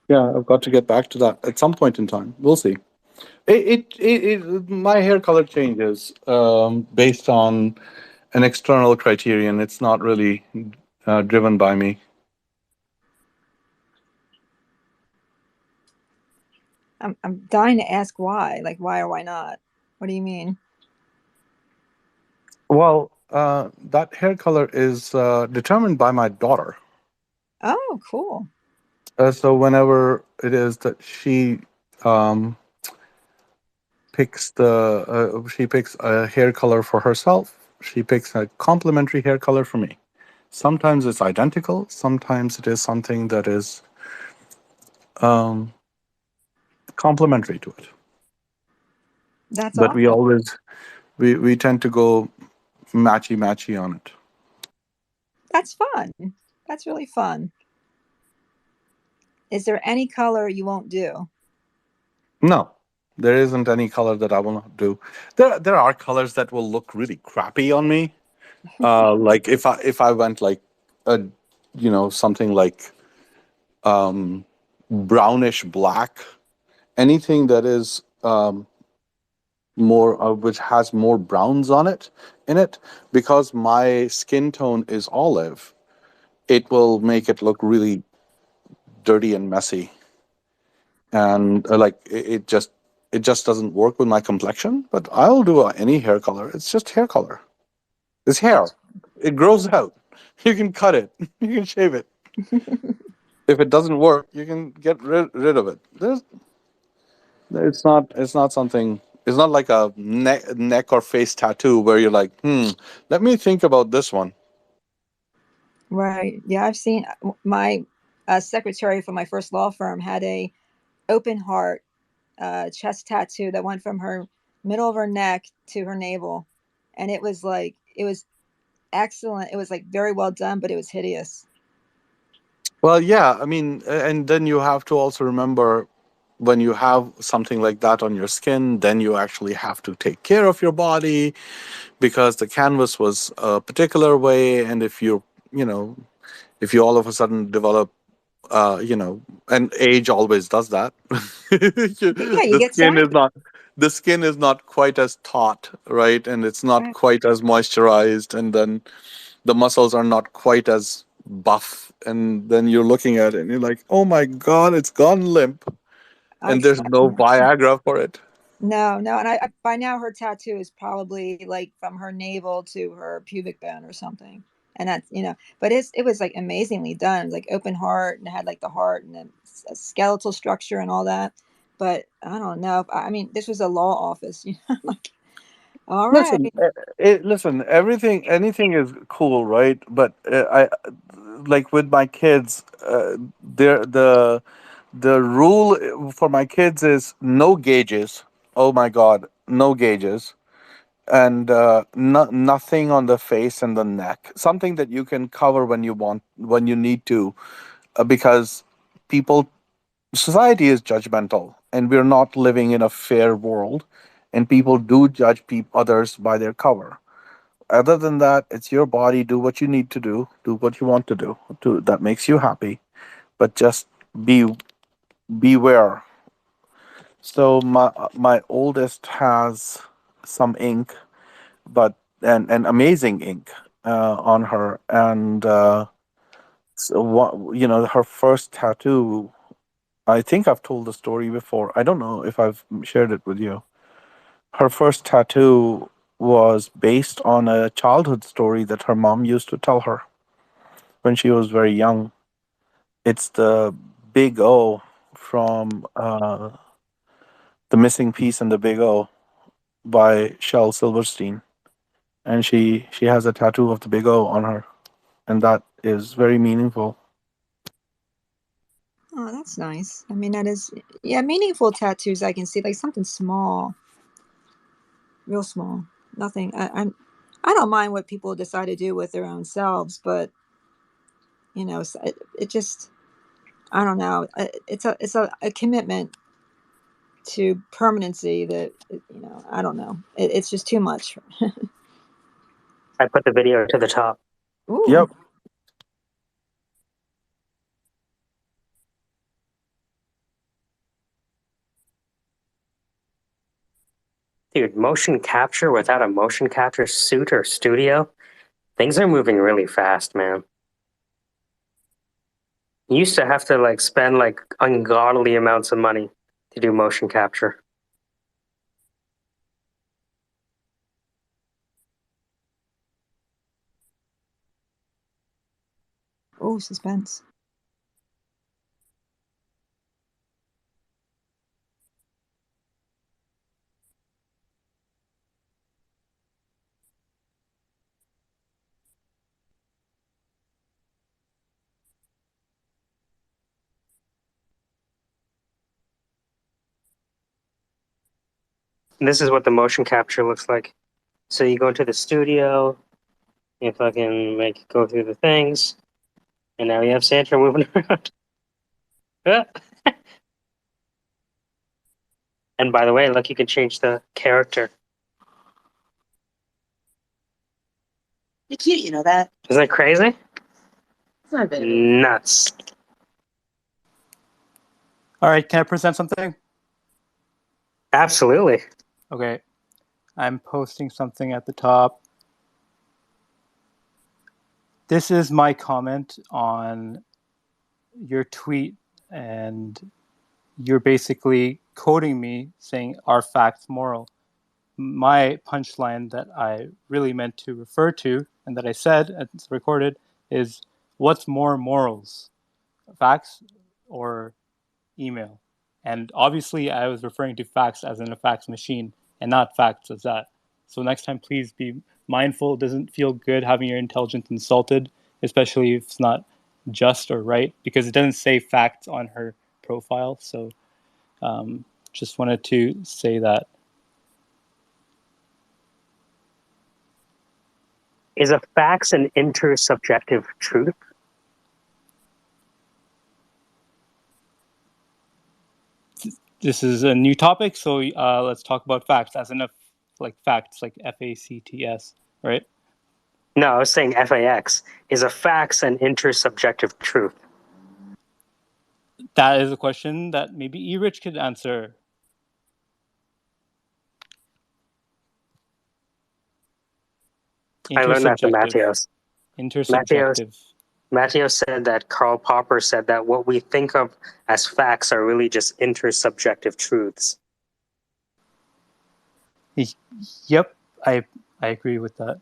Yeah, I've got to get back to that at some point in time. We'll see. My hair color changes based on an external criterion. It's not really driven by me. I'm dying to ask why. Like, why or why not? What do you mean? Well, that hair color is determined by my daughter. Oh, cool. So whenever it is that she picks a hair color for herself, she picks a complementary hair color for me. Sometimes it's identical. Sometimes it is something that is complementary to it. That's But awesome. we tend to go matchy on it. That's fun. That's really fun. Is there any color you won't do? No, there isn't any color that I will not do. There are colors that will look really crappy on me. Like if I went like a something like brownish black, anything that is more which has more browns on it in it, because my skin tone is olive, it will make it look really dirty and messy, and it just doesn't work with my complexion. But I'll do any hair color. It's just hair color. It's hair. It grows out. You can cut it. You can shave it. If it doesn't work, you can get rid of it. It's not something. It's not like a neck or face tattoo where you're like, let me think about this one. Right. Yeah, I've seen my secretary for my first law firm had a open heart chest tattoo that went from her middle of her neck to her navel, and it was excellent. It was like very well done, but it was hideous. Well, yeah, I mean, and then you have to also remember, when you have something like that on your skin, then you actually have to take care of your body, because the canvas was a particular way, and if if you all of a sudden develop, and age always does that. Yeah, you the get skin is saggy. not the skin is not quite as taut, right, and it's not Right. quite as moisturized, and then the muscles are not quite as buff, and then you're looking at it and you're like, oh my god, it's gone limp, I and there's no Viagra for it. No, and I by now her tattoo is probably like from her navel to her pubic bone or something, and that's but it was like amazingly done, like open heart, and it had like the heart and a skeletal structure and all that. But I don't know. I mean, this was a law office, like, all right. Listen, anything is cool, right? But I like with my kids, the rule for my kids is no gauges. Oh my god, no gauges, and nothing on the face and the neck. Something that you can cover when you need to, because people society is judgmental, and we're not living in a fair world, and people do judge others by their cover. Other than that, it's your body. Do what you need to do what you want to do, that makes you happy, but just be beware. So my oldest has some ink, but and amazing ink on her, and so what, her first tattoo, I think I've told the story before. I don't know if I've shared it with you. Her first tattoo was based on a childhood story that her mom used to tell her when she was very young. It's the Big O from The Missing Piece in the Big O by Shel Silverstein. And she has a tattoo of the Big O on her. And that is very meaningful. Oh, that's nice. I mean, that is, yeah, meaningful tattoos. I can see like something small, real small. Nothing. I don't mind what people decide to do with their own selves, but you know, it just, I don't know. It's a commitment to permanency that, you know, I don't know. It's just too much. I put the video to the top. Ooh. Yep. Dude, motion capture without a motion capture suit or studio, things are moving really fast, man. You used to have to like spend like ungodly amounts of money to do motion capture. Oh, suspense. And this is what the motion capture looks like. So you go into the studio, you fucking go through the things, and now you have Sandra moving around. And by the way, look, you can change the character. It's cute, you know that. Isn't that crazy? It's not bad. Nuts. All right, can I present something? Absolutely. Okay, I'm posting something at the top. This is my comment on your tweet, and you're basically quoting me saying, "Are facts moral?" My punchline that I really meant to refer to, and that I said, and it's recorded, is, what's more morals? Facts or email? And obviously I was referring to facts as in a fax machine and not facts as that. So next time, please be mindful. It doesn't feel good having your intelligence insulted, especially if it's not just or right, because it doesn't say facts on her profile. So just wanted to say that. Is a fax an intersubjective truth? This is a new topic, so let's talk about facts, as in like facts, like FACTS, right? No, I was saying FAX. Is a fax an intersubjective truth? That is a question that maybe E-Rich could answer. I learned that from Intersubjective. Matthias. Intersubjective. Matthias said that Karl Popper said that what we think of as facts are really just intersubjective truths. Yep, I agree with that.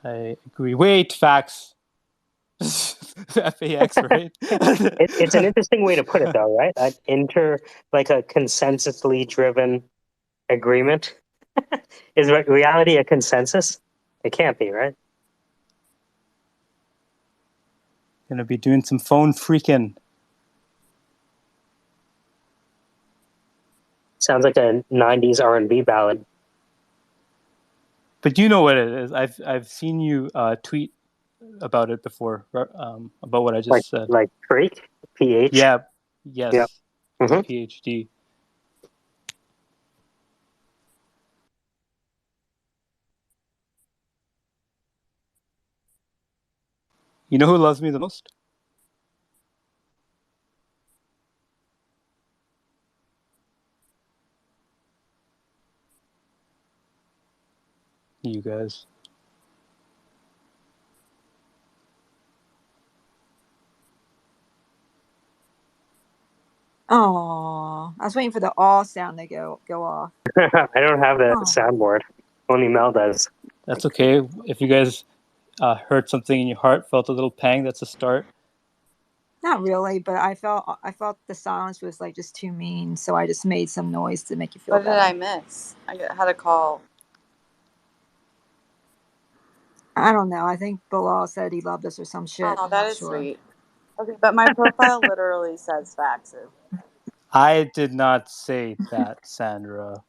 I agree. Wait, facts. FAX, right? It's an interesting way to put it, though, right? Like a consensusly driven agreement. Is reality a consensus? It can't be, right? Gonna be doing some phone freaking. Sounds like a '90s R&B ballad. But you know what it is. I've seen you tweet about it before, about what I just said. Like freak, PH. Yeah. Yes. Yep. Mm-hmm. PhD. You know who loves me the most? You guys. Oh, I was waiting for the aw sound to go off. I don't have that soundboard. Only Mel does. That's okay. If you guys heard something in your heart, felt a little pang, that's a start. Not really, but I felt the silence was like just too mean, so I just made some noise to make you feel better. What did I miss? I had a call. I don't know. I think Bilal said he loved us or some shit. Oh, I'm that not is sure. sweet. Okay, but my profile literally says Faxu. I did not say that, Sandra.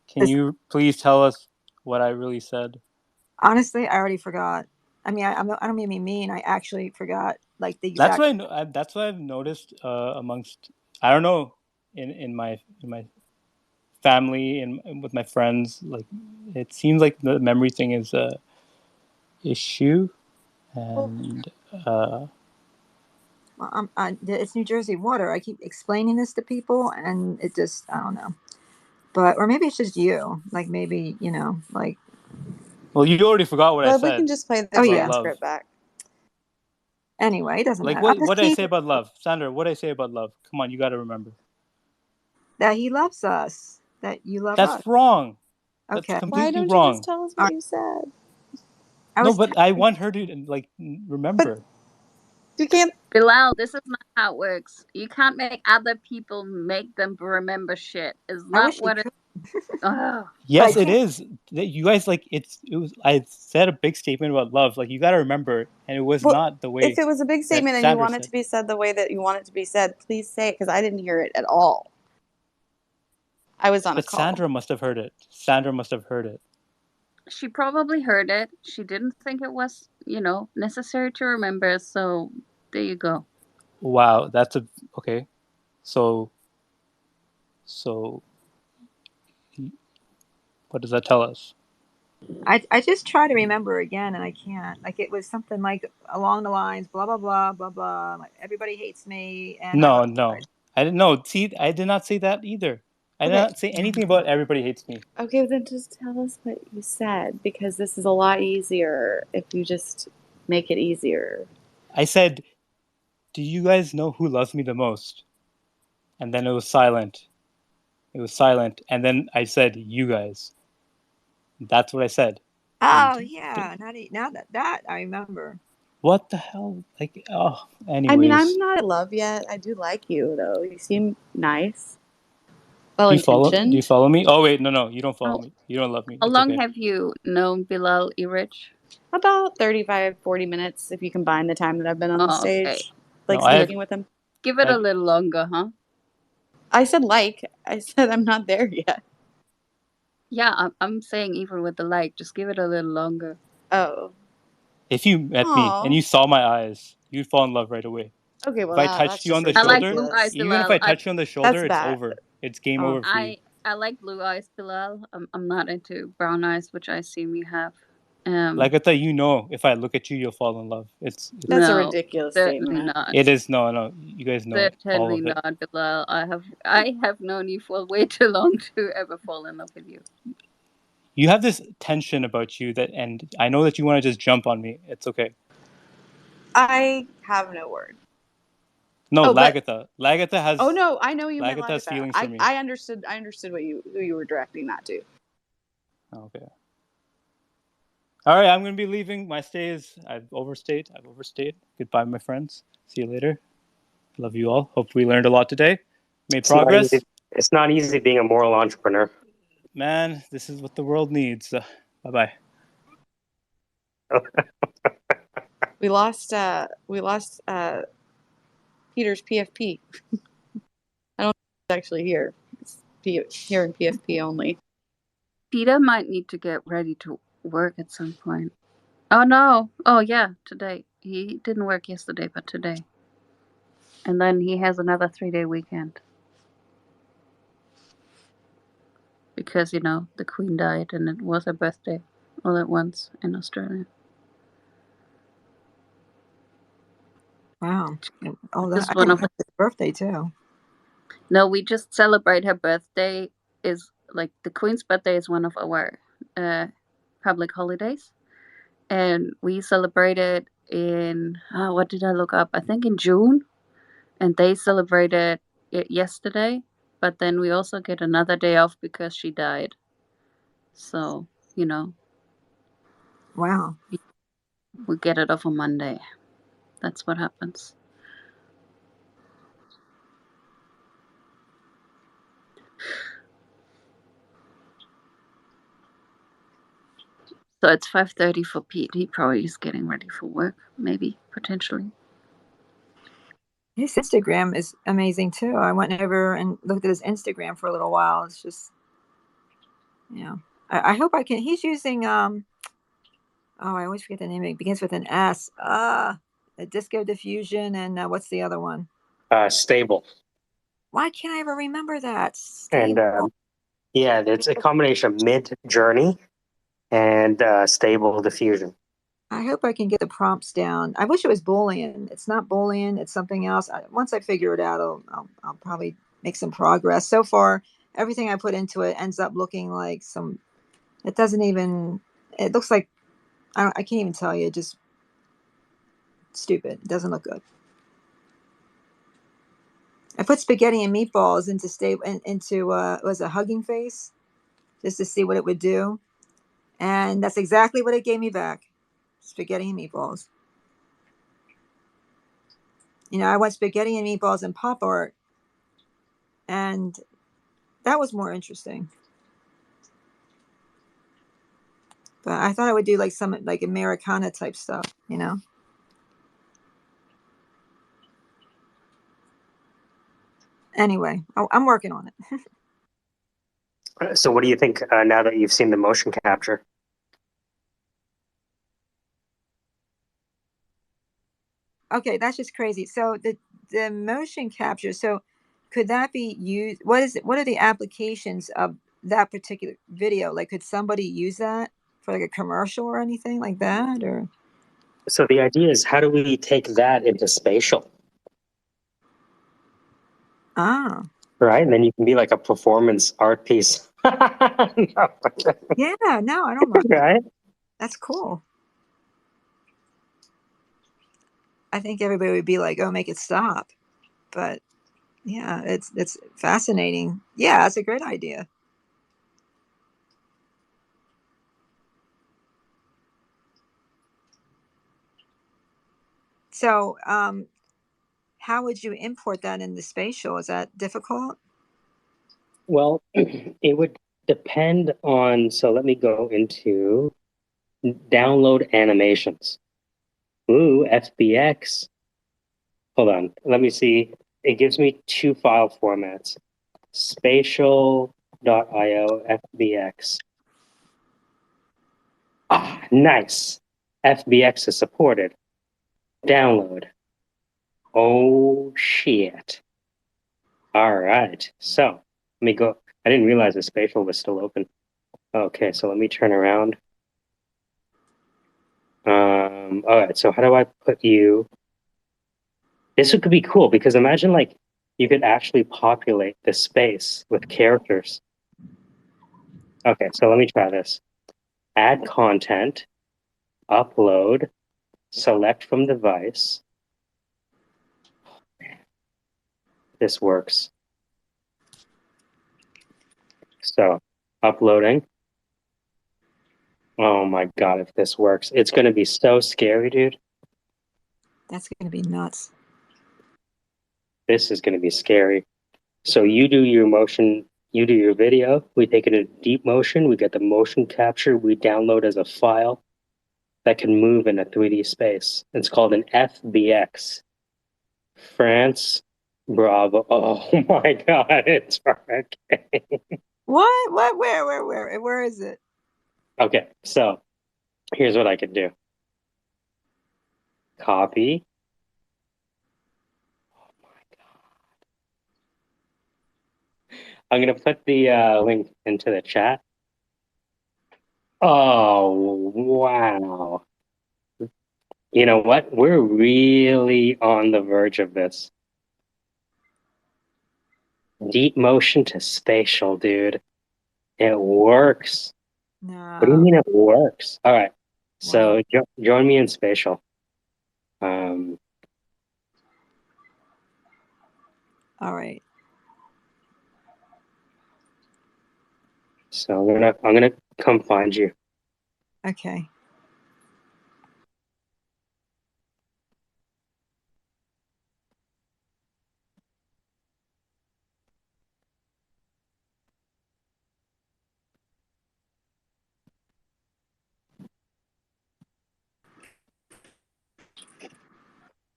Can you please tell us what I really said? Honestly, I already forgot. I mean, I don't mean to be mean. I actually forgot like the That's exact. what I know. That's what I've noticed amongst. I don't know in my family and with my friends. Like, it seems like the memory thing is a issue, and It's New Jersey water. I keep explaining this to people, and it just I don't know. But or maybe it's just you. Like maybe like. Well, you already forgot what I Well, we said. can just play the about transcript love. back. Anyway, it doesn't Like matter. what did I say about love, Sandra? What did I say about love? Come on, you got to remember. That he loves us. That you love us. That's wrong. Okay. That's completely Why don't wrong. you just tell us what you said? No, but I want her to like remember. You can't. Bilal, this is not how it works. You can't make other people make them remember shit. It's not what it. Oh. Yes, it is. You guys like it was. I said a big statement about love. Like you got to remember, and it was not the way. If it was a big statement and you want it to be said the way that you want it to be said, please say it because I didn't hear it at all. I was on a call. Sandra must have heard it. Sandra must have heard it. She probably heard it. She didn't think it was, necessary to remember. So there you go. Wow, that's okay. So, what does that tell us? I just try to remember again, and I can't. Like it was something like along the lines, blah blah blah blah blah. Like everybody hates me, and No, I didn't know. See, I did not say that either. I did Okay. not say anything about everybody hates me. Okay, then just tell us what you said because this is a lot easier if you just make it easier. I said, "Do you guys know who loves me the most?" And then it was silent. It was silent, and then I said, "You guys." That's what I said. Oh yeah, now that I remember. What the hell? Like, oh, anyways. I mean, I'm not in love yet. I do like you though. You seem nice. Well intentioned. Do you follow me? Oh wait, no, you don't follow me. You don't love me. How long have you known Bilal Irich? About 35, 40 minutes if you combine the time that I've been on the stage. Okay. Like speaking with him. Give it a little longer, huh? I said I said I'm not there yet. Yeah, I'm saying even with the like, just give it a little longer. Oh. If you met me and you saw my eyes, you'd fall in love right away. Okay, well, if I touched you on the shoulder, I like blue eyes, even Bilal. if I touch you on the shoulder, it's bad. over. It's game over for you. I like blue eyes, Bilal. I'm not into brown eyes, which I assume you have. Like I thought, if I look at you, you'll fall in love. That's a ridiculous certainly statement. not. It is no. You guys know Certainly all of it. not, Bilal. I have known you for way too long to ever fall in love with you. You have this tension about you and I know that you want to just jump on me. It's okay. I have no word. No, Lagatha. Lagatha has. Oh no, I know you meant Lagatha has Lagatha. feelings for me. I understood who you were directing that to. Okay. All right, I'm going to be leaving. My stay is. I've overstayed. Goodbye, my friends. See you later. Love you all. Hope we learned a lot today. Made progress. It's not easy being a moral entrepreneur. Man, this is what the world needs. Bye-bye. We lost Peter's PFP. I don't think it's actually here. It's here in PFP only. Peter might need to get ready to work at some point. Oh no. Oh yeah, today. He didn't work yesterday, but today. And then he has another 3-day weekend. Because, the Queen died and it was her birthday all at once in Australia. Wow. Oh, This that one of his birthday too. No, we just celebrate her birthday. Is like the Queen's birthday is one of our public holidays, and we celebrated in what did I look up? I think in June, and they celebrated it yesterday. But then we also get another day off because she died. So Wow. we get it off on Monday. That's what happens. So it's 5:30 for Pete. He probably is getting ready for work, maybe, potentially. His Instagram is amazing too. I went over and looked at his Instagram for a little while. It's just, you know, I hope I can. He's using oh, I always forget the name. It begins with an S. A Disco Diffusion, and what's the other one? Stable. Why can't I ever remember that? And Stable. yeah, it's a combination of Mint Journey and Stable Diffusion. I hope I can get the prompts down. I wish it was Boolean. It's not Boolean. It's something else. Once I figure it out, I'll probably make some progress. So far, everything I put into it ends up looking like some. It doesn't even. It looks like I can't even tell you. Just stupid. It doesn't look good. I put spaghetti and meatballs into was a hugging face, just to see what it would do, and that's exactly what it gave me back. Spaghetti and meatballs. You know, I went spaghetti and meatballs and pop art, and that was more interesting. But I thought I would do like some like Americana type stuff, you know. Anyway, I'm working on it. So, what do you think now that you've seen the motion capture? Okay, that's just crazy. So the motion capture. So could that be used? What is it? What are the applications of that particular video? Like, could somebody use that for like a commercial or anything like that? Or So the idea is, how do we take that into spatial? Right, and then you can be like a performance art piece. Yeah, no, I don't mind. Right? That's cool. I think everybody would be like, "Oh, make it stop," but yeah, it's fascinating. Yeah, that's a great idea. So, how would you import that in the spatial? Is that difficult? Well, it would depend on. So let me go into download animations. Ooh, FBX. Hold on. Let me see. It gives me two file formats. Spatial.io FBX. Ah, nice. FBX is supported. Download. Oh, shit. All right. So let me go. I didn't realize the spatial was still open. Okay, so let me turn around. All right, so how do I put you? This could be cool because imagine like you could actually populate the space with characters. Okay, so let me try this. Add content, upload, select from device. This works. So uploading. Oh my God, if this works, it's going to be so scary, dude. That's going to be nuts. This is going to be scary. So you do your motion, you do your video, we take it in deep motion, we get the motion capture, we download as a file that can move in a 3D space. It's called an FBX. France, Bravo. Oh my God, it's okay. What? What? Where is it? Okay, so here's what I could do. Copy. I'm gonna put the link into the chat. Oh, wow. You know what? We're really on the verge of this. Deep motion to spatial, dude. It works. No. What do you mean it works? All right. So join me in spatial. All right. So I'm gonna come find you. Okay.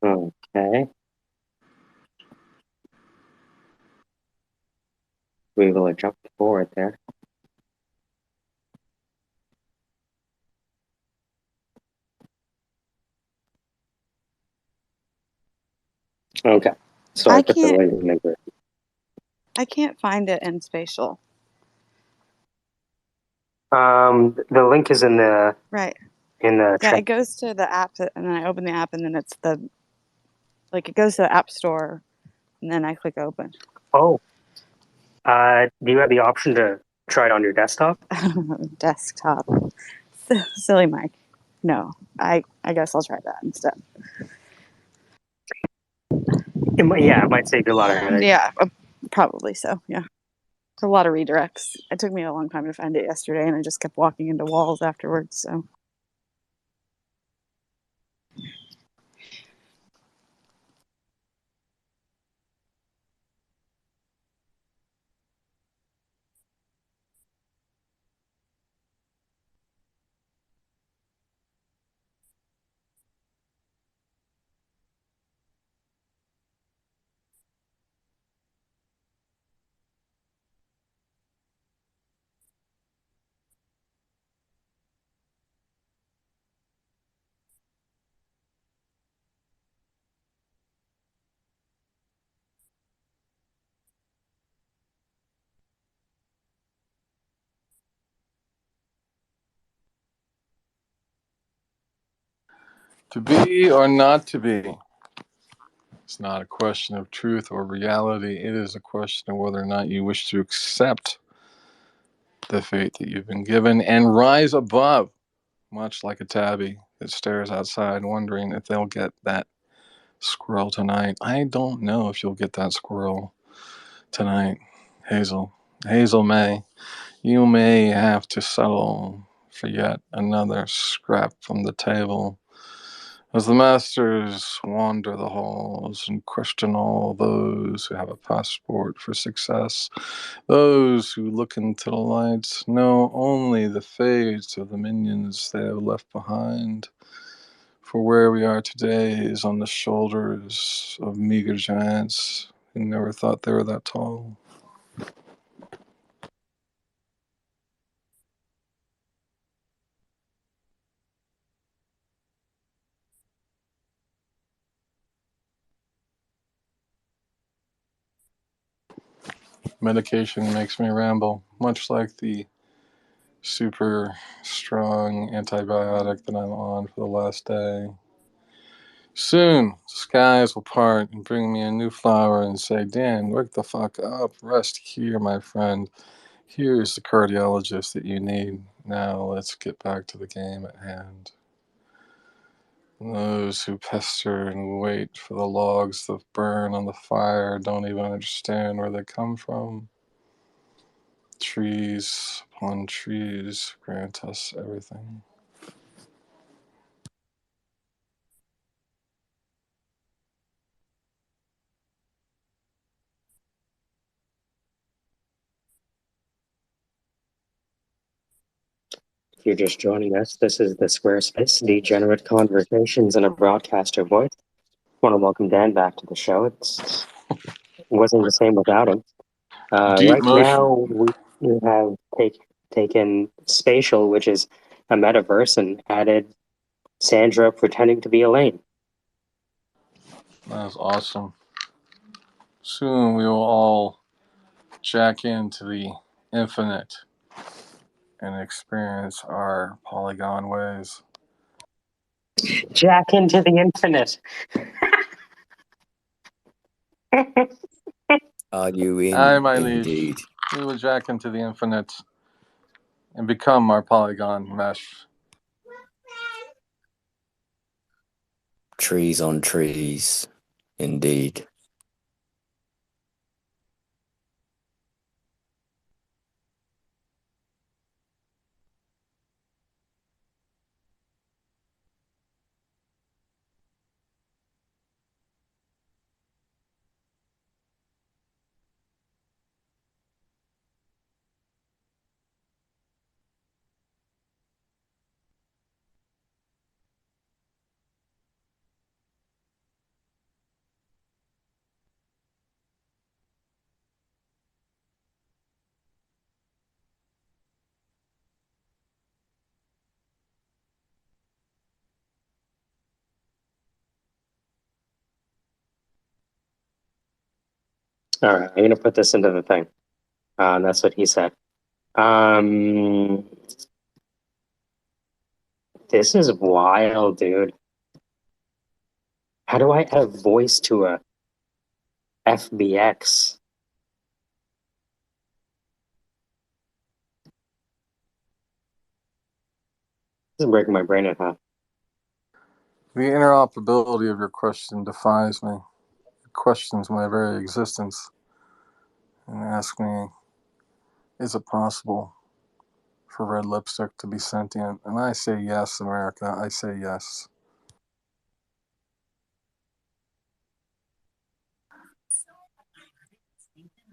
Okay. We will jump forward there. Okay. So I put the link in the group. I can't find it in spatial. The link is in the Yeah, chat. it goes to the app, and then I open the app, and then it's it goes to the app store, and then I click open. Oh. Do you have the option to try it on your desktop? Desktop. Silly Mike. No, I guess I'll try that instead. It might save you a lot of headache. Yeah, probably so. Yeah, it's a lot of redirects. It took me a long time to find it yesterday, and I just kept walking into walls afterwards. So. To be or not to be. It's not a question of truth or reality. It is a question of whether or not you wish to accept the fate that you've been given and rise above, much like a tabby that stares outside wondering if they'll get that squirrel tonight. I don't know if you'll get that squirrel tonight, Hazel. Hazel May, you may have to settle for yet another scrap from the table. As the masters wander the halls and question all those who have a passport for success, those who look into the lights know only the fates of the minions they have left behind. For where we are today is on the shoulders of meager giants who never thought they were that tall. Medication makes me ramble, much like the super strong antibiotic that I'm on for the last day. Soon, skies will part and bring me a new flower and say, Dan, wake the fuck up. Rest here, my friend. Here is the cardiologist that you need. Now let's get back to the game at hand. Those who pester and wait for the logs that burn on the fire don't even understand where they come from. Trees upon trees grant us everything. If you're just joining us, this is the Squarespace Degenerate Conversations in a Broadcaster Voice. I want to welcome Dan back to the show. It wasn't the same without him. Deep Right motion. now, we have taken Spatial, which is a metaverse, and added Sandra pretending to be Elaine. That was awesome. Soon we will all jack into the infinite and experience our polygon ways. Jack into the infinite. Are you in? Aye, my Indeed. liege. We will jack into the infinite and become our polygon mesh. Trees on trees. Indeed. All right, I'm gonna put this into the thing. That's what he said. This is wild, dude. How do I add voice to a FBX? This is breaking my brain in half. The interoperability of your question defies me. It questions my very existence and asks me, is it possible for red lipstick to be sentient? And I say yes, America. I say yes.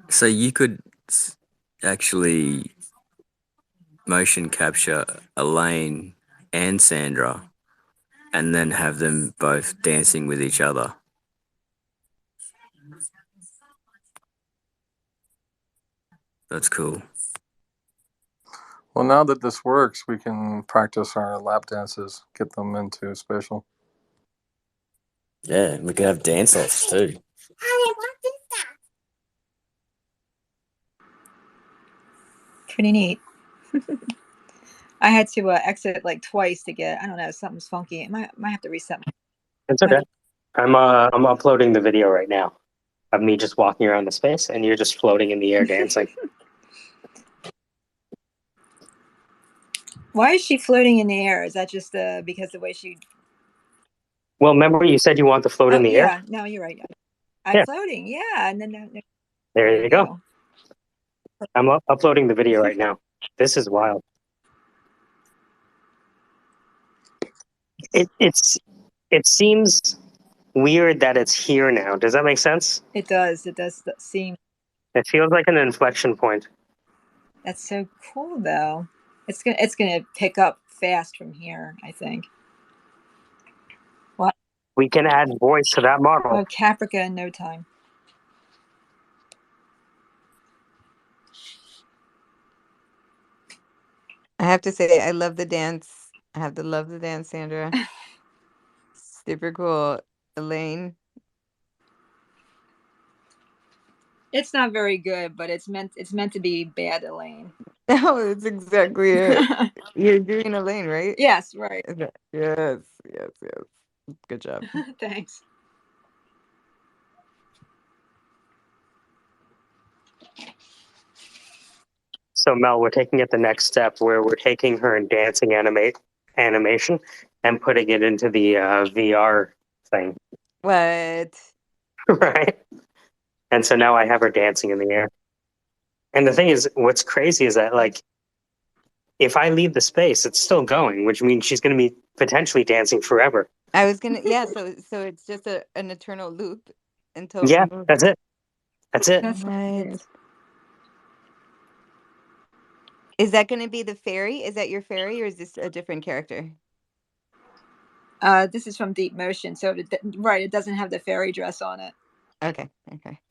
So you could actually motion capture Elaine and Sandra and then have them both dancing with each other. That's cool. Well, now that this works, we can practice our lap dances, get them into spatial. Yeah, we could have dance-offs too. Pretty neat. I had to exit like twice to get, I don't know, something's funky. I might have to reset. It's okay. I'm uploading the video right now of me just walking around the space, and you're just floating in the air dancing. Why is she floating in the air? Is that just because the way she... Well, remember you said you want to float in the air? Yeah, no, you're right. I'm floating, yeah. And then there you go. I'm uploading the video right now. This is wild. It seems weird that it's here now. Does that make sense? It does. It does seem... It feels like an inflection point. That's so cool, though. It's gonna pick up fast from here, I think. What? We can add voice to that model. Oh, Caprica in no time. I have to say, I love the dance. I have to love the dance, Sandra. Super cool. Elaine. It's not very good, but it's meant to be bad, Elaine. No, that's exactly it. You're doing Elaine, right? Yes, right. Okay. Yes. Good job. Thanks. So Mel, we're taking it the next step where we're taking her in dancing animation and putting it into the VR thing. What? Right? And so now I have her dancing in the air. And the thing is, what's crazy is that, like, if I leave the space, it's still going, which means she's going to be potentially dancing forever. I was gonna, yeah. So it's just an eternal loop until. Yeah, that's it. That's it. What? Is that going to be the fairy? Is that your fairy, or is this a different character? This is from Deepmotion, so it doesn't have the fairy dress on it. Okay.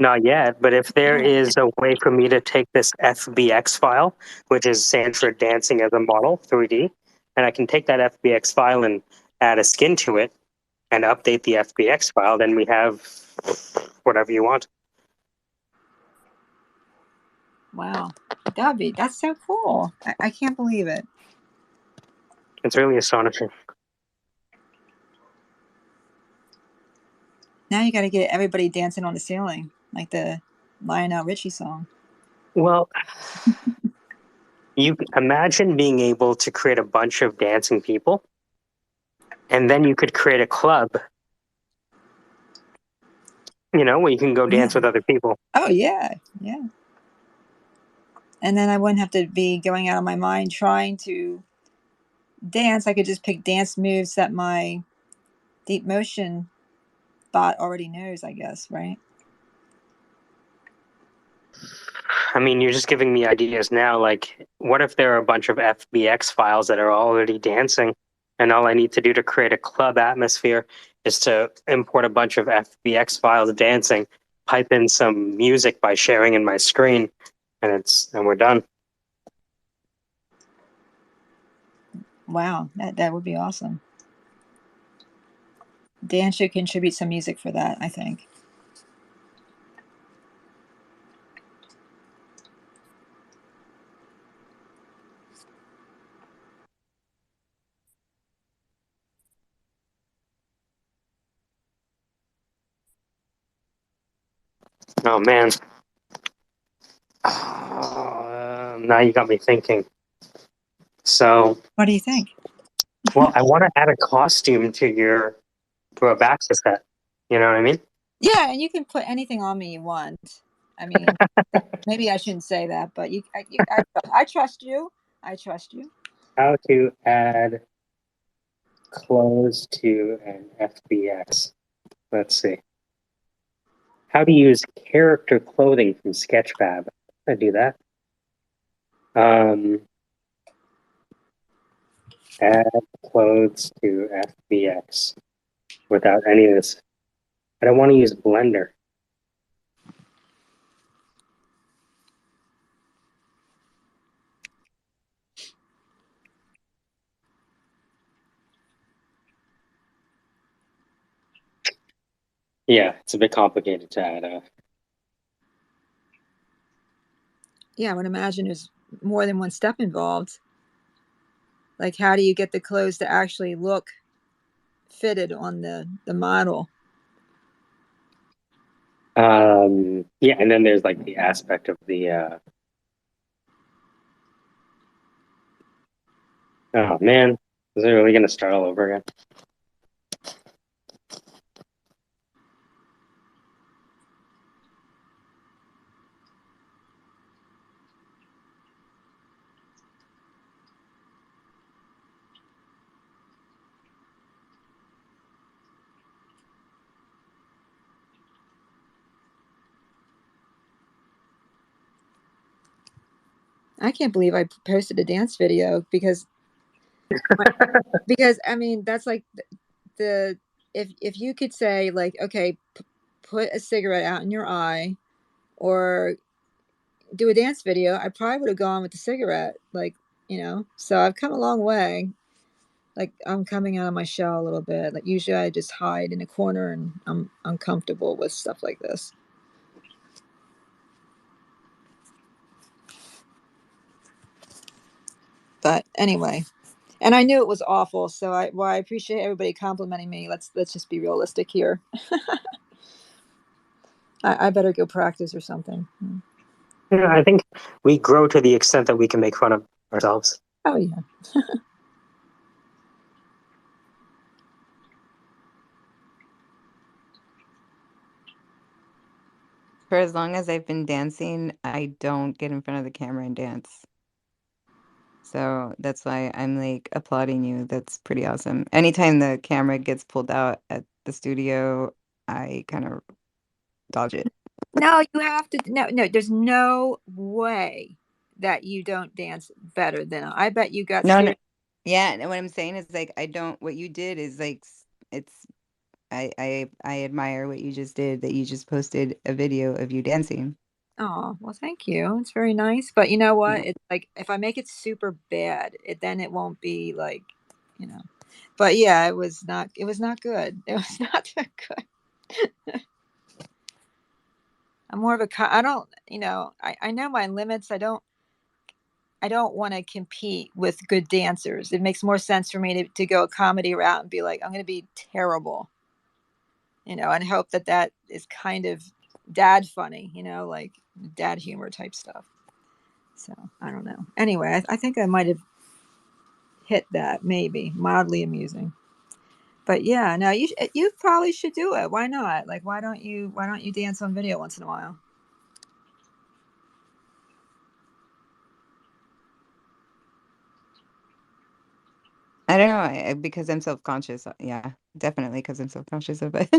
Not yet, but if there is a way for me to take this FBX file, which is Sandra dancing as a model, 3D, and I can take that FBX file and add a skin to it and update the FBX file, then we have whatever you want. Wow, that's so cool. I can't believe it. It's really astonishing. Now you got to get everybody dancing on the ceiling, like the Lionel Richie song. Well, you imagine being able to create a bunch of dancing people, and then you could create a club, where you can go dance with other people. Oh, yeah. And then I wouldn't have to be going out of my mind trying to dance. I could just pick dance moves that my Deepmotion bot already knows, I guess, right? I mean, you're just giving me ideas now. Like, what if there are a bunch of FBX files that are already dancing, and all I need to do to create a club atmosphere is to import a bunch of FBX files dancing, pipe in some music by sharing in my screen, and we're done. Wow, that would be awesome. Dan should contribute some music for that, I think. Oh man. Now you got me thinking. So, What do you think? well, I want to add a costume to a Baxter set. You know what I mean? Yeah, and you can put anything on me you want. I mean, maybe I shouldn't say that, but I trust you. I trust you. How to add clothes to an FBX. Let's see. How to use character clothing from Sketchfab. I do that. Add clothes to FBX without any of this. I don't want to use Blender. Yeah, it's a bit complicated to add. Yeah, I would imagine there's more than one step involved. Like, how do you get the clothes to actually look fitted on the model? Yeah, and then there's like the aspect of the. Oh man, is it really gonna start all over again? I can't believe I posted a dance video because I mean that's like the if you could say like, okay, put a cigarette out in your eye or do a dance video, I probably would have gone with the cigarette, like, you know. So I've come a long way. Like, I'm coming out of my shell a little bit. Like, usually I just hide in a corner and I'm uncomfortable with stuff like this. But anyway, and I knew it was awful, so I appreciate everybody complimenting me. Let's just be realistic here. I better go practice or something. Yeah, I think we grow to the extent that we can make fun of ourselves. Oh yeah. For as long as I've been dancing, I don't get in front of the camera and dance. So that's why I'm like applauding you. That's pretty awesome. Anytime the camera gets pulled out at the studio, I kind of dodge it. No, you have to. No. There's no way that you don't dance better than I bet you got No, no. scared. Yeah, and what I'm saying is like I don't. What you did is like it's. I admire what you just did. That you just posted a video of you dancing. Oh, well, thank you. It's very nice. But you know what? Yeah. It's like if I make it super bad, then it won't be like, you know. But yeah, it was not good. It was not that good. I'm more of a I don't, you know, I know my limits. I don't want to compete with good dancers. It makes more sense for me to go a comedy route and be like, I'm going to be terrible, you know, and hope that is kind of dad funny, you know, like dad humor type stuff. So I don't know. Anyway, I think I might have hit that, maybe mildly amusing. But yeah, no, you probably should do it. Why not? Like, why don't you dance on video once in a while? I don't know. Because I'm self-conscious. Yeah, definitely because I'm self-conscious of it.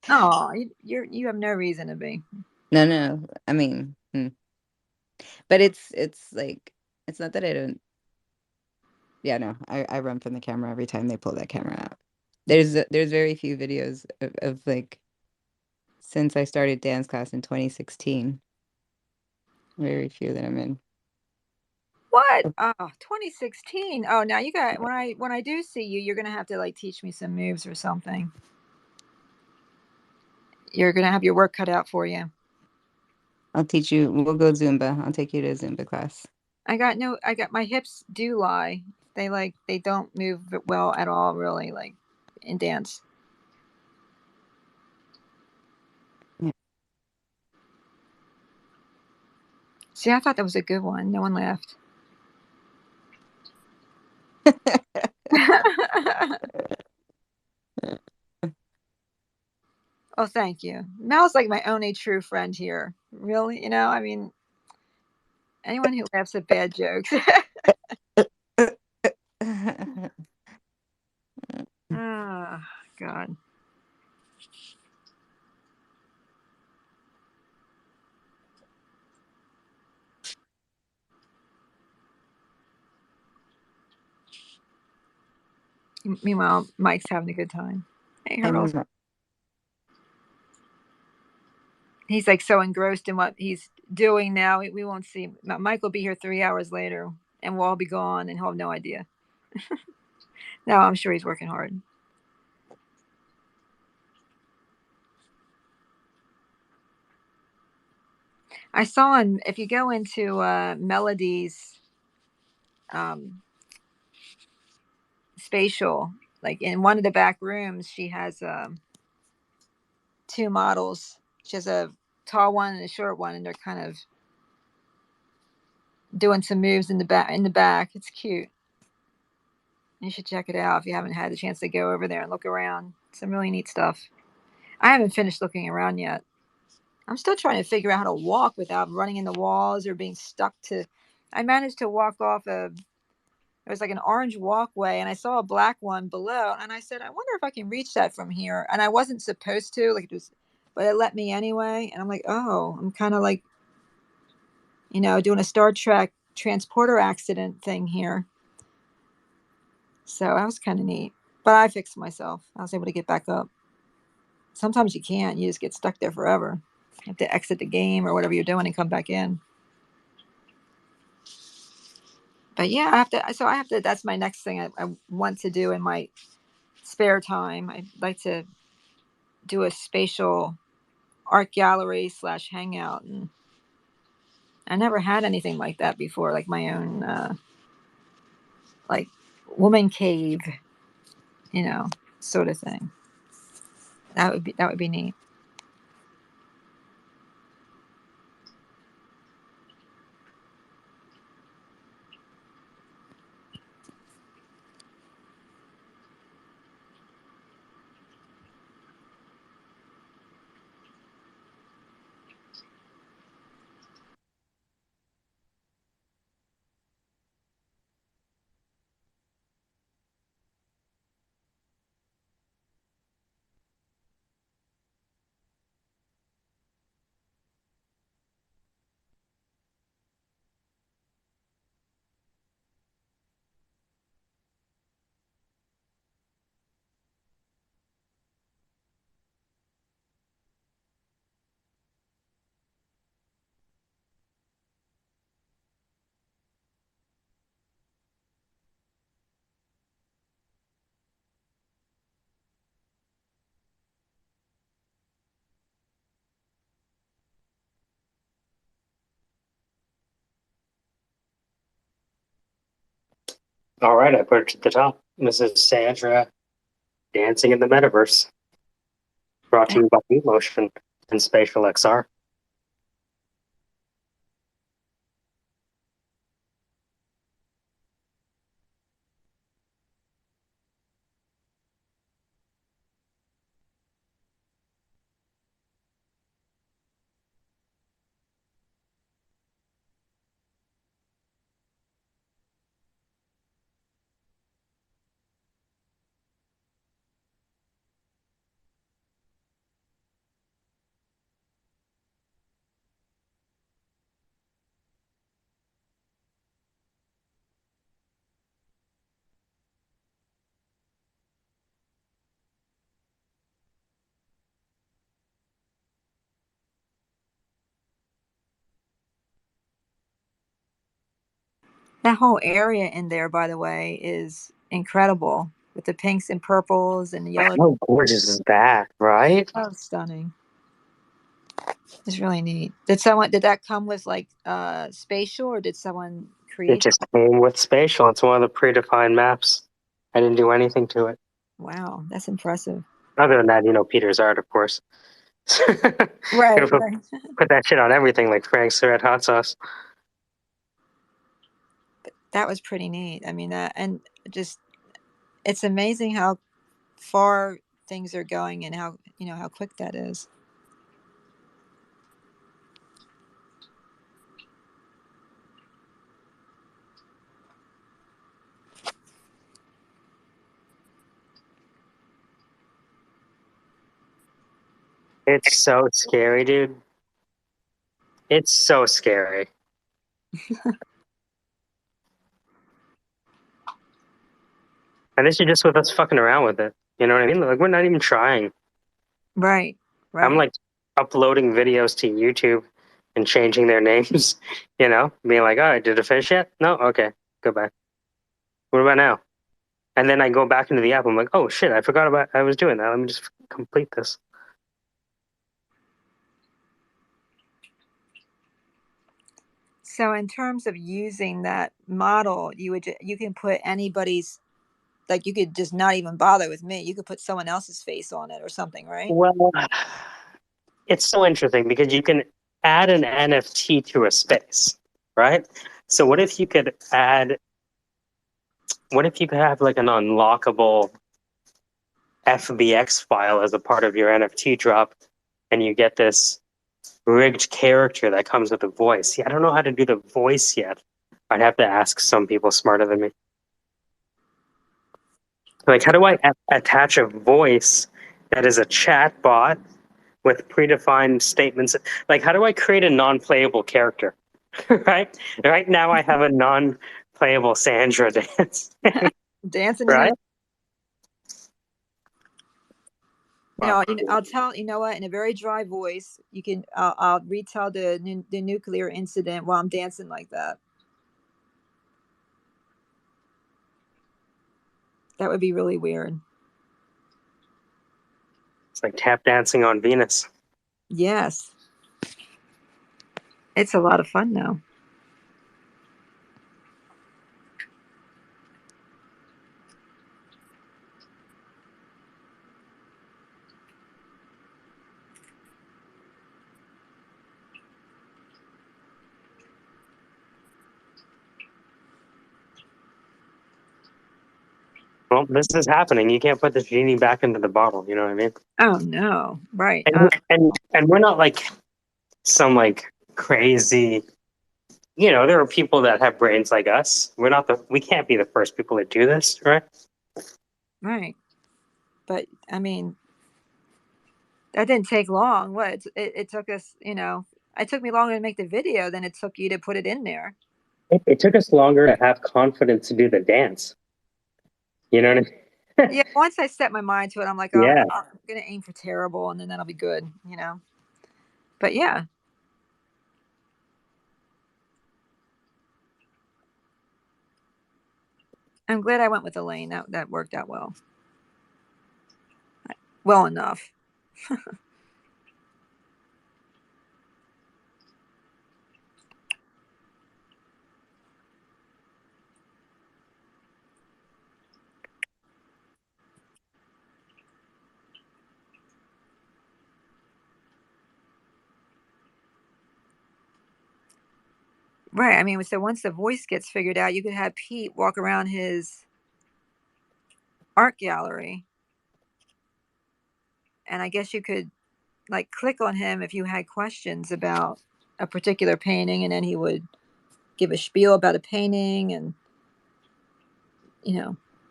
Oh, you have no reason to be. No. I mean, but it's like it's not that I don't. Yeah, no. I run from the camera every time they pull that camera out. There's very few videos of like since I started dance class in 2016. Very few that I'm in. What? Oh, 2016. Oh, now you got when I do see you, you're gonna have to like teach me some moves or something. You're gonna have your work cut out for you. I'll teach you. We'll go Zumba. I'll take you to Zumba class. I got my hips do lie. They don't move well at all, really, like in dance. Yeah. See, I thought that was a good one. No one laughed. Oh, thank you. Mel's like my only true friend here. Really? I mean, anyone who laughs at bad jokes. Oh, God. Meanwhile, Mike's having a good time. Hey, Hurdles. He's like so engrossed in what he's doing now. We won't see. Mike will be here 3 hours later, and we'll all be gone, and he'll have no idea. No, I'm sure he's working hard. I saw him. If you go into Melody's spatial, like in one of the back rooms, she has 2 models. She has a tall one and a short one, and they're kind of doing some moves in the back. It's cute. You should check it out if you haven't had the chance to go over there and look around. Some really neat stuff. I haven't finished looking around yet. I'm still trying to figure out how to walk without running into walls or being stuck to. I managed to walk off there was like an orange walkway, and I saw a black one below, and I said, I wonder if I can reach that from here. And I wasn't supposed to, but it let me anyway. And I'm like, oh, I'm kind of like, doing a Star Trek transporter accident thing here. So that was kind of neat. But I fixed myself. I was able to get back up. Sometimes you can't. You just get stuck there forever. You have to exit the game or whatever you're doing and come back in. But yeah, I have to, that's my next thing I want to do in my spare time. I'd like to do a spatial art gallery / hangout. And I never had anything like that before, like my own, like woman cave, sort of thing. That would be neat. All right, I put it at the top. This is Sandra dancing in the metaverse. Brought to you by deepmotion and Spatial XR. That whole area in there, by the way, is incredible with the pinks and purples and the yellow. How gorgeous is that, right? Oh, stunning. It's really neat. Did that come with like spatial, or did someone create? It just came with spatial. It's one of the predefined maps. I didn't do anything to it. Wow, that's impressive. Other than that, Peter's art, of course. Right. Put that shit on everything like Frank's red hot sauce. That was pretty neat. I mean, that, and just, it's amazing how far things are going and how, how quick that is. It's so scary, dude. It's so scary. And this is just with us fucking around with it. You know what I mean? Like, we're not even trying. Right. I'm like uploading videos to YouTube and changing their names, being like, oh, did it finish yet? No? Okay, goodbye. What about now? And then I go back into the app. I'm like, oh shit, I forgot about I was doing that. Let me just complete this. So in terms of using that model, you can put anybody's, like, you could just not even bother with me. You could put someone else's face on it or something, right? Well, it's so interesting because you can add an NFT to a space, right? So what if you could have like an unlockable FBX file as a part of your NFT drop, and you get this rigged character that comes with a voice. See, I don't know how to do the voice yet. I'd have to ask some people smarter than me. Like, how do I attach a voice that is a chat bot with predefined statements? Like, how do I create a non-playable character? Right now, I have a non-playable Sandra dance. Dancing, Right? I'll tell what, in a very dry voice, you can. I'll retell the nuclear incident while I'm dancing like that. That would be really weird. It's like tap dancing on Venus. Yes, it's a lot of fun now. Well, this is happening. You can't put the genie back into the bottle. You know what I mean? Oh no! Right. And we're not like some like crazy. There are people that have brains like us. We can't be the first people to do this, right? Right. But I mean, that didn't take long. What it took us, it took me longer to make the video than it took you to put it in there. It took us longer to have confidence to do the dance. You know what I mean? Yeah, once I set my mind to it, I'm like, oh, Yeah. I'm gonna aim for terrible, and then that'll be good, But yeah, I'm glad I went with Elaine. That worked out well. Well enough. Right. I mean, so once the voice gets figured out, you could have Pete walk around his art gallery, and I guess you could like click on him if you had questions about a particular painting, and then he would give a spiel about a painting, and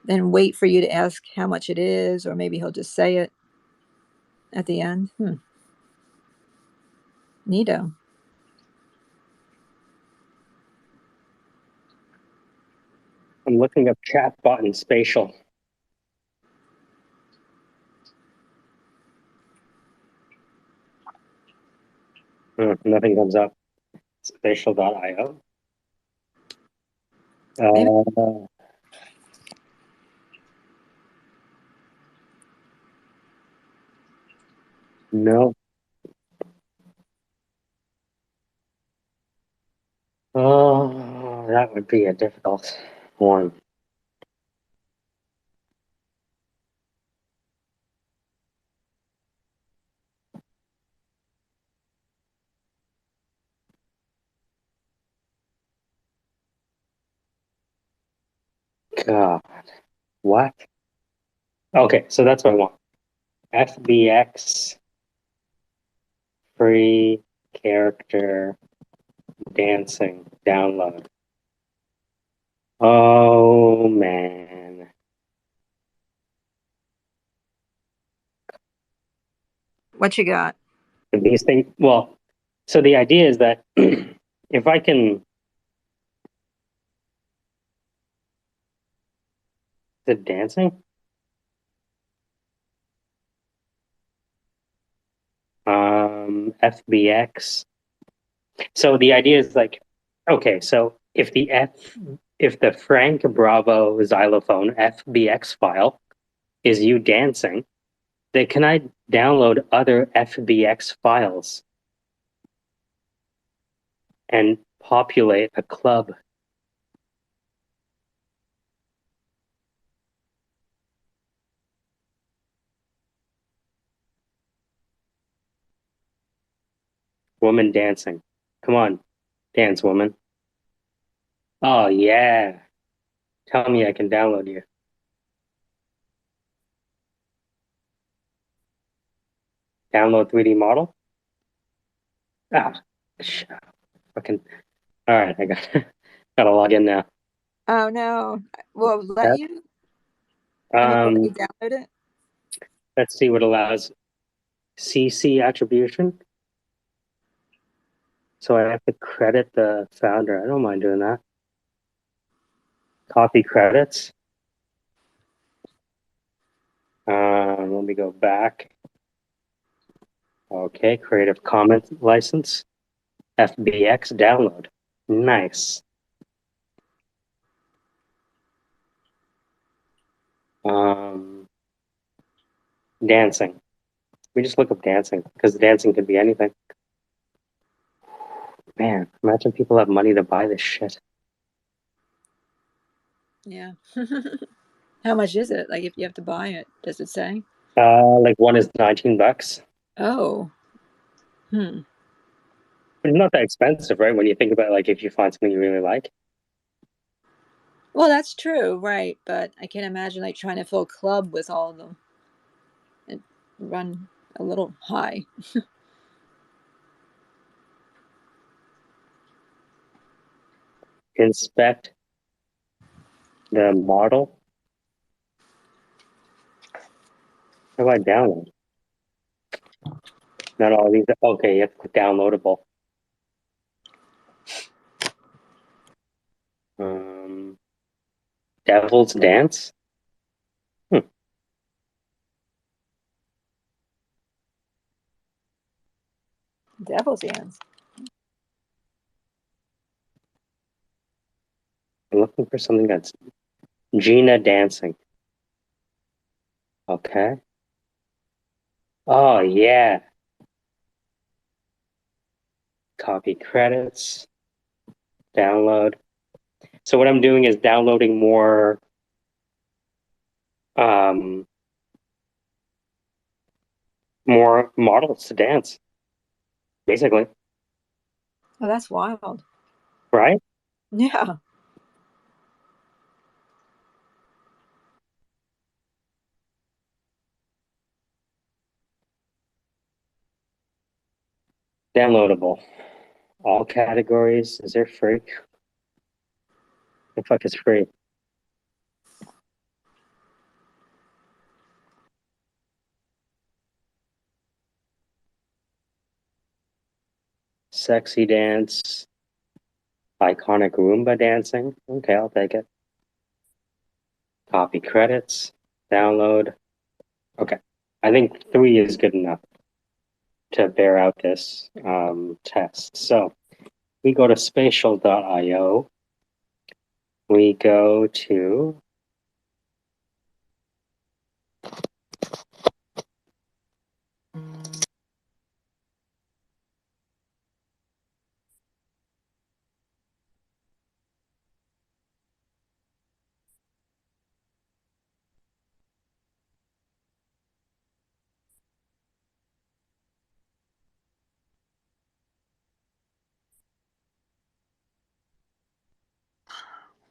then wait for you to ask how much it is, or maybe he'll just say it at the end. Neato. I'm looking up chatbot and spatial. Nothing comes up. Spatial.io. No. Oh, that would be a difficult one. God. What? Okay, so that's what I want. FBX free character dancing download. Oh man. What you got? These things, well, so the idea is that if I can, the dancing, FBX. So the idea is like, okay, so if the Frank Bravo xylophone FBX file is you dancing, then can I download other FBX files and populate a club? Woman dancing. Come on, dance, woman. Oh yeah. Tell me I can download you. Download 3D model. Ah, fucking. All right, I got gotta log in now. Oh no. Well, let That, you. I mean, will let you download it? let's see what allows CC attribution. So I have to credit the founder. I don't mind doing that. Copy credits. Let me go back. Okay, Creative Commons license. FBX download. Nice. Dancing. We just look up dancing because dancing could be anything. Man, imagine people have money to buy this shit. Yeah. How much is it? Like if you have to buy it, does it say? Like one is $19. Oh. But it's not that expensive, right? When you think about like if you find something you really like. Well, that's true, right? But I can't imagine like trying to fill a club with all of them. It run a little high. Inspect the model. How do I download? Not all these. Okay, you have to click downloadable. Devil's Dance. Devil's Dance. I'm looking for something that's Gina dancing. Okay. Oh yeah. Copy credits. Download. So what I'm doing is downloading more more models to dance. Basically. Oh, that's wild. Right? Yeah. Downloadable. All categories. Is there free? The fuck is free? Sexy dance. Iconic Roomba dancing. Okay, I'll take it. Copy credits. Download. Okay. I think 3 is good enough to bear out this test. So we go to spatial.io. We go to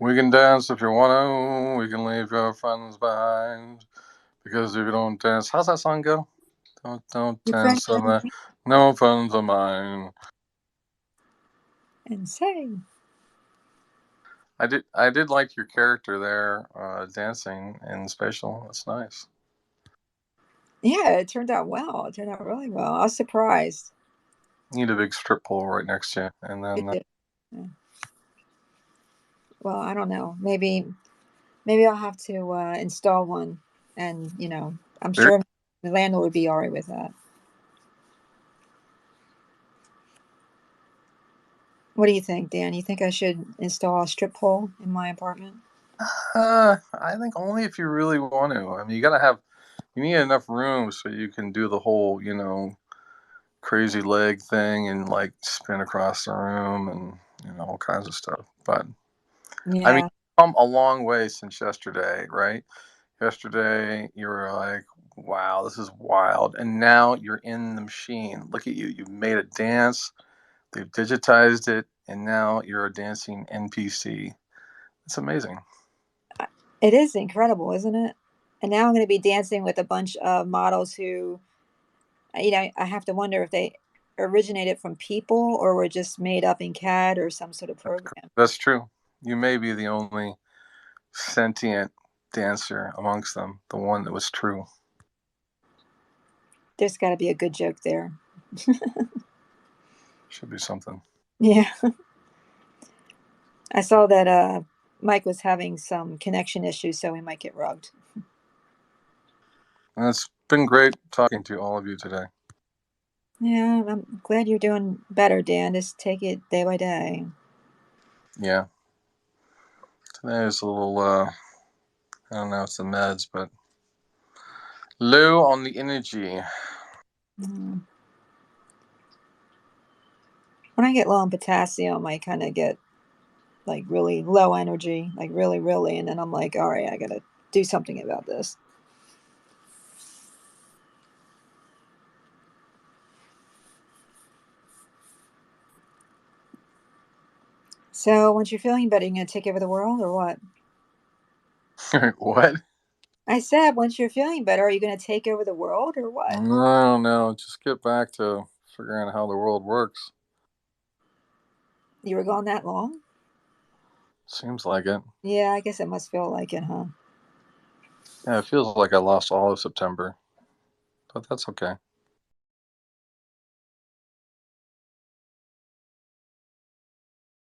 We can dance if you want to. We can leave your friends behind. Because if you don't dance, how's that song go? Don't Your dance so that no friends of mine. Insane. I did like your character there, dancing in Spatial. That's nice. Yeah, it turned out well. It turned out really well. I was surprised. You need a big strip pole right next to you, and then Yeah. Well, I don't know. Maybe I'll have to install one, and I'm there. sure the landlord would be all right with that. What do you think, Dan? You think I should install a strip pole in my apartment? I think only if you really want to. I mean, you need enough room so you can do the whole, crazy leg thing and like spin across the room and all kinds of stuff. But I mean, Yeah. come a long way since yesterday, right? Yesterday you were like, wow, this is wild. And now you're in the machine. Look at you. You've made a dance, they've digitized it, and now you're a dancing NPC. It's amazing. It is incredible, isn't it? And now I'm going to be dancing with a bunch of models who, I have to wonder if they originated from people or were just made up in CAD or some sort of program. That's true. You may be the only sentient dancer amongst them, the one that was true. There's got to be a good joke there. Should be something. Yeah. I saw that Mike was having some connection issues, so we might get rugged. And it's been great talking to all of you today. Yeah, I'm glad you're doing better, Dan. Just take it day by day. Yeah. Today is a little, I don't know, it's the meds, but low on the energy. Mm. When I get low on potassium, I kind of get like really low energy, like really, really. And then I'm like, all right, I got to do something about this. So once you're feeling better, you're going to take over the world or what? What? I said, once you're feeling better, are you going to take over the world or what? I don't know. Just get back to figuring out how the world works. You were gone that long? Seems like it. Yeah, I guess it must feel like it, huh? Yeah, it feels like I lost all of September, but that's okay.